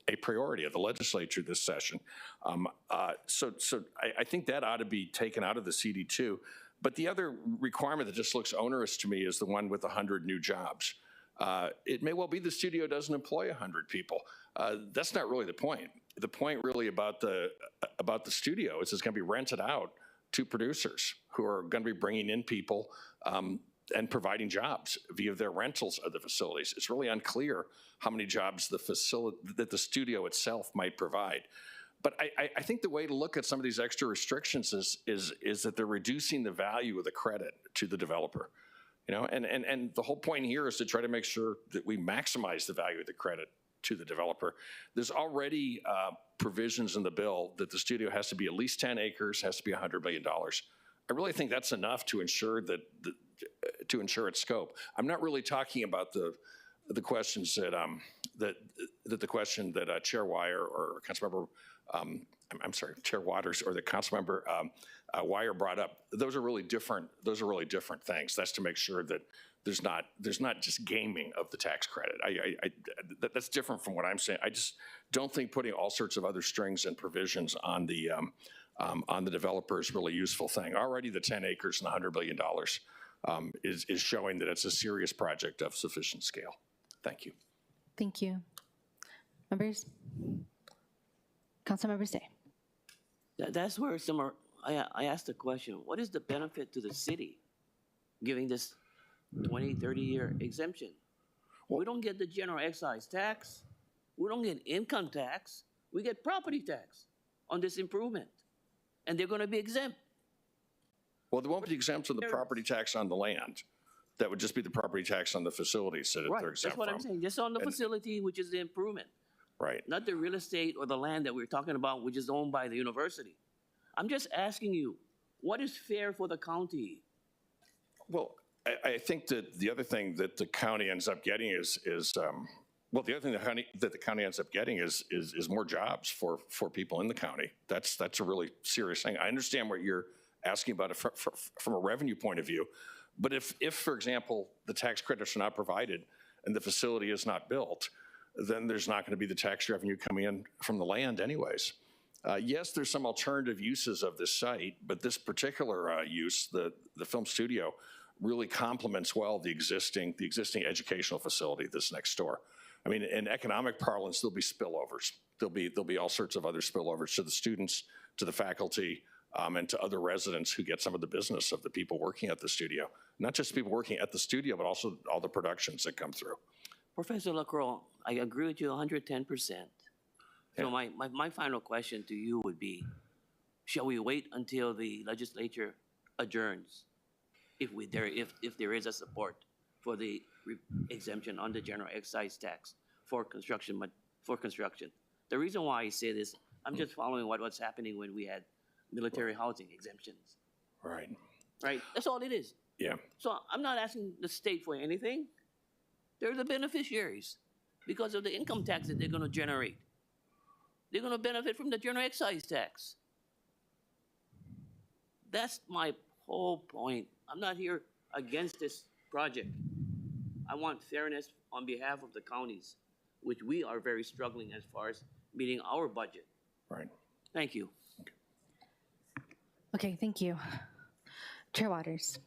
a priority of the legislature this session. So I think that ought to be taken out of the CD2. But the other requirement that just looks onerous to me is the one with 100 new jobs. It may well be the studio doesn't employ 100 people. That's not really the point. The point really about the studio is it's going to be rented out to producers who are going to be bringing in people and providing jobs via their rentals of the facilities. It's really unclear how many jobs that the studio itself might provide. But I think the way to look at some of these extra restrictions is that they're reducing the value of the credit to the developer. And the whole point here is to try to make sure that we maximize the value of the credit to the developer. There's already provisions in the bill that the studio has to be at least 10 acres, has to be $100 million. I really think that's enough to ensure its scope. I'm not really talking about the questions that the question that Chair Wire or Councilmember Chair Waters or the Councilmember Wire brought up. Those are really different things. That's to make sure that there's not just gaming of the tax credit. That's different from what I'm saying. I just don't think putting all sorts of other strings and provisions on the developer is really a useful thing. Already the 10 acres and $100 billion is showing that it's a serious project of sufficient scale. Thank you. Thank you. Members? Councilmember Say. That's where I asked the question, what is the benefit to the city giving this 20, 30-year exemption? We don't get the general excise tax. We don't get income tax. We get property tax on this improvement. And they're going to be exempt. Well, they won't be exempt from the property tax on the land. That would just be the property tax on the facilities that they're exempt from. That's what I'm saying. Just on the facility, which is the improvement. Right. Not the real estate or the land that we're talking about, which is owned by the university. I'm just asking you, what is fair for the county? Well, I think that the other thing that the county ends up getting is the other thing that the county ends up getting is more jobs for people in the county. That's a really serious thing. I understand what you're asking about it from a revenue point of view, but if for example the tax credits are not provided and the facility is not built, then there's not going to be the tax revenue coming in from the land anyways. Yes, there's some alternative uses of this site, but this particular use, the film studio, really complements well the existing educational facility that's next door. I mean, in economic parlance, there'll be spillovers. There'll be all sorts of other spillovers to the students, to the faculty, and to other residents who get some of the business of the people working at the studio. Not just people working at the studio, but also all the productions that come through. Professor Lacroix, I agree with you 110%. So my final question to you would be, shall we wait until the legislature adjourns if there is a support for the exemption on the general excise tax for construction? The reason why I say this, I'm just following what's happening when we had military housing exemptions. Right. Right? That's all it is. Yeah. So I'm not asking the state for anything. They're the beneficiaries because of the income tax that they're going to generate. They're going to benefit from the general excise tax. That's my whole point. I'm not here against this project. I want fairness on behalf of the counties, which we are very struggling as far as meeting our budget. Right. Thank you. Okay, thank you. Chair Waters.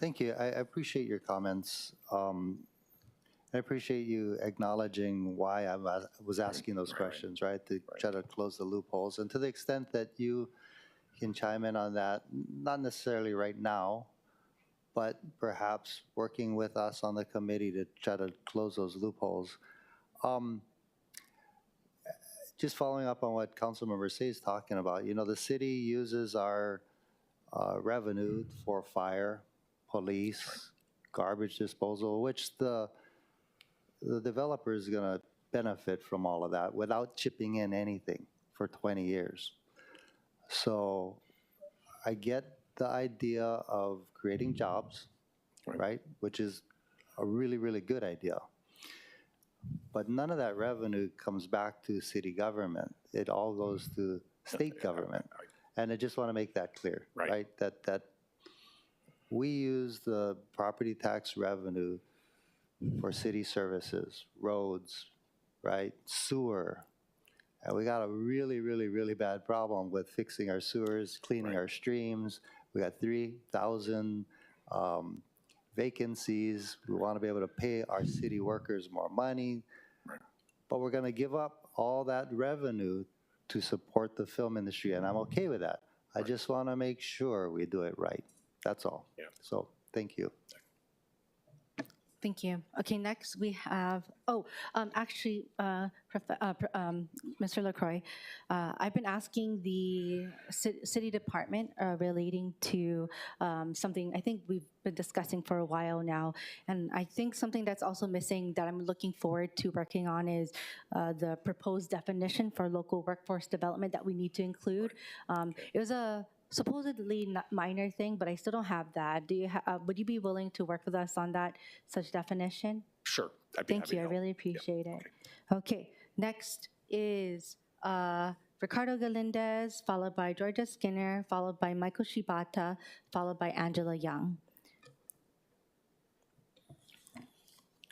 Thank you. I appreciate your comments. I appreciate you acknowledging why I was asking those questions, right? To try to close the loopholes. And to the extent that you can chime in on that, not necessarily right now, but perhaps working with us on the committee to try to close those loopholes. Just following up on what Councilmember Say is talking about, you know, the city uses our revenue for fire, police, garbage disposal, which the developer is going to benefit from all of that without chipping in anything for 20 years. So I get the idea of creating jobs, right? Which is a really, really good idea. But none of that revenue comes back to city government. It all goes to state government. And I just want to make that clear, right? That we use the property tax revenue for city services, roads, right, sewer. And we got a really, really, really bad problem with fixing our sewers, cleaning our streams. We got 3,000 vacancies. We want to be able to pay our city workers more money. But we're going to give up all that revenue to support the film industry, and I'm okay with that. I just want to make sure we do it right. That's all. Yeah. So thank you. Thank you. Okay, next we have, actually, Mr. LaCroix, I've been asking the city department relating to something I think we've been discussing for a while now, and I think something that's also missing that I'm looking forward to working on is the proposed definition for local workforce development that we need to include. It was a supposedly not minor thing, but I still don't have that. Do you would you be willing to work with us on that such definition? Sure. I'd be Thank happy you. I to help. really appreciate it. Okay. Next is Ricardo Galindez, followed by Georgia Skinner, followed by Michael Shibata, followed by Angela Young.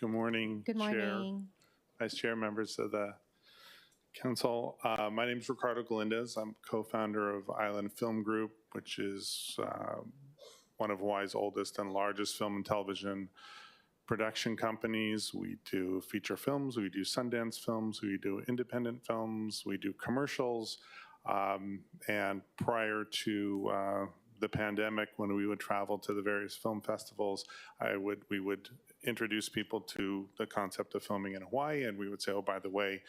Good morning. Good morning. Chair, Vice Chair, members of the Council. My name is Ricardo Galindez. I'm co-founder of Island Film Group, which is one of Hawaii's oldest and largest film and television production companies. We do feature films, we do Sundance films, we do independent films, we do commercials. And prior to the pandemic, when we would travel to the various film festivals, we would introduce people to the concept of filming in Hawaii, and we would say, oh, by the way,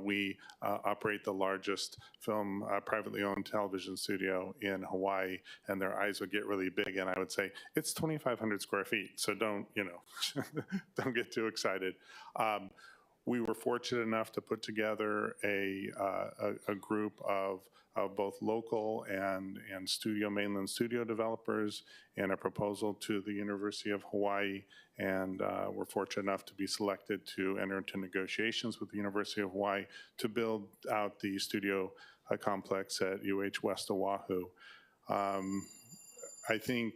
we operate the largest film privately owned television studio in Hawaii, and their eyes would get really big, and I would say, it's 2,500 square feet, so don't, don't get too excited. We were fortunate enough to put together a group of both local and mainland studio developers and a proposal to the University of Hawaii. And we're fortunate enough to be selected to enter into negotiations with the University of Hawaii to build out the studio complex at UH West Oahu. I think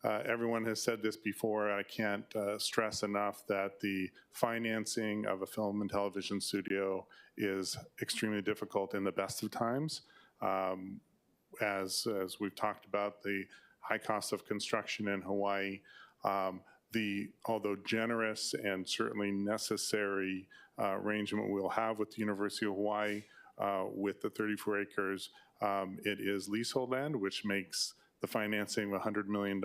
everyone has said this before. I can't stress enough that the financing of a film and television studio is extremely difficult in the best of times. As we've talked about, the high cost of construction in Hawaii, although generous and certainly necessary arrangement we'll have with the University of Hawaii with the 34 acres, it is leasehold land, which makes the financing of a $100 million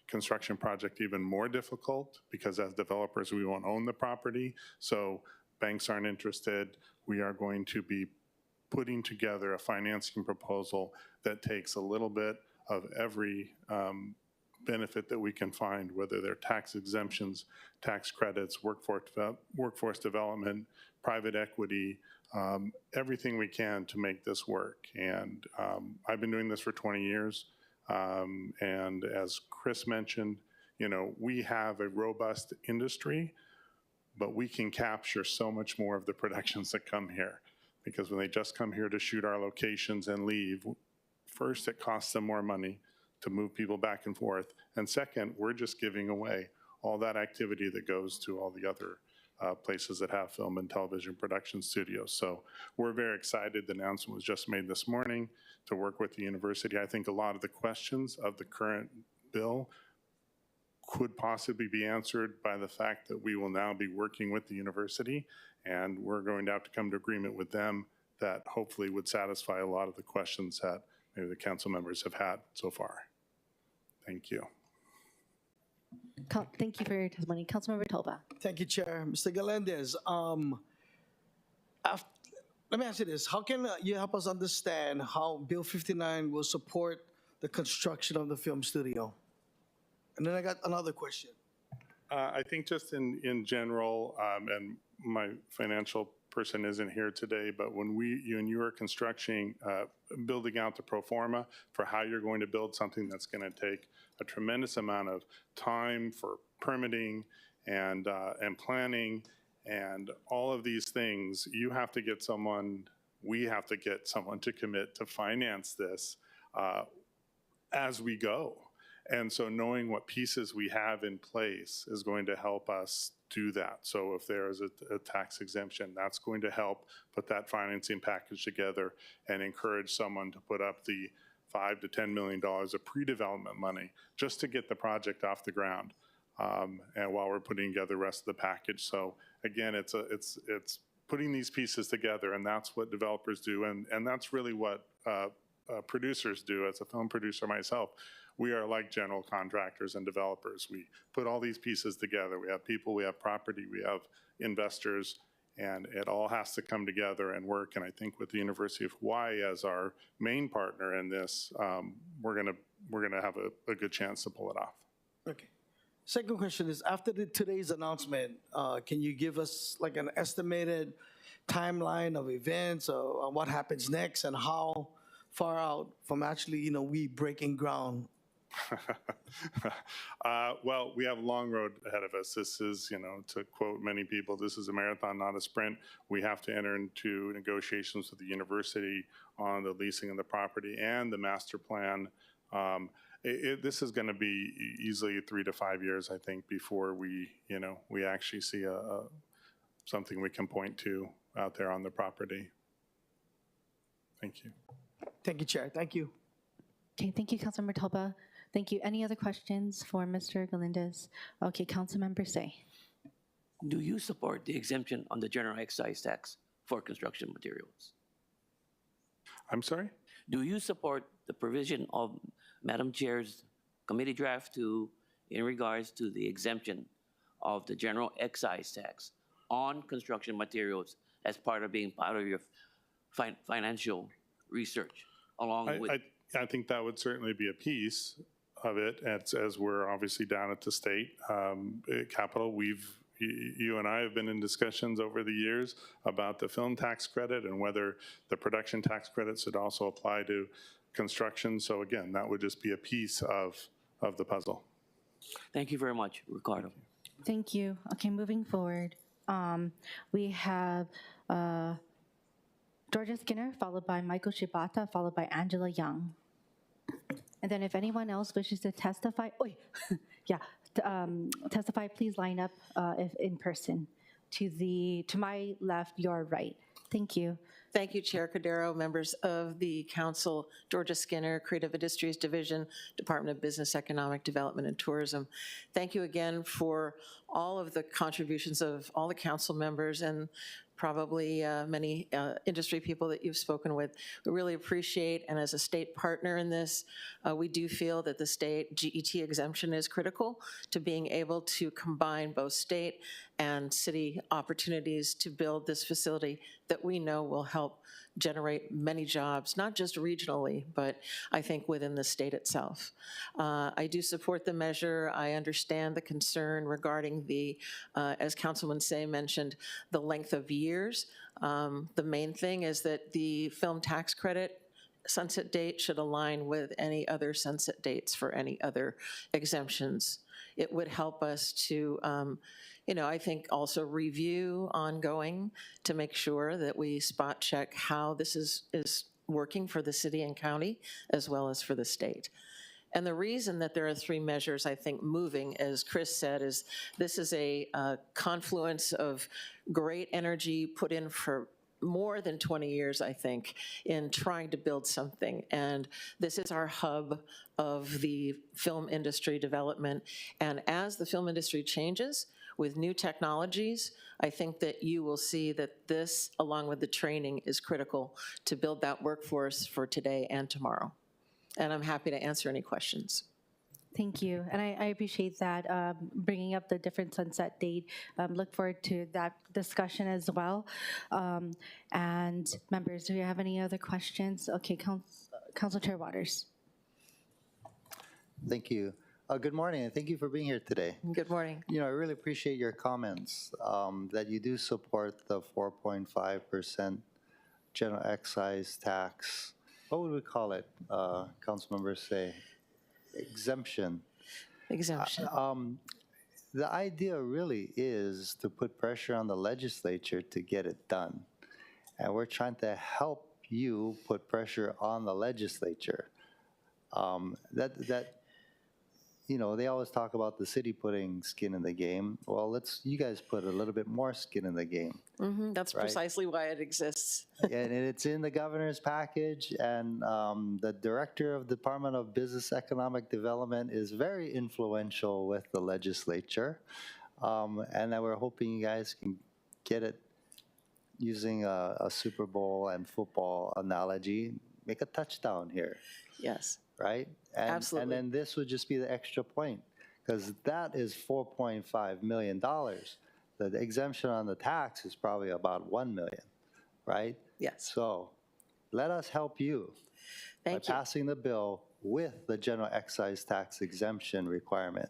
construction project even more difficult because as developers, we won't own the property. So banks aren't interested. We are going to be putting together a financing proposal that takes a little bit of every benefit that we can find, whether they're tax exemptions, tax credits, workforce development, private equity, everything we can to make this work. And I've been doing this for 20 years. And as Chris mentioned, we have a robust industry, but we can capture so much more of the productions that come here. Because when they just come here to shoot our locations and leave, first, it costs them more money to move people back and forth. And second, we're just giving away all that activity that goes to all the other places that have film and television production studios. So we're very excited. The announcement was just made this morning to work with the university. I think a lot of the questions of the current bill could possibly be answered by the fact that we will now be working with the university, and we're going to have to come to agreement with them that hopefully would satisfy a lot of the questions that maybe the council members have had so far. Thank you. Thank you for your testimony. Councilmember Tolba. Thank you, Chair. Mr. Galindez, let me ask you this. How can you help us understand how Bill 59 will support the construction of the film studio? And then I got another question. I think just in general, and my financial person isn't here today, but when you are constructing, building out the pro forma for how you're going to build something that's going to take a tremendous amount of time for permitting and planning and all of these things, you have to get someone, we have to get someone to commit to finance this as we go. And so knowing what pieces we have in place is going to help us do that. So if there is a tax exemption, that's going to help put that financing package together and encourage someone to put up the $5 to $10 million of pre-development money just to get the project off the ground. And while we're putting together the rest of the package. So again, it's putting these pieces together, and that's what developers do, and that's really what producers do. As a film producer myself, we are like general contractors and developers. We put all these pieces together. We have people, we have property, we have investors, and it all has to come together and work. And I think with the University of Hawaii as our main partner in this, we're gonna have a good chance to pull it off. Okay. Second question is, after today's announcement, can you give us like an estimated timeline of events or what happens next and how far out from actually, we breaking ground? Well, we have a long road ahead of us. This is, to quote many people, this is a marathon, not a sprint. We have to enter into negotiations with the university on the leasing of the property and the master plan. This is going to be easily 3 to 5 years, I think, before we actually see something we can point to out there on the property. Thank you. Thank you, Chair. Thank you. Okay, thank you, Councilmember Tolba. Thank you. Any other questions for Mr. Galindez? Okay, Councilmember Say. Do you support the exemption on the general excise tax for construction materials? I'm sorry? Do you support the provision of Madam Chair's committee draft in regards to the exemption of the general excise tax on construction materials as part of being part of your financial research along with? I think that would certainly be a piece of it, as we're obviously down at the state Capitol. You and I have been in discussions over the years about the film tax credit and whether the production tax credit should also apply to construction. So again, that would just be a piece of the puzzle. Thank you very much, Ricardo. Thank you. Okay, moving forward, we have Georgia Skinner, followed by Michael Shibata, followed by Angela Young. And then if anyone else wishes to testify, testify, please line up if in person to my left, your right. Thank you. Thank you, Chair Cordero, members of the council, Georgia Skinner, Creative Industries Division, Department of Business, Economic Development, and Tourism. Thank you again for all of the contributions of all the council members and probably many industry people that you've spoken with. We really appreciate, and as a state partner in this, we do feel that the state GET exemption is critical to being able to combine both state and city opportunities to build this facility that we know will help generate many jobs, not just regionally, but I think within the state itself. I do support the measure. I understand the concern regarding the, as Councilman Say mentioned, the length of years. The main thing is that the film tax credit sunset date should align with any other sunset dates for any other exemptions. It would help us to I think also review ongoing to make sure that we spot check how this is working for the city and county as well as for the state. And the reason that there are 3 measures, I think, moving, as Chris said, is this is a confluence of great energy put in for more than 20 years, I think, in trying to build something. And this is our hub of the film industry development. And as the film industry changes with new technologies, I think that you will see that this, along with the training, is critical to build that workforce for today and tomorrow. And I'm happy to answer any questions. Thank you, and I appreciate that, bringing up the different sunset date. Look forward to that discussion as well. And members, do you have any other questions? Okay, Council Chair Waters. Thank you. Good morning, and thank you for being here today. Good morning. You know, I really appreciate your comments that you do support the 4.5% general excise tax. What would we call it? Council members say exemption. Exemption. The idea really is to put pressure on the legislature to get it done, and we're trying to help you put pressure on the legislature. You know, they always talk about the city putting skin in the game. Well, you guys put a little bit more skin in the game. That's right? precisely why it exists. And it's in the governor's package, and the director of the Department of Business Economic Development is very influential with the legislature. And then we're hoping you guys can get it using a Super Bowl and football analogy, make a touchdown here. Yes. Right? Absolutely. And then this would just be the extra point, because that is $4.5 million. The exemption on the tax is probably about $1 million, right? Yes. So let us help you by passing the bill with the general excise tax exemption requirement.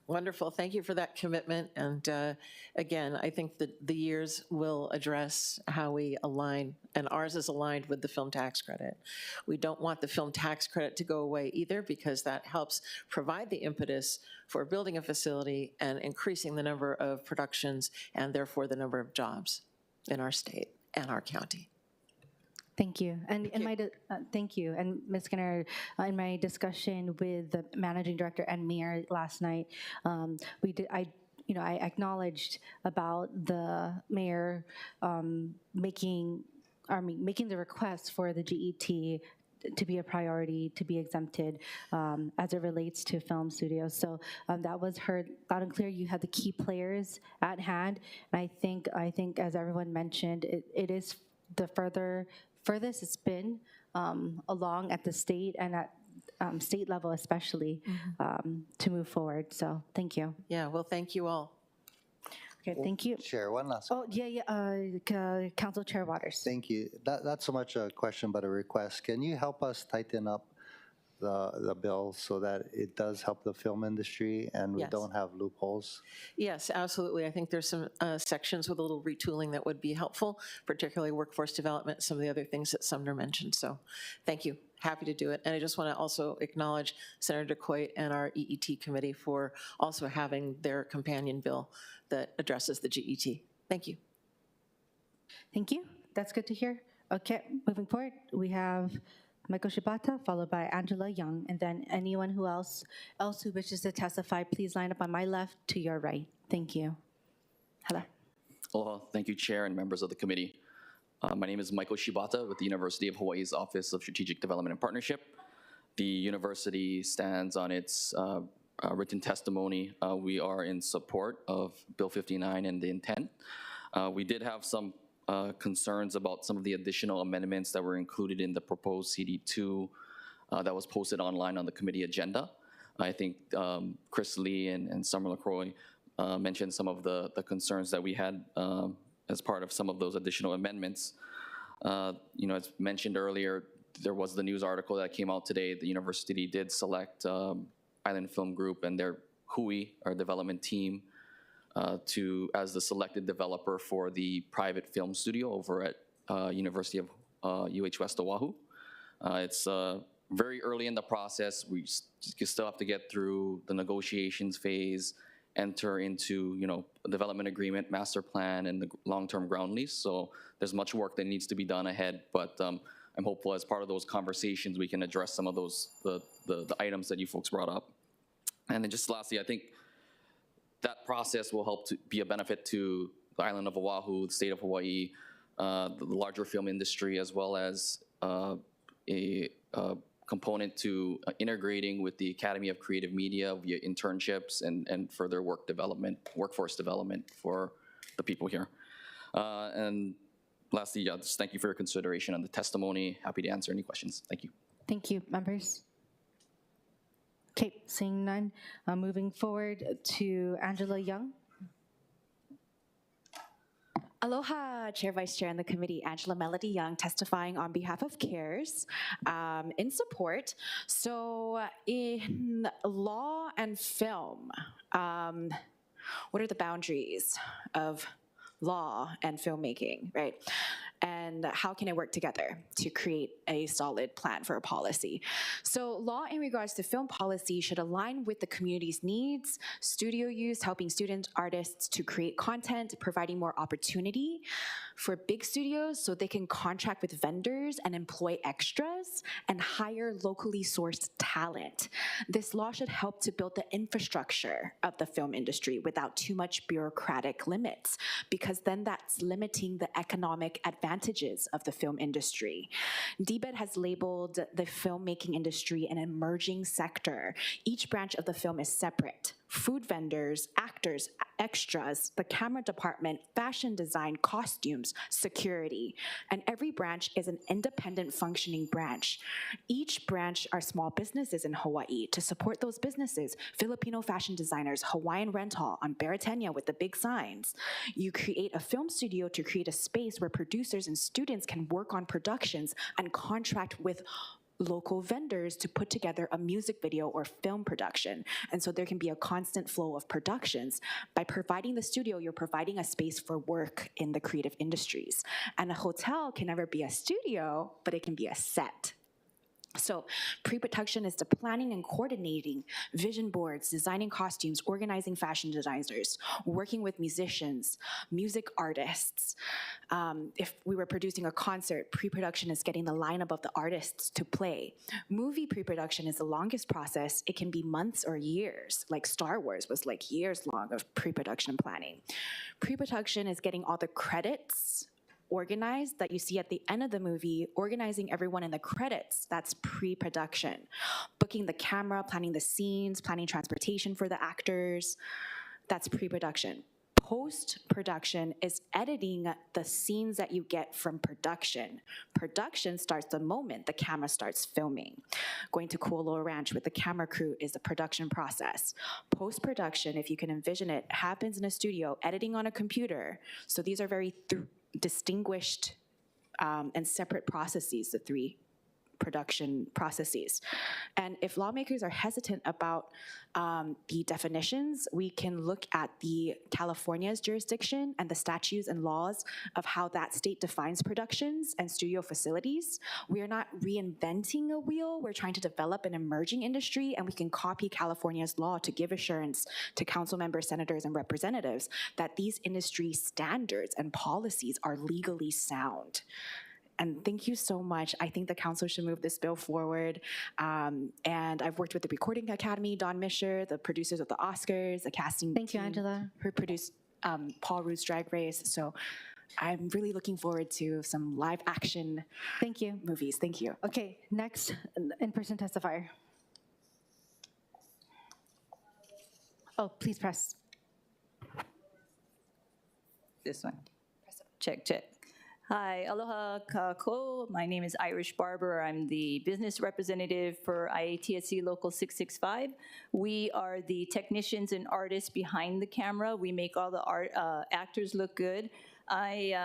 Wonderful. Thank you for that commitment. And again, I think that the years will address how we align, and ours is aligned with the film tax credit. We don't want the film tax credit to go away either, because that helps provide the impetus for building a facility and increasing the number of productions and therefore the number of jobs in our state and our county. Thank you. And thank you. And Ms. Skinner, in my discussion with the managing director and mayor last night, I acknowledged about the mayor making the request for the GET to be a priority, to be exempted as it relates to film studios. So that was heard loud and clear. You have the key players at hand, and I think as everyone mentioned, it is the furthest it's been along at the state and at state level especially to move forward. So thank you. Yeah, well, thank you all. Okay, thank you. Chair, one last. Oh, Council Chair Waters. Thank you. Not so much a question, but a request. Can you help us tighten up the bill so that it does help the film industry and we don't have loopholes? Yes, absolutely. I think there's some sections with a little retooling that would be helpful, particularly workforce development, some of the other things that Sumner mentioned. So thank you. Happy to do it. And I just want to also acknowledge Senator DeCoit and our EET committee for also having their companion bill that addresses the GET. Thank you. Thank you. That's good to hear. Okay, moving forward, we have Michael Shibata, followed by Angela Young, and then anyone else who wishes to testify, please line up on my left to your right. Thank you. Hello. Aloha. Thank you, Chair and members of the committee. My name is Michael Shibata with the University of Hawaii's Office of Strategic Development and Partnership. The university stands on its written testimony. We are in support of Bill 59 and the intent. We did have some concerns about some of the additional amendments that were included in the proposed CD2 that was posted online on the committee agenda. I think Chris Lee and Summer LaCroix mentioned some of the concerns that we had as part of some of those additional amendments. As mentioned earlier, there was the news article that came out today. The university did select Island Film Group and their HUI, our development team, as the selected developer for the private film studio over at University of UH West Oahu. It's very early in the process. We still have to get through the negotiations phase, enter into a development agreement, master plan, and the long-term ground lease. So there's much work that needs to be done ahead, but I'm hopeful as part of those conversations we can address some of those the items that you folks brought up. And then just lastly, I think that process will help to be a benefit to the island of Oahu, the state of Hawaii, the larger film industry, as well as a component to integrating with the Academy of Creative Media via internships and further workforce development for the people here. And lastly, just thank you for your consideration on the testimony. Happy to answer any questions. Thank you. Thank you, members. Okay, seeing none, moving forward to Angela Young. Aloha, Chair, Vice Chair, and the committee. Angela Melody Young, testifying on behalf of CARES in support. So in law and film, what are the boundaries of law and filmmaking, right? And how can it work together to create a solid plan for a policy? So law in regards to film policy should align with the community's needs, studio use, helping student artists to create content, providing more opportunity for big studios so they can contract with vendors and employ extras and hire locally sourced talent. This law should help to build the infrastructure of the film industry without too much bureaucratic limits, because then that's limiting the economic advantages of the film industry. DBED has labeled the filmmaking industry an emerging sector. Each branch of the film is separate. Food vendors, actors, extras, the camera department, fashion design, costumes, security. And every branch is an independent functioning branch. Each branch are small businesses in Hawaii. To support those businesses, Filipino fashion designers, Hawaiian Rental on Baratenia with the big signs. You create a film studio to create a space where producers and students can work on productions and contract with local vendors to put together a music video or film production. And so there can be a constant flow of productions. By providing the studio, you're providing a space for work in the creative industries. And a hotel can never be a studio, but it can be a set. So pre-production is the planning and coordinating vision boards, designing costumes, organizing fashion designers, working with musicians, music artists. If we were producing a concert, pre-production is getting the lineup of the artists to play. Movie pre-production is the longest process. It can be months or years, like Star Wars was like years long of pre-production planning. Pre-production is getting all the credits organized that you see at the end of the movie, organizing everyone in the credits, that's pre-production. Booking the camera, planning the scenes, planning transportation for the actors, that's pre-production. Post-production is editing the scenes that you get from production. Production starts the moment the camera starts filming. Going to Kualoa Ranch with the camera crew is the production process. Post-production, if you can envision it, happens in a studio, editing on a computer. So these are very distinguished and separate processes, the three production processes. And if lawmakers are hesitant about the definitions, we can look at the California's jurisdiction and the statutes and laws of how that state defines productions and studio facilities. We are not reinventing a wheel. We're trying to develop an emerging industry, and we can copy California's law to give assurance to council members, senators, and representatives that these industry standards and policies are legally sound. And thank you so much. I think the council should move this bill forward. And I've worked with the Recording Academy, Don Misher, the producers of the Oscars, the casting Thank you, team Angela. who produced Paul Rudd's Drag Race. So I'm really looking forward to some live action movies. Thank you. Okay, next in-person testifier. Oh, please press. This one. Check, check. Hi, aloha kako. My name is Irish Barber. I'm the business representative for IATSC Local 665. We are the technicians and artists behind the camera. We make all the actors look good. I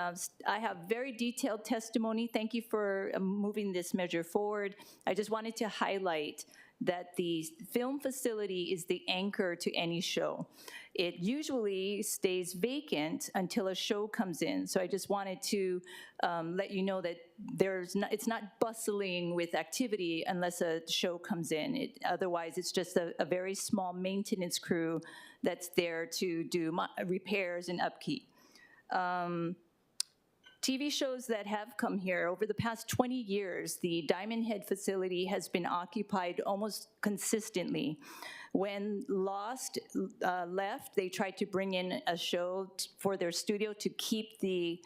have very detailed testimony. Thank you for moving this measure forward. I just wanted to highlight that the film facility is the anchor to any show. It usually stays vacant until a show comes in. So I just wanted to let you know that it's not bustling with activity unless a show comes in. Otherwise, it's just a very small maintenance crew that's there to do repairs and upkeep. TV shows that have come here, over the past 20 years, the Diamond Head facility has been occupied almost consistently. When Lost left, they tried to bring in a show for their studio to keep the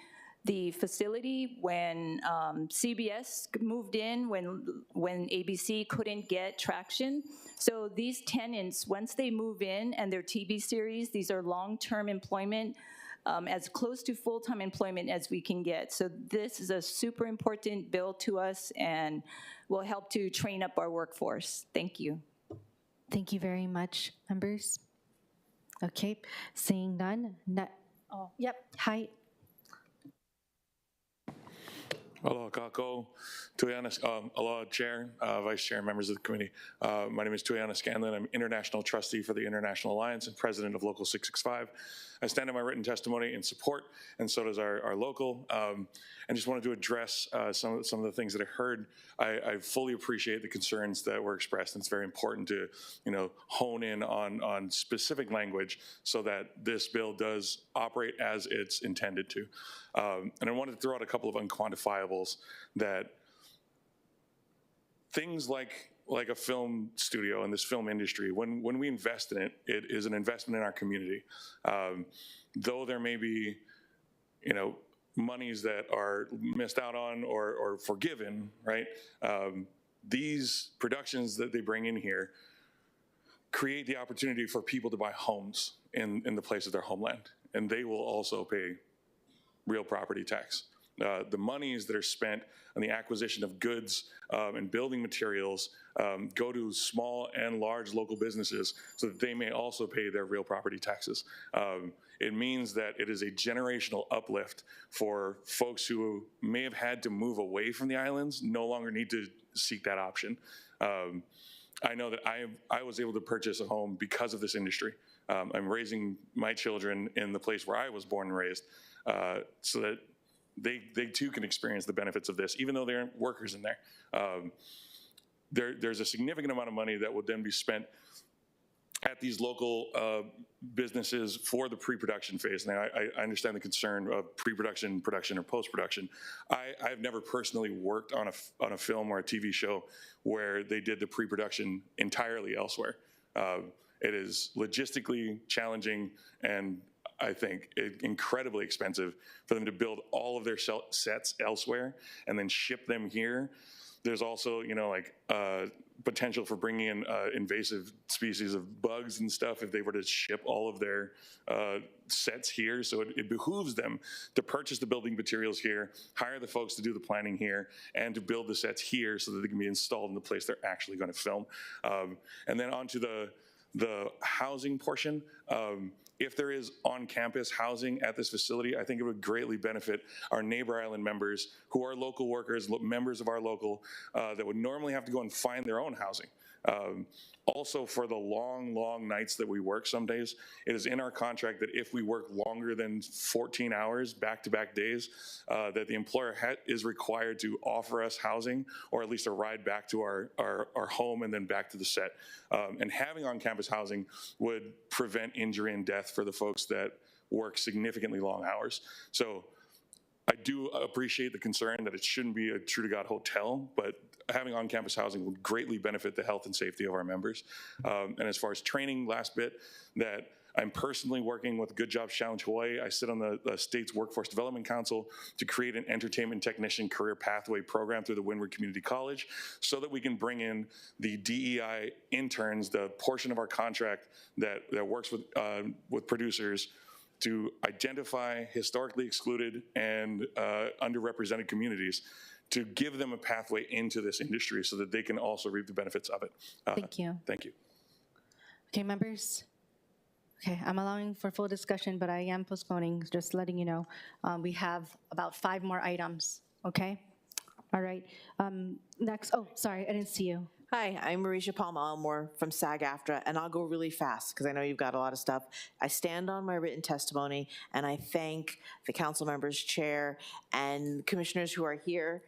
the facility when CBS moved in, when ABC couldn't get traction. So these tenants, once they move in and their TV series, these are long-term employment, as close to full-time employment as we can get. So this is a super important bill to us and will help to train up our workforce. Thank you. Thank you very much, members. Okay, seeing none. Oh, yep, hi. Aloha kako, aloha Chair, Vice Chair, members of the committee. My name is Tuyana Scanlon. I'm International Trustee for the International Alliance and President of Local 665. I stand in my written testimony in support, and so does our local. And just wanted to address some of the things that I heard. I fully appreciate the concerns that were expressed, and it's very important to hone in on specific language so that this bill does operate as it's intended to. And I wanted to throw out a couple of unquantifiables that things like a film studio and this film industry, when we invest in it, it is an investment in our community. Though there may be, monies that are missed out on or forgiven, right? These productions that they bring in here create the opportunity for people to buy homes in the place of their homeland, and they will also pay real property tax. The monies that are spent on the acquisition of goods and building materials go to small and large local businesses so that they may also pay their real property taxes. It means that it is a generational uplift for folks who may have had to move away from the islands, no longer need to seek that option. I know that I was able to purchase a home because of this industry. I'm raising my children in the place where I was born and raised so that they too can experience the benefits of this, even though they aren't workers in there. There's a significant amount of money that would then be spent at these local businesses for the pre-production phase. Now, I understand the concern of pre-production, production, or post-production. I've never personally worked on a film or a TV show where they did the pre-production entirely elsewhere. It is logistically challenging and I think incredibly expensive for them to build all of their sets elsewhere and then ship them here. There's also, potential for bringing in invasive species of bugs and stuff if they were to ship all of their sets here. So it behooves them to purchase the building materials here, hire the folks to do the planning here, and to build the sets here so that they can be installed in the place they're actually going to film. And then onto the housing portion. If there is on-campus housing at this facility, I think it would greatly benefit our neighbor island members who are local workers, members of our local, that would normally have to go and find their own housing. Also, for the long nights that we work some days, it is in our contract that if we work longer than 14 hours, back-to-back days, that the employer is required to offer us housing or at least a ride back to our home and then back to the set. And having on-campus housing would prevent injury and death for the folks that work significantly long hours. So I do appreciate the concern that it shouldn't be a true to God hotel, but having on-campus housing would greatly benefit the health and safety of our members. And as far as training, last bit, that I'm personally working with Good Jobs Challenge Hawaii. I sit on the state's Workforce Development Council to create an entertainment technician career pathway program through the Windward Community College so that we can bring in the DEI interns, the portion of our contract that works with producers to identify historically excluded and underrepresented communities, to give them a pathway into this industry so that they can also reap the benefits of it. Thank you. Thank you. Okay, members. Okay, I'm allowing for full discussion, but I am postponing, just letting you know. We have about 5 more items, okay? All right. Next, oh, sorry, I didn't see you. Hi, I'm Marisha Palma-Elmore from SAG-AFTRA, and I'll go really fast because I know you've got a lot of stuff. I stand on my written testimony, and I thank the council members, chair, and commissioners who are here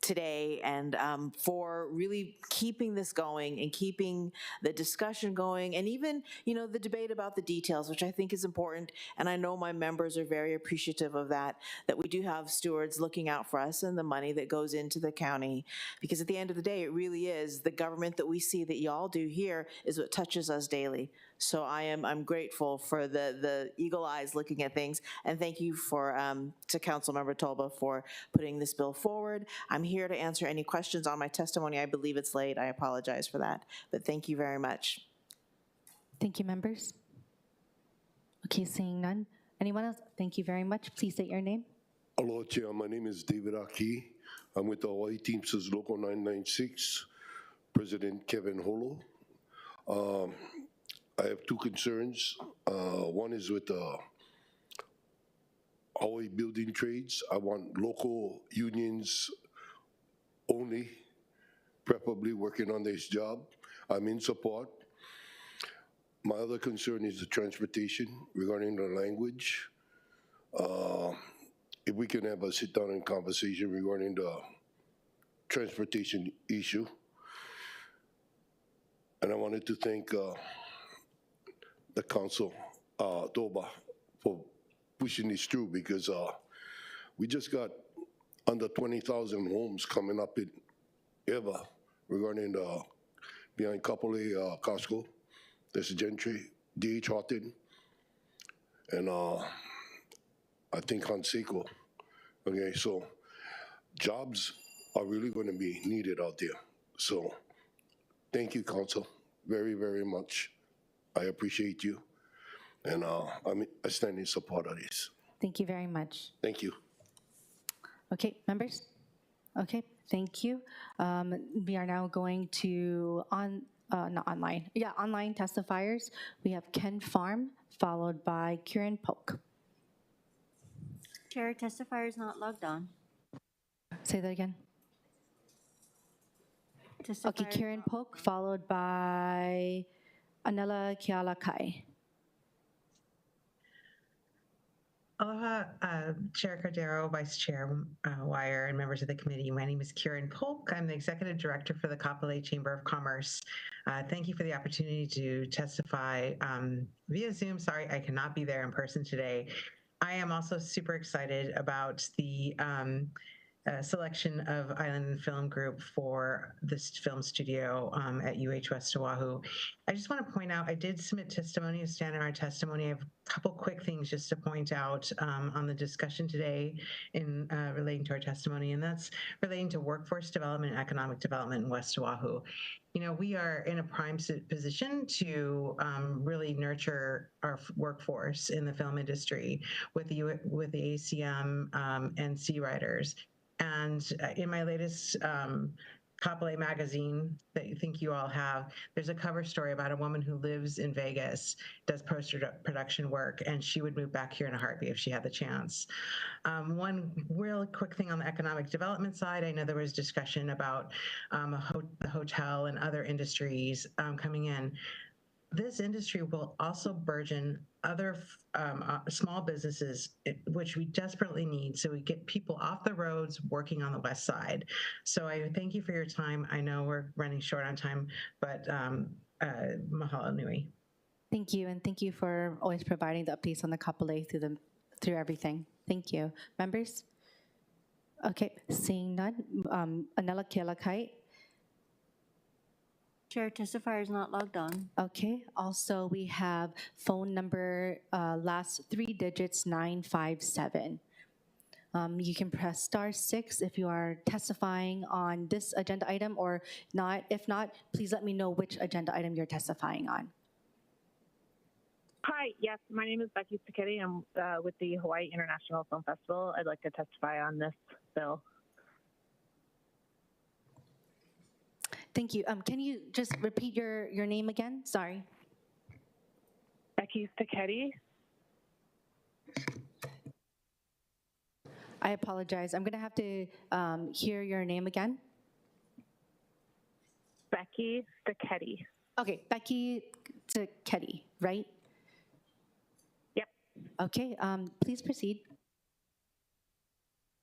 today and for really keeping this going and keeping the discussion going, and even, the debate about the details, which I think is important. And I know my members are very appreciative of that we do have stewards looking out for us and the money that goes into the county. Because at the end of the day, it really is the government that we see that y'all do here is what touches us daily. So I'm grateful for the eagle eyes looking at things, and thank you to Councilmember Tolba for putting this bill forward. I'm here to answer any questions on my testimony. I believe it's late. I apologize for that, but thank you very much. Thank you, members. Okay, seeing none. Anyone else? Thank you very much. Please state your name. Aloha, Chair. My name is David Aki. I'm with the Hawaii Teamsters Local 996, President Kevin Holo. I have two concerns. One is with Hawaii building trades. I want local unions only, preferably working on this job. I'm in support. My other concern is the transportation regarding the language. If we can have a sit-down and conversation regarding the transportation issue. And I wanted to thank the council, Toba, for pushing this through, because we just got under 20,000 homes coming up in Eva regarding the behind Kapolei Costco. There's Gentry, D.H. Horton, and I think Conseco. Okay, so jobs are really going to be needed out there. So thank you, Council, very, very much. I appreciate you, and I stand in support of this. Thank you very much. Thank you. Okay, members? Okay, thank you. We are now going to not online. Yeah, online testifiers. We have Ken Farm, followed by Kieran Polk. Chair, testifier is not logged on. Say that again. Testifier Okay, Kieran Polk, followed by Anela Kialakai. Aloha, Chair Cordero, Vice Chair Wire, and members of the committee. My name is Kieran Polk. I'm the Executive Director for the Kapolei Chamber of Commerce. Thank you for the opportunity to testify via Zoom. Sorry, I cannot be there in person today. I am also super excited about the selection of Island Film Group for this film studio at UH West Oahu. I just want to point out, I did submit testimony to stand in our testimony. I have a couple quick things just to point out on the discussion today in relating to our testimony, and that's relating to workforce development and economic development in West Oahu. You know, we are in a prime position to really nurture our workforce in the film industry with the ACM and C writers. And in my latest Kapolei magazine that you think you all have, there's a cover story about a woman who lives in Vegas, does post-production work, and she would move back here in a heartbeat if she had the chance. One real quick thing on the economic development side, I know there was discussion about the hotel and other industries coming in. This industry will also burgeon other small businesses, which we desperately need, so we get people off the roads working on the west side. So I thank you for your time. I know we're running short on time, but mahalo nui. Thank you, and thank you for always providing the updates on the Kapolei through everything. Thank you. Members? Okay, seeing none. Anela Kialakai. Chair, testifier is not logged on. Okay, also we have phone number last 3 digits 957. You can press *6 if you are testifying on this agenda item or not. If not, please let me know which agenda item you're testifying on. Hi, yes, my name is Becky Sticchetti. I'm with the Hawaii International Film Festival. I'd like to testify on this bill. Thank you. Can you just repeat your name again? Sorry. Becky Sticchetti. I apologize. I'm going to have to hear your name again. Becky Sticchetti. Okay, Becky Sticchetti, right? Yep. Okay, please proceed.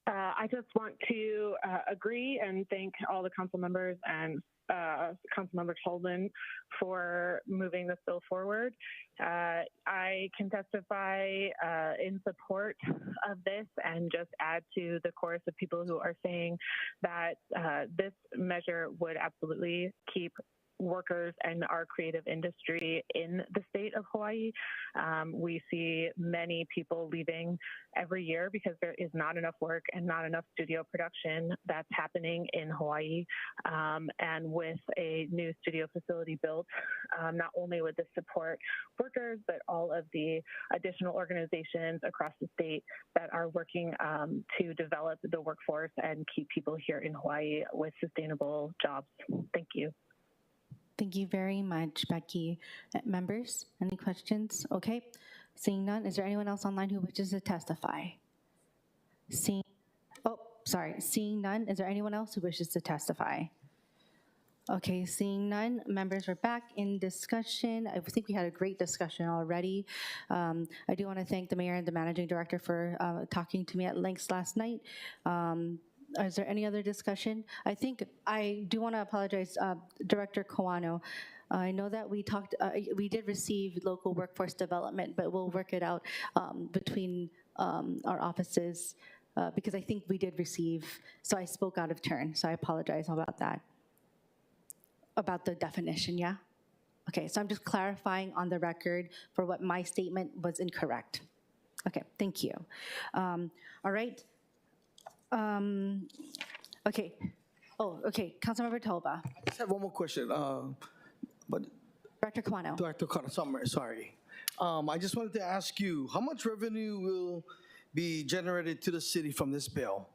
I just want to agree and thank all the council members and Councilmember Holden for moving this bill forward. I can testify in support of this and just add to the chorus of people who are saying that this measure would absolutely keep workers and our creative industry in the state of Hawaii. We see many people leaving every year because there is not enough work and not enough studio production that's happening in Hawaii. And with a new studio facility built, not only would this support workers, but all of the additional organizations across the state that are working to develop the workforce and keep people here in Hawaii with sustainable jobs. Thank you. Thank you very much, Becky. Members, any questions? Okay, seeing none, is there anyone else online who wishes to testify? Seeing none, is there anyone else who wishes to testify? Okay, seeing none, members are back in discussion. I think we had a great discussion already. I do want to thank the mayor and the managing director for talking to me at length last night. Is there any other discussion? I think I do want to apologize, Director Kawano. I know that we talked, we did receive local workforce development, but we'll work it out between our offices because I think we did receive, so I spoke out of turn, so I apologize about that. About the definition, yeah? Okay, so I'm just clarifying on the record for what my statement was incorrect. Okay, thank you. All right. Okay. Oh, okay, Councilmember Toba. I just have one more question. But Director Kawano. Director Kawano, sorry. I just wanted to ask you, how much revenue will be generated to the city from this bill?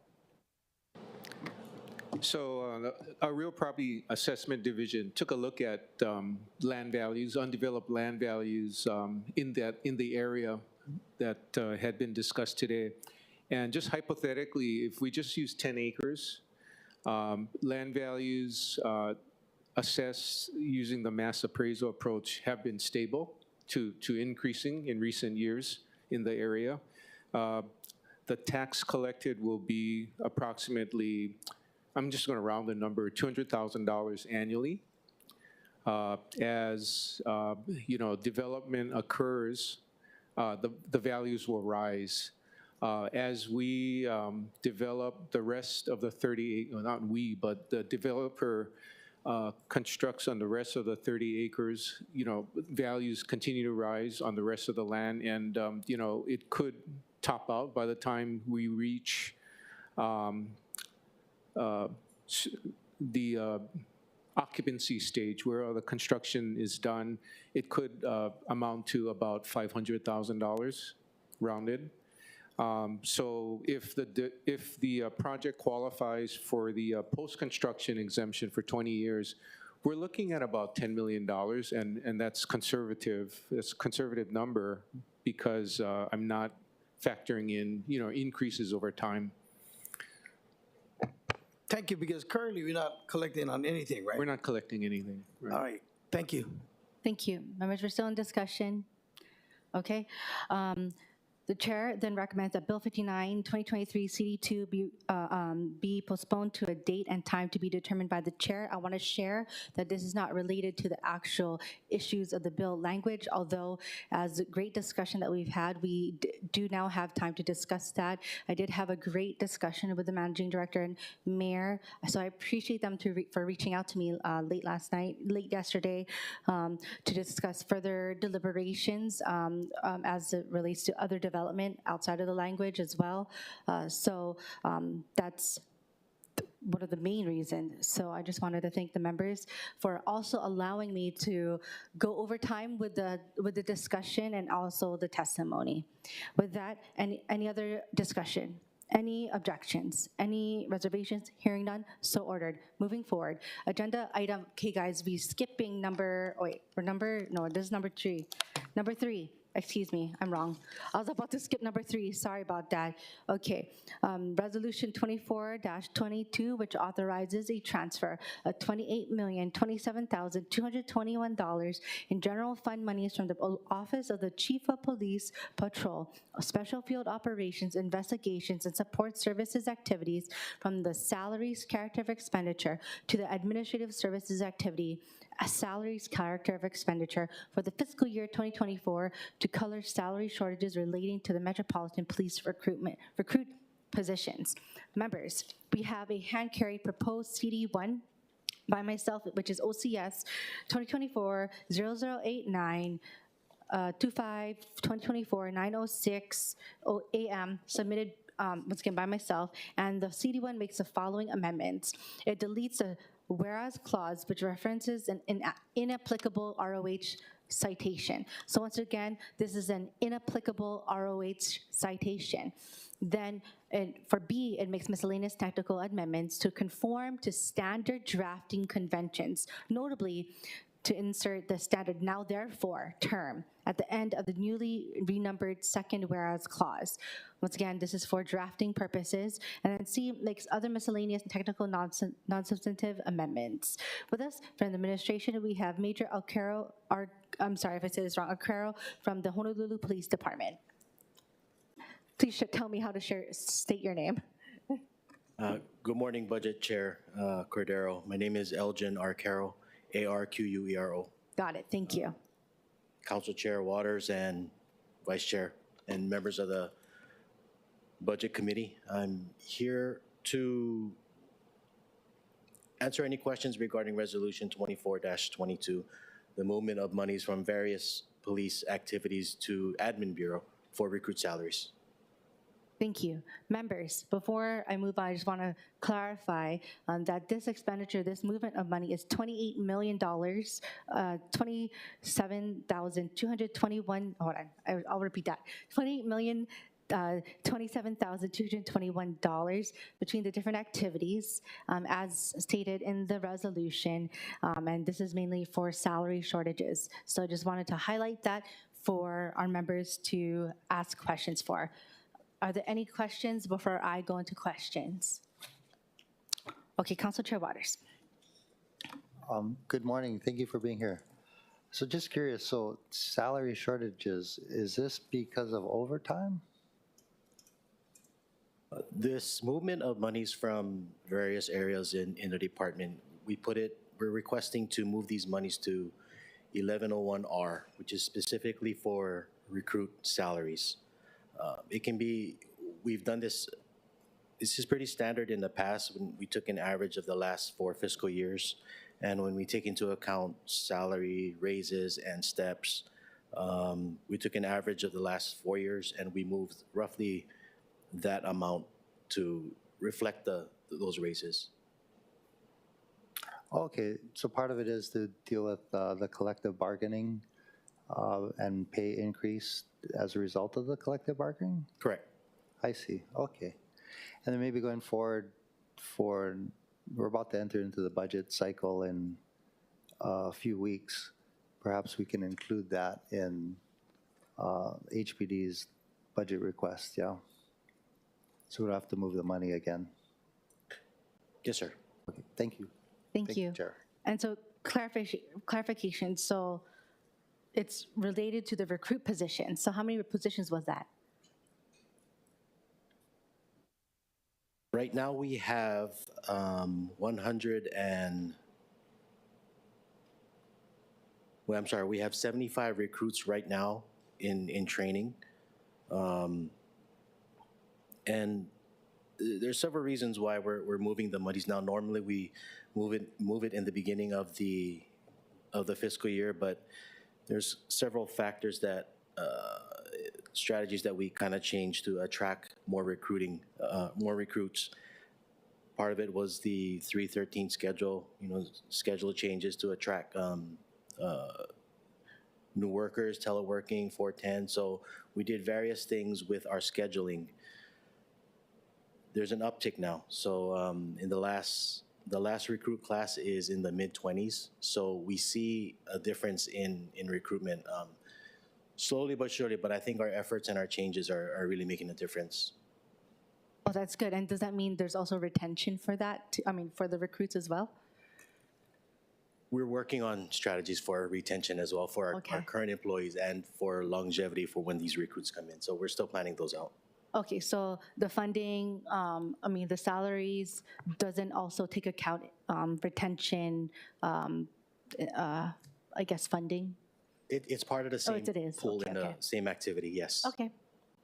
So our real property assessment division took a look at land values, undeveloped land values in the area that had been discussed today. And just hypothetically, if we just use 10 acres, land values assessed using the mass appraisal approach have been stable to increasing in recent years in the area. The tax collected will be approximately, I'm just going to round the number, $200,000 annually. As development occurs, the values will rise. As we develop the rest of the 38, well, not we, but the developer constructs on the rest of the 30 acres, values continue to rise on the rest of the land, and it could top out by the time we reach the occupancy stage where the construction is done. It could amount to about $500,000 rounded. So if the project qualifies for the post-construction exemption for 20 years, we're looking at about $10 million, and that's conservative. It's a conservative number because I'm not factoring in increases over time. Thank you, because currently we're not collecting on anything, right? We're not collecting anything. Right. All right, thank you. Thank you. Members, we're still in discussion. Okay. The chair then recommends that Bill 59, 2023 CD2 be postponed to a date and time to be determined by the chair. I want to share that this is not related to the actual issues of the bill language, although as a great discussion that we've had, we do now have time to discuss that. I did have a great discussion with the managing director and mayor, so I appreciate them for reaching out to me late yesterday, to discuss further deliberations as it relates to other development outside of the language as well. So that's one of the main reasons. So I just wanted to thank the members for also allowing me to go over time with the discussion and also the testimony. With that, any other discussion? Any objections? Any reservations? Hearing none, so ordered. Moving forward, agenda item, okay guys, we skipping this is number 3. Number 3. Excuse me, I'm wrong. I was about to skip number 3, sorry about that. Okay, Resolution 24-22, which authorizes a transfer of $28,027,221 in general fund monies from the Office of the Chief of Police Patrol, Special Field Operations, Investigations, and Support Services activities from the salaries character of expenditure to the administrative services activity salaries character of expenditure for the fiscal year 2024 to color salary shortages relating to the Metropolitan Police recruit positions. Members, we have a hand-carried proposed CD1 by myself, which is OCS 2024-0089, 2024-906 AM, submitted once again by myself, and the CD1 makes the following amendments. It deletes a whereas clause which references an inapplicable ROH citation. So once again, this is an inapplicable ROH citation. Then for B, it makes miscellaneous technical amendments to conform to standard drafting conventions, notably to insert the standard now therefore term at the end of the newly renumbered second whereas clause. Once again, this is for drafting purposes. And then C makes other miscellaneous and technical non-substantive amendments. With us from the administration, we have Major Alcaro, I'm sorry if I said this wrong, Alcaro from the Honolulu Police Department. Please tell me how to state your name. Good morning, Budget Chair Cordero. My name is Elgin Arquero, Arquero. Got it, thank you. Council Chair Waters and Vice Chair and members of the Budget Committee. I'm here to answer any questions regarding Resolution 24-22, the movement of monies from various police activities to Admin Bureau for recruit salaries. Thank you. Members, before I move on, I just want to clarify that this expenditure, this movement of money is $28 million, 27,221, hold on, I'll repeat that, $27,221 between the different activities as stated in the resolution, and this is mainly for salary shortages. So I just wanted to highlight that for our members to ask questions for. Are there any questions before I go into questions? Okay, Council Chair Waters. Good morning. Thank you for being here. So just curious, so salary shortages, is this because of overtime? This movement of monies from various areas in the department, we're requesting to move these monies to 1101R, which is specifically for recruit salaries. It can be, we've done this is pretty standard in the past when we took an average of the last 4 fiscal years. And when we take into account salary raises and steps, we took an average of the last 4 years and we moved roughly that amount to reflect those raises. Okay, so part of it is to deal with the collective bargaining and pay increase as a result of the collective bargaining? Correct. I see, okay. And then maybe going forward we're about to enter into the budget cycle in a few weeks. Perhaps we can include that in HPD's budget request, yeah? So we don't have to move the money again. Yes, sir. Okay, thank you. Thank you. Chair. And so clarification, so it's related to the recruit position. So how many positions was that? Right now we have 75 recruits right now in training. And there's several reasons why we're moving the monies now. Normally we move it in the beginning of the fiscal year, but there's several factors that strategies that we kind of changed to attract more recruits. Part of it was the 313 schedule, schedule changes to attract new workers, teleworking, 410. So we did various things with our scheduling. There's an uptick now. So in the last recruit class is in the mid-20s. So we see a difference in recruitment. Slowly but surely, but I think our efforts and our changes are really making a difference. Oh, that's good. And does that mean there's also retention for that? For the recruits as well? We're working on strategies for retention as well for our current employees and for longevity for when these recruits come in. So we're still planning those out. Okay, so the funding, the salaries doesn't also take account retention, funding? It's part of the same pool in the same activity, yes. Okay,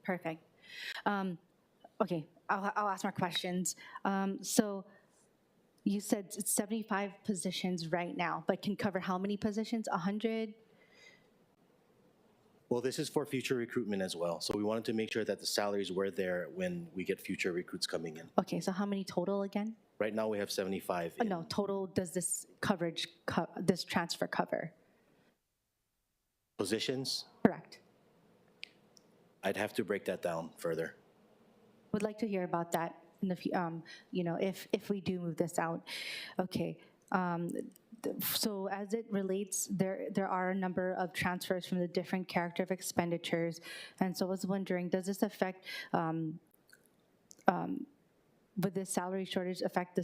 perfect. Okay, I'll ask more questions. So You said it's 75 positions right now, but can cover how many positions? 100? Well, this is for future recruitment as well. So we wanted to make sure that the salaries were there when we get future recruits coming in. Okay, so how many total again? Right now, we have 75. No, total does this coverage, this transfer cover? Positions. Correct. I'd have to break that down further. Would like to hear about that in the, if we do move this out. Okay. So as it relates, there are a number of transfers from the different character of expenditures, and so I was wondering, does this affect, would this salary shortage affect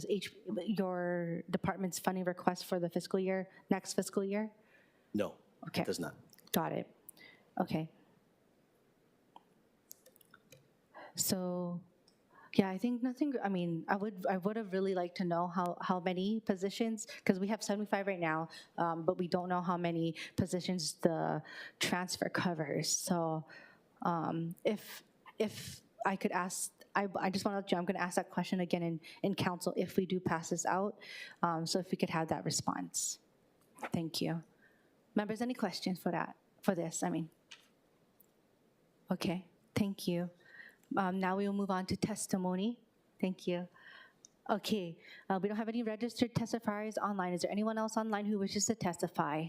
your department's funding request for the fiscal year, next fiscal year? No, Okay. it does not. Got it. Okay. So, yeah, I think nothing. I mean, I would have really liked to know how many positions, because we have 75 right now, but we don't know how many positions the transfer covers. So, if I could ask, I just want to let you know, I'm going to ask that question again in council if we do pass this out. So if we could have that response. Thank you. Members, any questions for this? Okay, thank you. Now we will move on to testimony. Thank you. Okay, we don't have any registered testifiers online. Is there anyone else online who wishes to testify?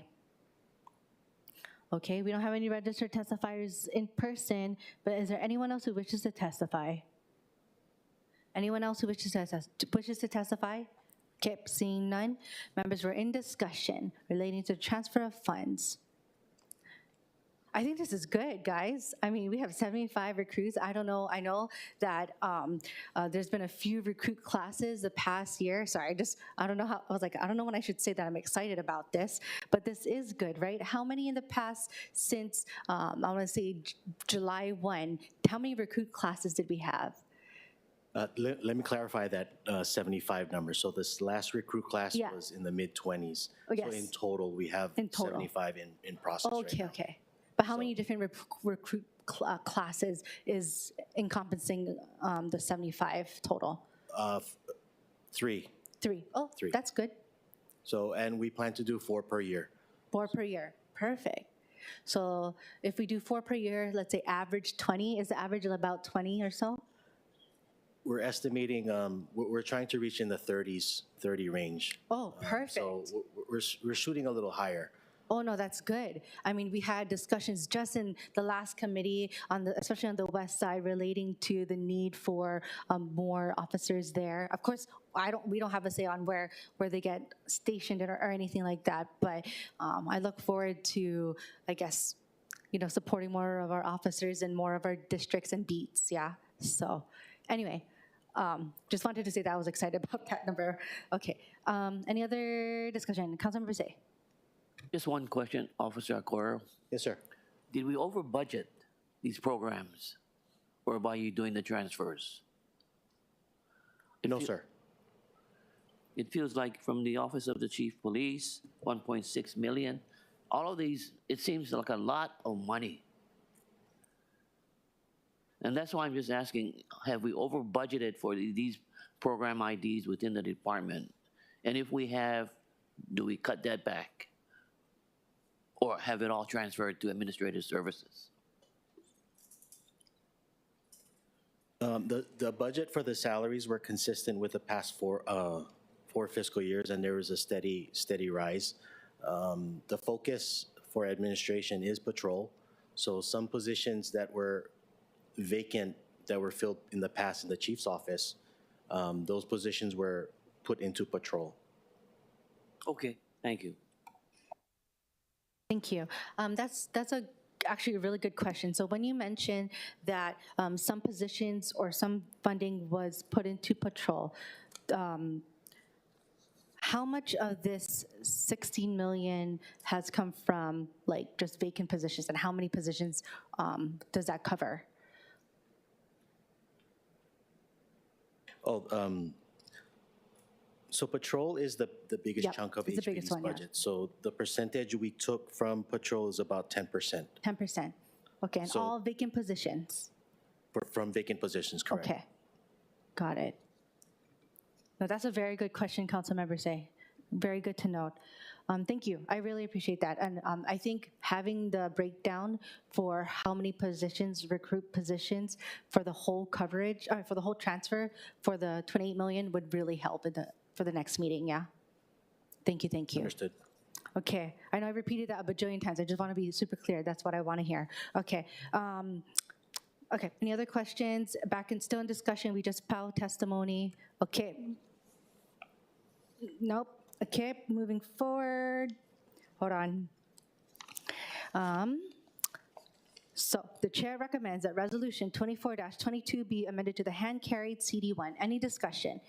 Okay, we don't have any registered testifiers in person, but is there anyone else who wishes to testify? Anyone else who wishes to testify? Okay, seeing none. Members, we're in discussion relating to transfer of funds. I think this is good, guys. I mean, we have 75 recruits. I don't know. I know that there's been a few recruit classes the past year. Sorry, I don't know how, I was like, I don't know when I should say that I'm excited about this, but this is good, right? How many in the past since, I want to say July 1, how many recruit classes did we have? Let me clarify that 75 number. So this last recruit class was in the mid-20s. Oh, yes. So in total, we have 75 in process right now. Okay. But how many different recruit classes is encompassing the 75 total? 3. 3. Oh, 3. That's good. So, and we plan to do 4 per year. 4 per year. Perfect. So if we do 4 per year, let's say average 20, is the average of about 20 or so? We're estimating, we're trying to reach in the 30s, 30 range. Oh, perfect. So we're shooting a little higher. Oh, no, that's good. I mean, we had discussions just in the last committee, especially on the west side, relating to the need for more officers there. Of course, we don't have a say on where they get stationed or anything like that, but I look forward to, I guess, supporting more of our officers in more of our districts and beats, yeah? So anyway, just wanted to say that I was excited about that number. Okay, any other discussion? Councilmember Say. Just one question, Officer Acquero. Yes, sir. Did we over budget these programs, or by you doing the transfers? No, sir. It feels like from the Office of the Chief Police, 1.6 million. All of these, it seems like a lot of money. And that's why I'm just asking, have we over budgeted for these program IDs within the department? And if we have, do we cut that back? Or have it all transferred to administrative services? The budget for the salaries were consistent with the past 4 fiscal years, and there was a steady rise. The focus for administration is patrol. So some positions that were vacant, that were filled in the past in the chief's office, those positions were put into patrol. Okay, thank you. Thank you. That's actually a really good question. So when you mentioned that some positions or some funding was put into patrol, how much of this 16 million has come from like just vacant positions, and how many positions does that cover? So patrol is the biggest chunk of HPD's budget. So the percentage we took from patrol is about 10%. 10%. Okay, and all vacant positions? From vacant positions, correct. Okay, got it. No, that's a very good question, Councilmember Say. Very good to note. Thank you. I really appreciate that. And I think having the breakdown for how many positions, recruit positions for the whole coverage, for the whole transfer for the 28 million would really help for the next meeting, yeah? Thank you, thank you. Understood. Okay, I know I repeated that a bajillion times. I just want to be super clear. That's what I want to hear. Okay. Okay, any other questions? Still in discussion, we just POW testimony. Okay. Nope. Okay, moving forward. Hold on. So the chair recommends that resolution 24-22 be amended to the hand-carried CD1. Any discussion?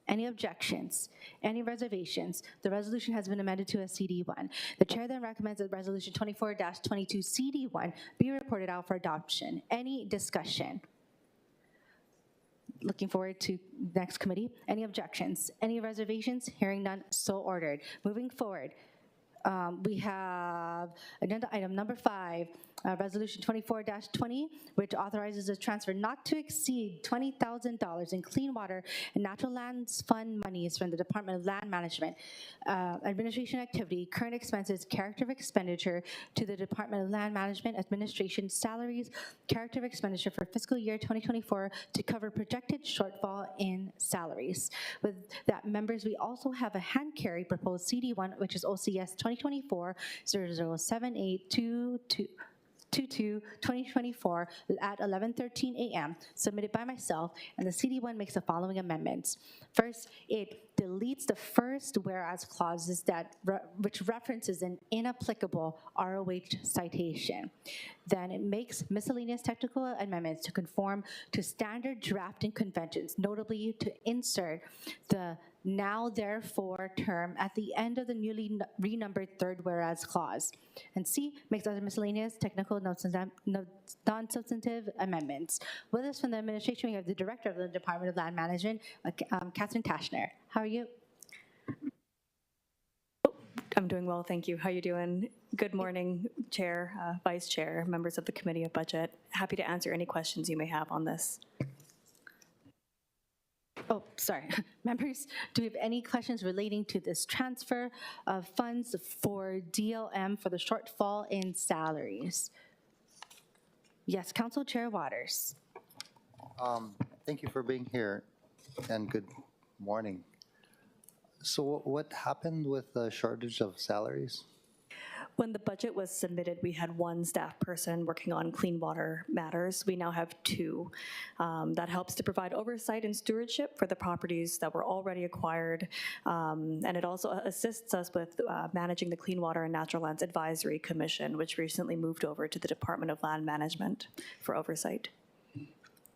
Any objections? Any reservations? The resolution has been amended to a CD1. The chair then recommends that resolution 24-22 CD1 be reported out for adoption. Any discussion? Looking forward to next committee. Any objections? Any reservations? Hearing none, so ordered. Moving forward, we have agenda item number 5, resolution 24-20, which authorizes a transfer not to exceed $20,000 in clean water and natural lands fund monies from the Department of Land Management, administration activity, current expenses, character of expenditure to the Department of Land Management administration salaries, character of expenditure for fiscal year 2024 to cover projected shortfall in salaries. With that, members, we also have a hand carry proposed CD1, which is OCS 2024-007822. 2024 at 11:13 a.m. submitted by myself, and the CD1 makes the following amendments. First, it deletes the first whereas clauses which references an inapplicable ROH citation. Then it makes miscellaneous technical amendments to conform to standard drafting conventions, notably to insert the now therefore term at the end of the newly renumbered third whereas clause. And C, makes other miscellaneous technical non-substantive amendments. With us from the administration, we have the Director of the Department of Land Management, Catherine Tashner. How are you? I'm doing well, thank you. How are you doing? Good morning, Chair, Vice Chair, members of the Committee of Budget. Happy to answer any questions you may have on this. Oh, sorry. Members, do we have any questions relating to this transfer of funds for DLM for the shortfall in salaries? Yes, Council Chair Waters. Thank you for being here, and good morning. So what happened with the shortage of salaries? When the budget was submitted, we had one staff person working on clean water matters. We now have 2. That helps to provide oversight and stewardship for the properties that were already acquired. And it also assists us with managing the Clean Water and Natural Lands Advisory Commission, which recently moved over to the Department of Land Management for oversight.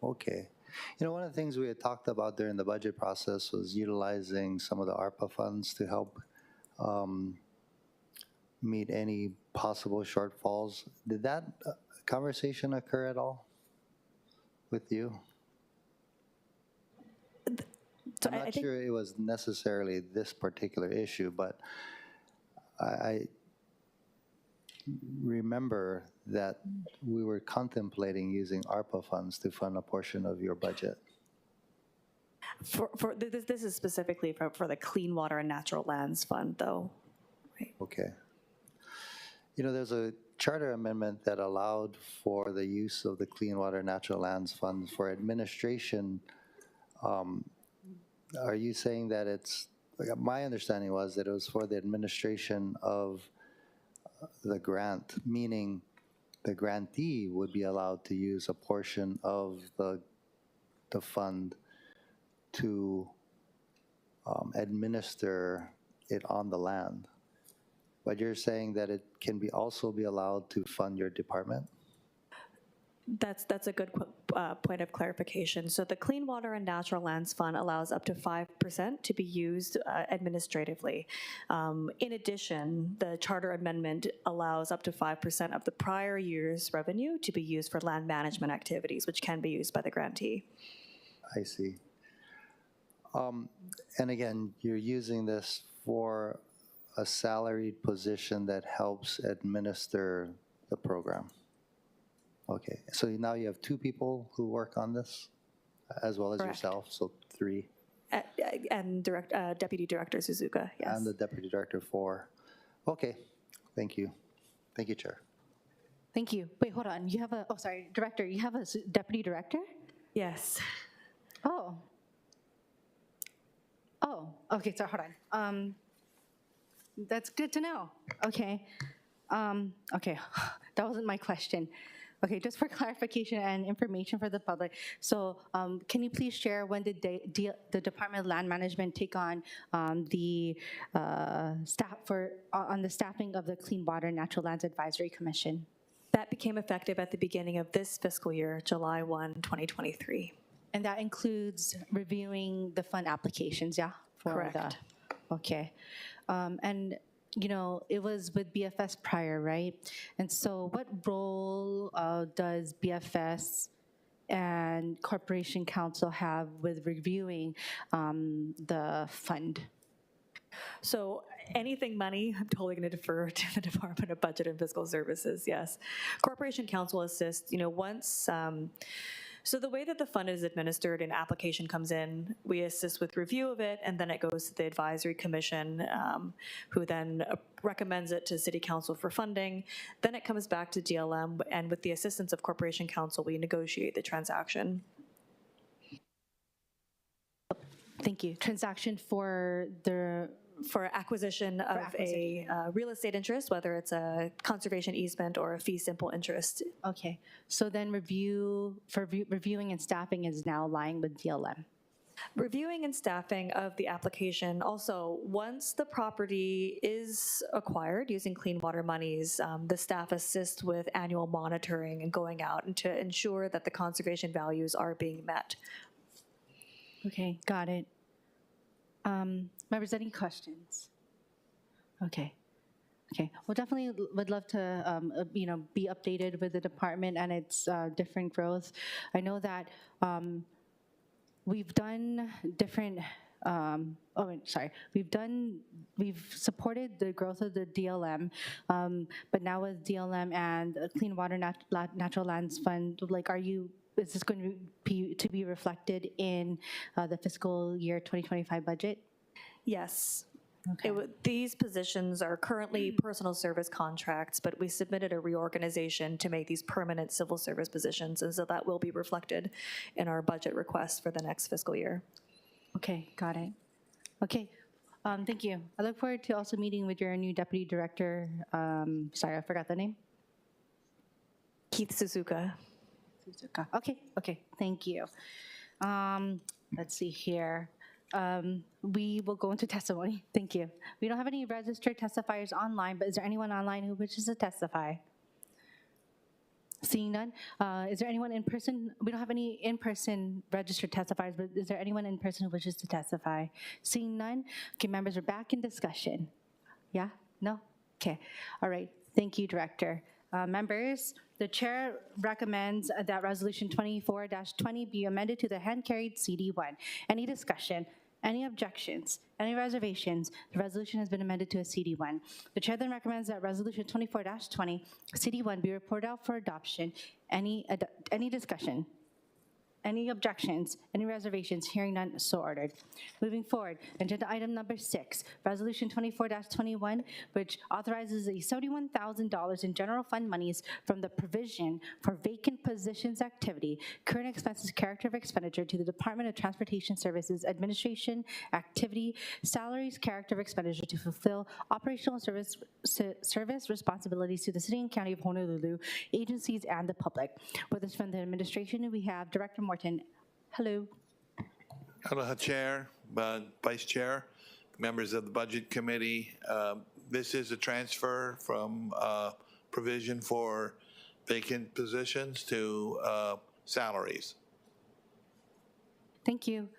Okay. You know, one of the things we had talked about during the budget process was utilizing some of the ARPA funds to help meet any possible shortfalls. Did that conversation occur at all with you? So I'm not sure it was necessarily this particular issue, but I remember that we were contemplating using ARPA funds to fund a portion of your budget. This is specifically for the Clean Water and Natural Lands Fund, though. Right. Okay. You know, there's a charter amendment that allowed for the use of the Clean Water Natural Lands Fund for administration. Are you saying that it's, my understanding was that it was for the administration of the grant, meaning the grantee would be allowed to use a portion of the fund to administer it on the land? But you're saying that it can also be allowed to fund your department? That's a good point of clarification. So the Clean Water and Natural Lands Fund allows up to 5% to be used administratively. In addition, the charter amendment allows up to 5% of the prior year's revenue to be used for land management activities, which can be used by the grantee. I see. And again, you're using this for a salaried position that helps administer the program. Okay, so now you have 2 people who work on this, as well as Correct. yourself, so 3. And Deputy Director Suzuka, yes. I'm the Deputy Director 4. Okay, thank you. Thank you, Chair. Thank you. Wait, hold on. You have a, oh, sorry, Director, you have a Deputy Director? Yes. Oh. Oh, okay, so hold on. That's good to know. Okay. Okay, that wasn't my question. Okay, just for clarification and information for the public. So can you please share when did the Department of Land Management take on the staffing of the Clean Water Natural Lands Advisory Commission? That became effective at the beginning of this fiscal year, July 1, 2023. And that includes reviewing the fund applications, yeah? Correct. Okay. And you know, it was with BFS prior, right? And so what role does BFS and Corporation Council have with reviewing the fund? So anything money, I'm totally going to defer to the Department of Budget and Fiscal Services, yes. Corporation Council assists, you know, once, so the way that the fund is administered, an application comes in, we assist with review of it, and then it goes to the Advisory Commission, who then recommends it to City Council for funding. Then it comes back to DLM, and with the assistance of Corporation Council, we negotiate the transaction. Thank you. Transaction for the acquisition of a real estate interest, whether it's a conservation easement or a fee simple interest. Okay, so then reviewing and staffing is now lying with DLM. Reviewing and staffing of the application. Also, once the property is acquired using clean water monies, the staff assist with annual monitoring and going out and to ensure that the conservation values are being met. Okay, got it. Members, any questions? Okay. Okay. Well, definitely would love to, you know, be updated with the department and its different growth. I know that we've done different. We've supported the growth of the DLM, but now with DLM and Clean Water Natural Lands Fund, like, is this going to be reflected in the fiscal year 2025 budget? Yes. Okay. These positions are currently personal service contracts, but we submitted a reorganization to make these permanent civil service positions, and so that will be reflected in our budget request for the next fiscal year. Okay, got it. Okay, thank you. I look forward to also meeting with your new deputy director. Sorry, I forgot the name. Keith Suzuka. Okay, okay, thank you. Let's see here. We will go into testimony. Thank you. We don't have any registered testifiers online, but is there anyone online who wishes to testify? Seeing none. Is there anyone in person? We don't have any in-person registered testifiers, but is there anyone in person who wishes to testify? Seeing none. Okay, members, we're back in discussion. Yeah? No? Okay. All right. Thank you, Director. Members, the chair recommends that Resolution 24-20 be amended to the hand-carried CD1. Any discussion? Any objections? Any reservations? The resolution has been amended to a CD1. The chair then recommends that Resolution 24-20 CD1 be reported out for adoption. Any discussion? Any objections? Any reservations? Hearing none, so ordered. Moving forward, agenda item number 6, Resolution 24-21, which authorizes a $71,000 in general fund monies from the provision for vacant positions activity, current expenses, character of expenditure to the Department of Transportation Services Administration activity, salaries, character of expenditure to fulfill operational service responsibilities to the City and County of Honolulu, agencies, and the public. With us from the administration, we have Director Morton. Hello. Aloha, Chair, Vice Chair, members of the Budget Committee. This is a transfer from provision for vacant positions to salaries. Thank you.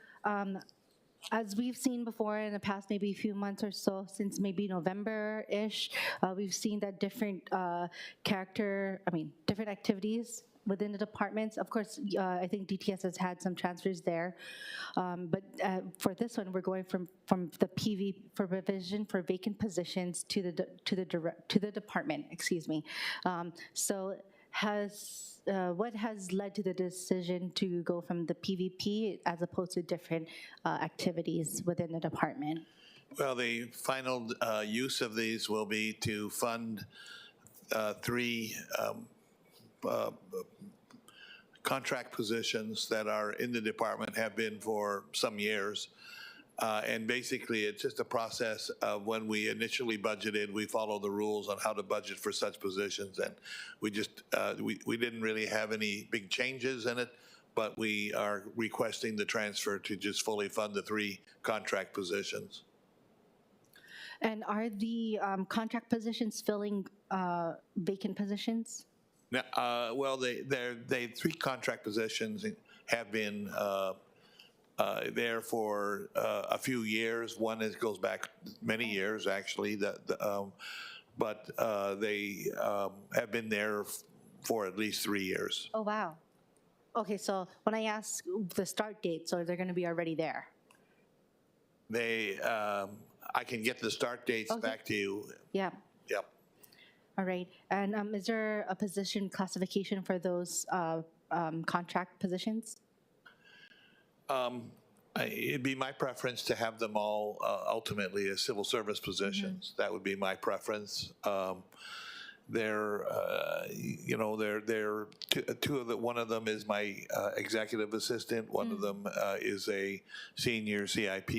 As we've seen before in the past maybe a few months or so, since maybe November-ish, we've seen that different different activities within the departments. Of course, I think DTS has had some transfers there, but for this one, we're going from the PV for provision for vacant positions to the department. Excuse me. So what has led to the decision to go from the PVP as opposed to different activities within the department? Well, the final use of these will be to fund three contract positions that are in the department, have been for some years. And basically, it's just a process of when we initially budgeted, we follow the rules on how to budget for such positions. And we just, we didn't really have any big changes in it, but we are requesting the transfer to just fully fund the three contract positions. And are the contract positions filling vacant positions? Now, well, they three contract positions have been there for a few years. One goes back many years, actually. But they have been there for at least 3 years. Oh, wow. Okay, so when I ask the start date, so they're going to be already there? They, I can get the start dates back to you. Yeah. Yep. All right. And is there a position classification for those contract positions? It'd be my preference to have them all ultimately as civil service positions. That would be my preference. They're, you know, they're two of the. One of them is my executive assistant. One of them is a senior CIP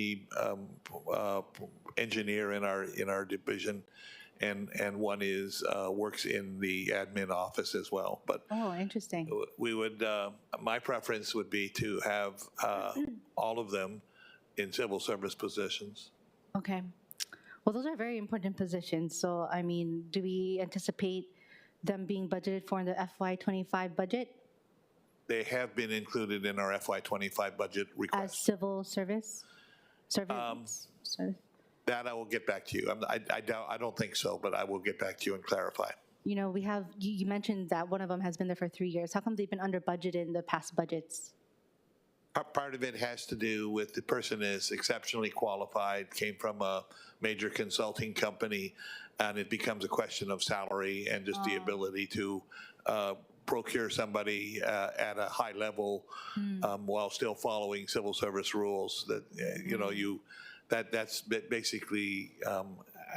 engineer in our division. And one is works in the admin office as well. But oh, interesting. We would. My preference would be to have all of them in civil service positions. Okay. Well, those are very important positions. So, I mean, do we anticipate them being budgeted for in the FY25 budget? They have been included in our FY25 budget request. As civil service? Service? That I will get back to you. I don't think so, but I will get back to you and clarify. You know, we have, you mentioned that one of them has been there for 3 years. How come they've been under budgeted in the past budgets? Part of it has to do with the person is exceptionally qualified, came from a major consulting company, and it becomes a question of salary and just the ability to procure somebody at a high level while still following civil service rules. That you know, that's basically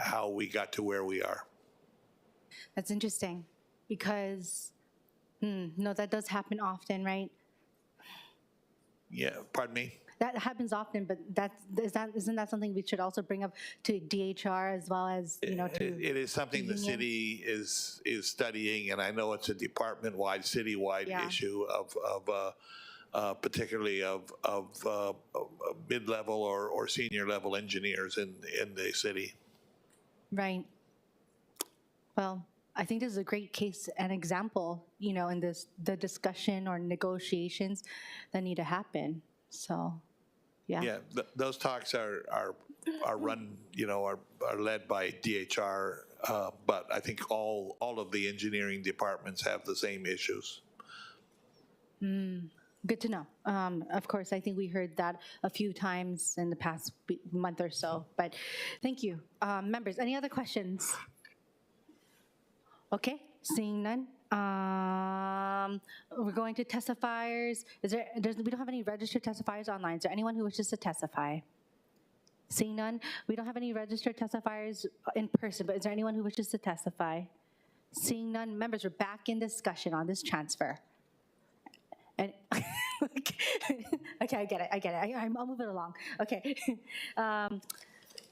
how we got to where we are. That's interesting because, no, that does happen often, right? Yeah, pardon me? That happens often, but isn't that something we should also bring up to DHR as well as, you know, to it is something the city is studying, and I know it's a department-wide, citywide issue of particularly of mid-level or senior level engineers in the city. Right. Well, I think this is a great case and example, you know, in the discussion or negotiations that need to happen. So, yeah. Yeah, those talks are run, you know, are led by DHR, but I think all of the engineering departments have the same issues. Good to know. Of course, I think we heard that a few times in the past month or so, but thank you. Members, any other questions? Okay, seeing none. We're going to testifiers. We don't have any registered testifiers online. Is there anyone who wishes to testify? Seeing none. We don't have any registered testifiers in person, but is there anyone who wishes to testify? Seeing none. Members, we're back in discussion on this transfer. And okay, I get it. I'll move it along. Okay.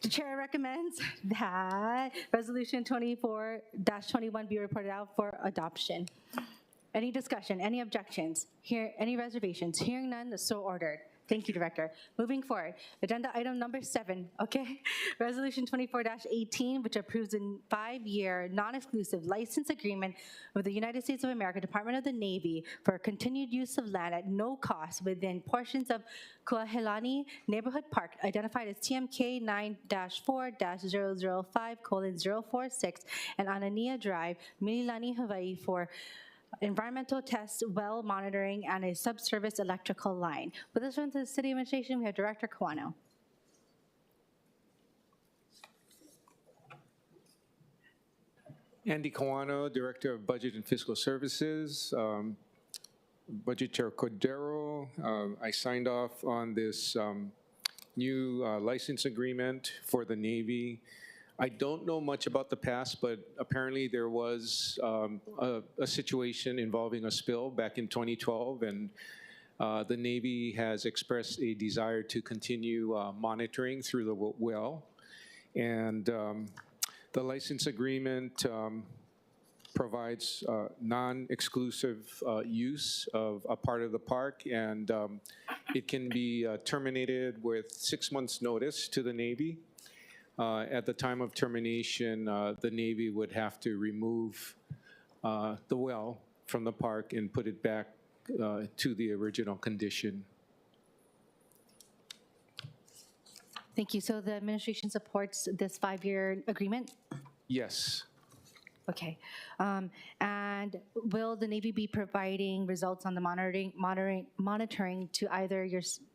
The chair recommends that Resolution 24-21 be reported out for adoption. Any discussion, any objections, any reservations? Hearing none, so ordered. Thank you, Director. Moving forward, agenda item number 7, okay? Resolution 24-18, which approves a 5-year non-exclusive license agreement with the United States of America Department of the Navy for continued use of land at no cost within portions of Kuahilani Neighborhood Park, identified as TMK 9-4-005:046 and Anania Drive, Mililani, Hawaii, for environmental tests, well monitoring, and a subsurface electrical line. With this one to the City Administration, we have Director Kawano. Andy Kawano, Director of Budget and Fiscal Services. Budget Chair Cordero, I signed off on this new license agreement for the Navy. I don't know much about the past, but apparently there was a situation involving a spill back in 2012, and the Navy has expressed a desire to continue monitoring through the well. And the license agreement provides non-exclusive use of a part of the park, and it can be terminated with 6 months' notice to the Navy. At the time of termination, the Navy would have to remove the well from the park and put it back to the original condition. Thank you. So the administration supports this 5-year agreement? Yes. Okay. And will the Navy be providing results on the monitoring to either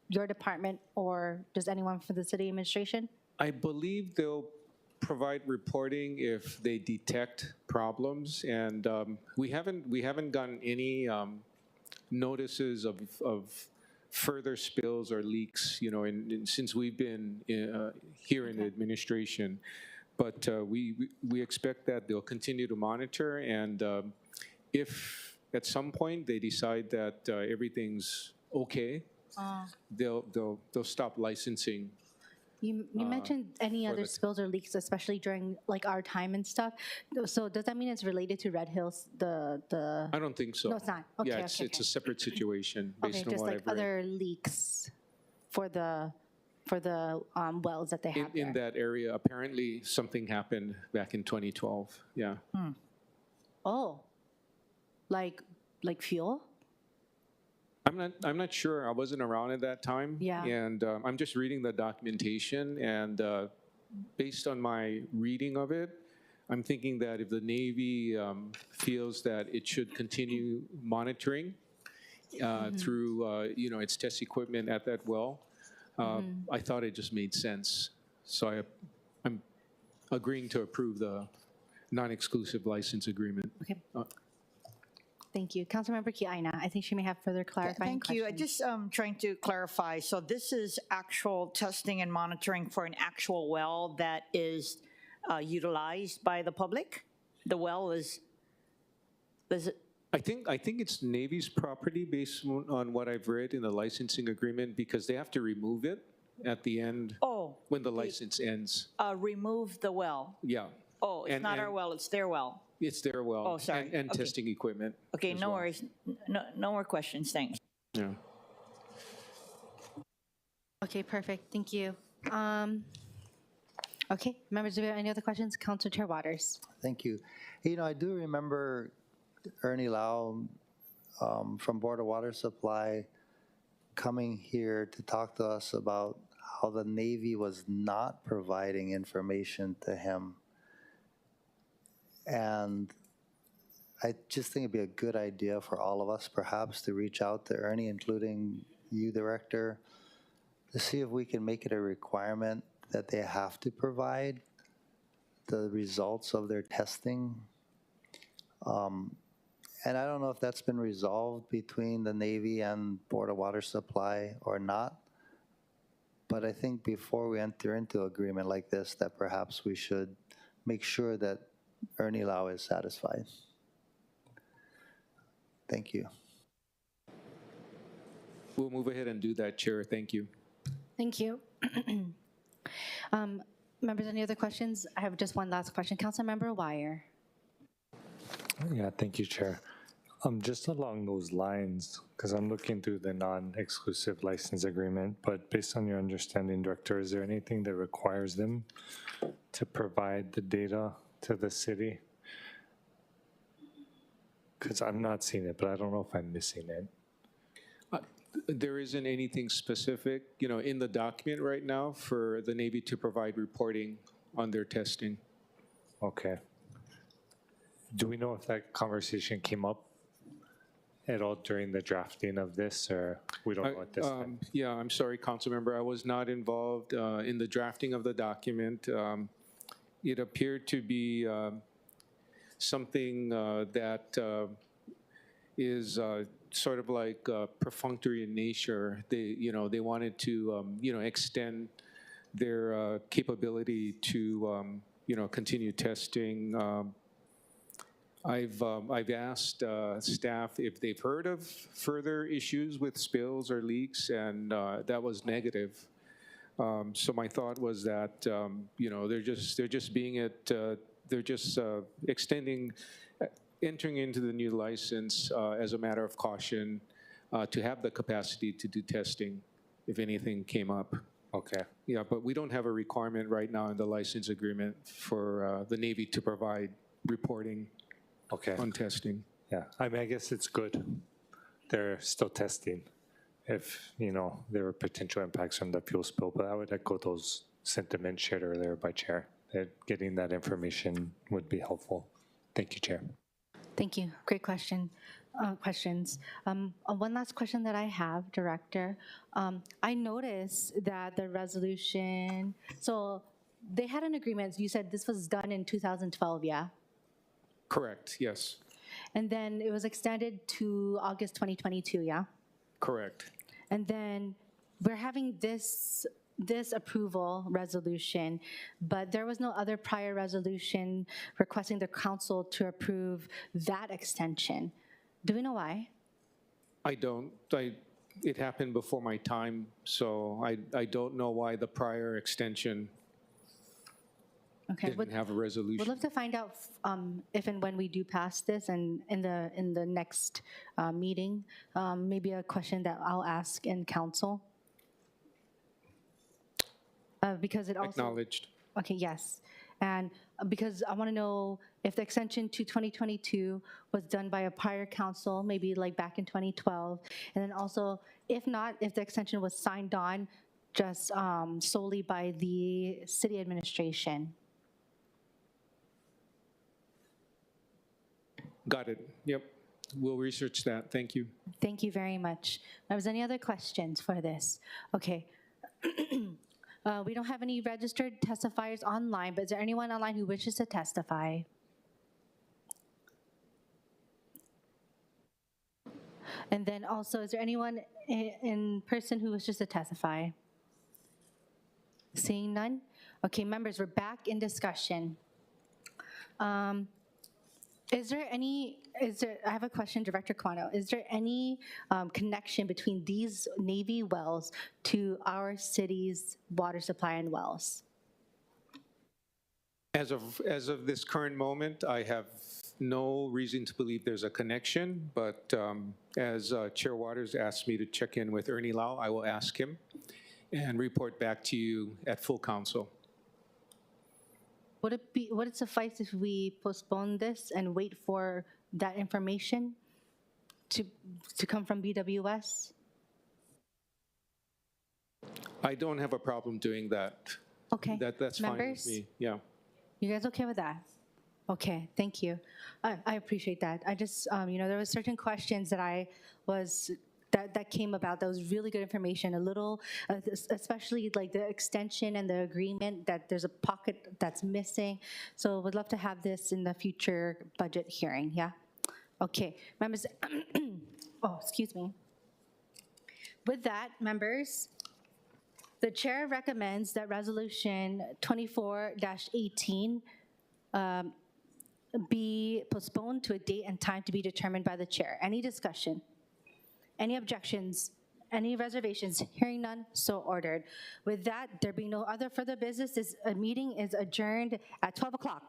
your department or just anyone from the city administration? I believe they'll provide reporting if they detect problems, and we haven't gotten any notices of further spills or leaks, you know, since we've been here in the administration. But we expect that they'll continue to monitor, and if at some point they decide that everything's okay, they'll stop licensing. You mentioned any other spills or leaks, especially during like our time and stuff. So does that mean it's related to Red Hills? The I don't think so. No, it's not. Okay, yeah, it's a separate situation based okay, on just what like I've read. other leaks for the wells that they have In that area, apparently something happened back in 2012. Yeah. Oh, like fuel? I'm not sure. I wasn't around at that time. Yeah. And I'm just reading the documentation, and based on my reading of it, I'm thinking that if the Navy feels that it should continue monitoring through you know, its test equipment at that well, I thought it just made sense. So I'm agreeing to approve the non-exclusive license agreement. Okay. Thank you. Councilmember Kiaina, I think she may have further clarifying Thank you. I questions. just trying to clarify. So this is actual testing and monitoring for an actual well that is utilized by the public? The well is it? I think it's Navy's property based on what I've read in the licensing agreement, because they have to remove it at the end when the license ends. Remove the well? Yeah. Oh, it's not our well, it's their well. It's their well. Oh, sorry. And Okay. testing equipment. Okay, no worries. No more questions, thanks. Yeah. Okay, perfect. Thank you. Okay, members, do we have any other questions? Councilor Chair Waters. Thank you. You know, I do remember Ernie Lau from Board of Water Supply coming here to talk to us about how the Navy was not providing information to him. And I just think it'd be a good idea for all of us perhaps to reach out to Ernie, including you, Director, to see if we can make it a requirement that they have to provide the results of their testing. And I don't know if that's been resolved between the Navy and Board of Water Supply or not. But I think before we enter into an agreement like this, that perhaps we should make sure that Ernie Lau is satisfied. Thank you. We'll move ahead and do that, Chair. Thank you. Thank you. Members, any other questions? I have just one last question. Councilmember Wire. Yeah, thank you, Chair. Just along those lines, because I'm looking through the non-exclusive license agreement, but based on your understanding, Director, is there anything that requires them to provide the data to the city? Because I'm not seeing it, but I don't know if I'm missing it. There isn't anything specific, you know, in the document right now for the Navy to provide reporting on their testing. Okay. Do we know if that conversation came up at all during the drafting of this, or we don't know at this time? Yeah, I'm sorry, Councilmember, I was not involved in the drafting of the document. It appeared to be something that is sort of like perfunctory in nature. They wanted to, extend their capability to, continue testing. I've asked staff if they've heard of further issues with spills or leaks, and that was negative. So my thought was that they're just being it. They're just entering into the new license as a matter of caution to have the capacity to do testing if anything came up. Okay. Yeah, but we don't have a requirement right now in the license agreement for the Navy to provide reporting on testing. Yeah, I mean, I guess it's good. They're still testing if, there were potential impacts from the fuel spill, but I would echo those sentiments shared earlier by Chair, that getting that information would be helpful. Thank you, Chair. Thank you. Great questions. One last question that I have, Director. I noticed that the resolution, so they had an agreement. You said this was done in 2012, yeah? Correct, yes. And then it was extended to August 2022, yeah? Correct. And then we're having this approval resolution, but there was no other prior resolution requesting the council to approve that extension. Do we know why? I don't. It happened before my time, so I don't know why the prior extension didn't have a resolution. We'd love to find out if and when we do pass this, and in the next meeting, maybe a question that I'll ask in council. Because it also... Acknowledged. Okay, yes. And because I want to know if the extension to 2022 was done by a prior council, maybe like back in 2012, and then also, if not, if the extension was signed on just solely by the city administration. Got it. Yep. We'll research that. Thank you. Thank you very much. Was any other questions for this? Okay. We don't have any registered testifiers online, but is there anyone online who wishes to testify? And then also, is there anyone in person who wishes to testify? Seeing none? Okay, members, we're back in discussion. I have a question, Director Quano. Is there any connection between these Navy wells to our city's water supply and wells? As of this current moment, I have no reason to believe there's a connection, but as Chair Waters asked me to check in with Ernie Lau, I will ask him and report back to you at full council. Would it suffice if we postpone this and wait for that information to come from BWS? I don't have a problem doing that. Okay. That's fine with Members? me. Yeah. You guys okay with that? Okay, thank you. I appreciate that. I just, there were certain questions that came about that was really good information, a little, especially like the extension and the agreement that there's a pocket that's missing. So would love to have this in the future budget hearing, yeah? Okay, members, oh, excuse me. With that, members, the chair recommends that resolution 24-18 be postponed to a date and time to be determined by the chair. Any discussion? Any objections? Any reservations? Hearing none, so ordered. With that, there being no other further business, this meeting is adjourned at 12 o'clock.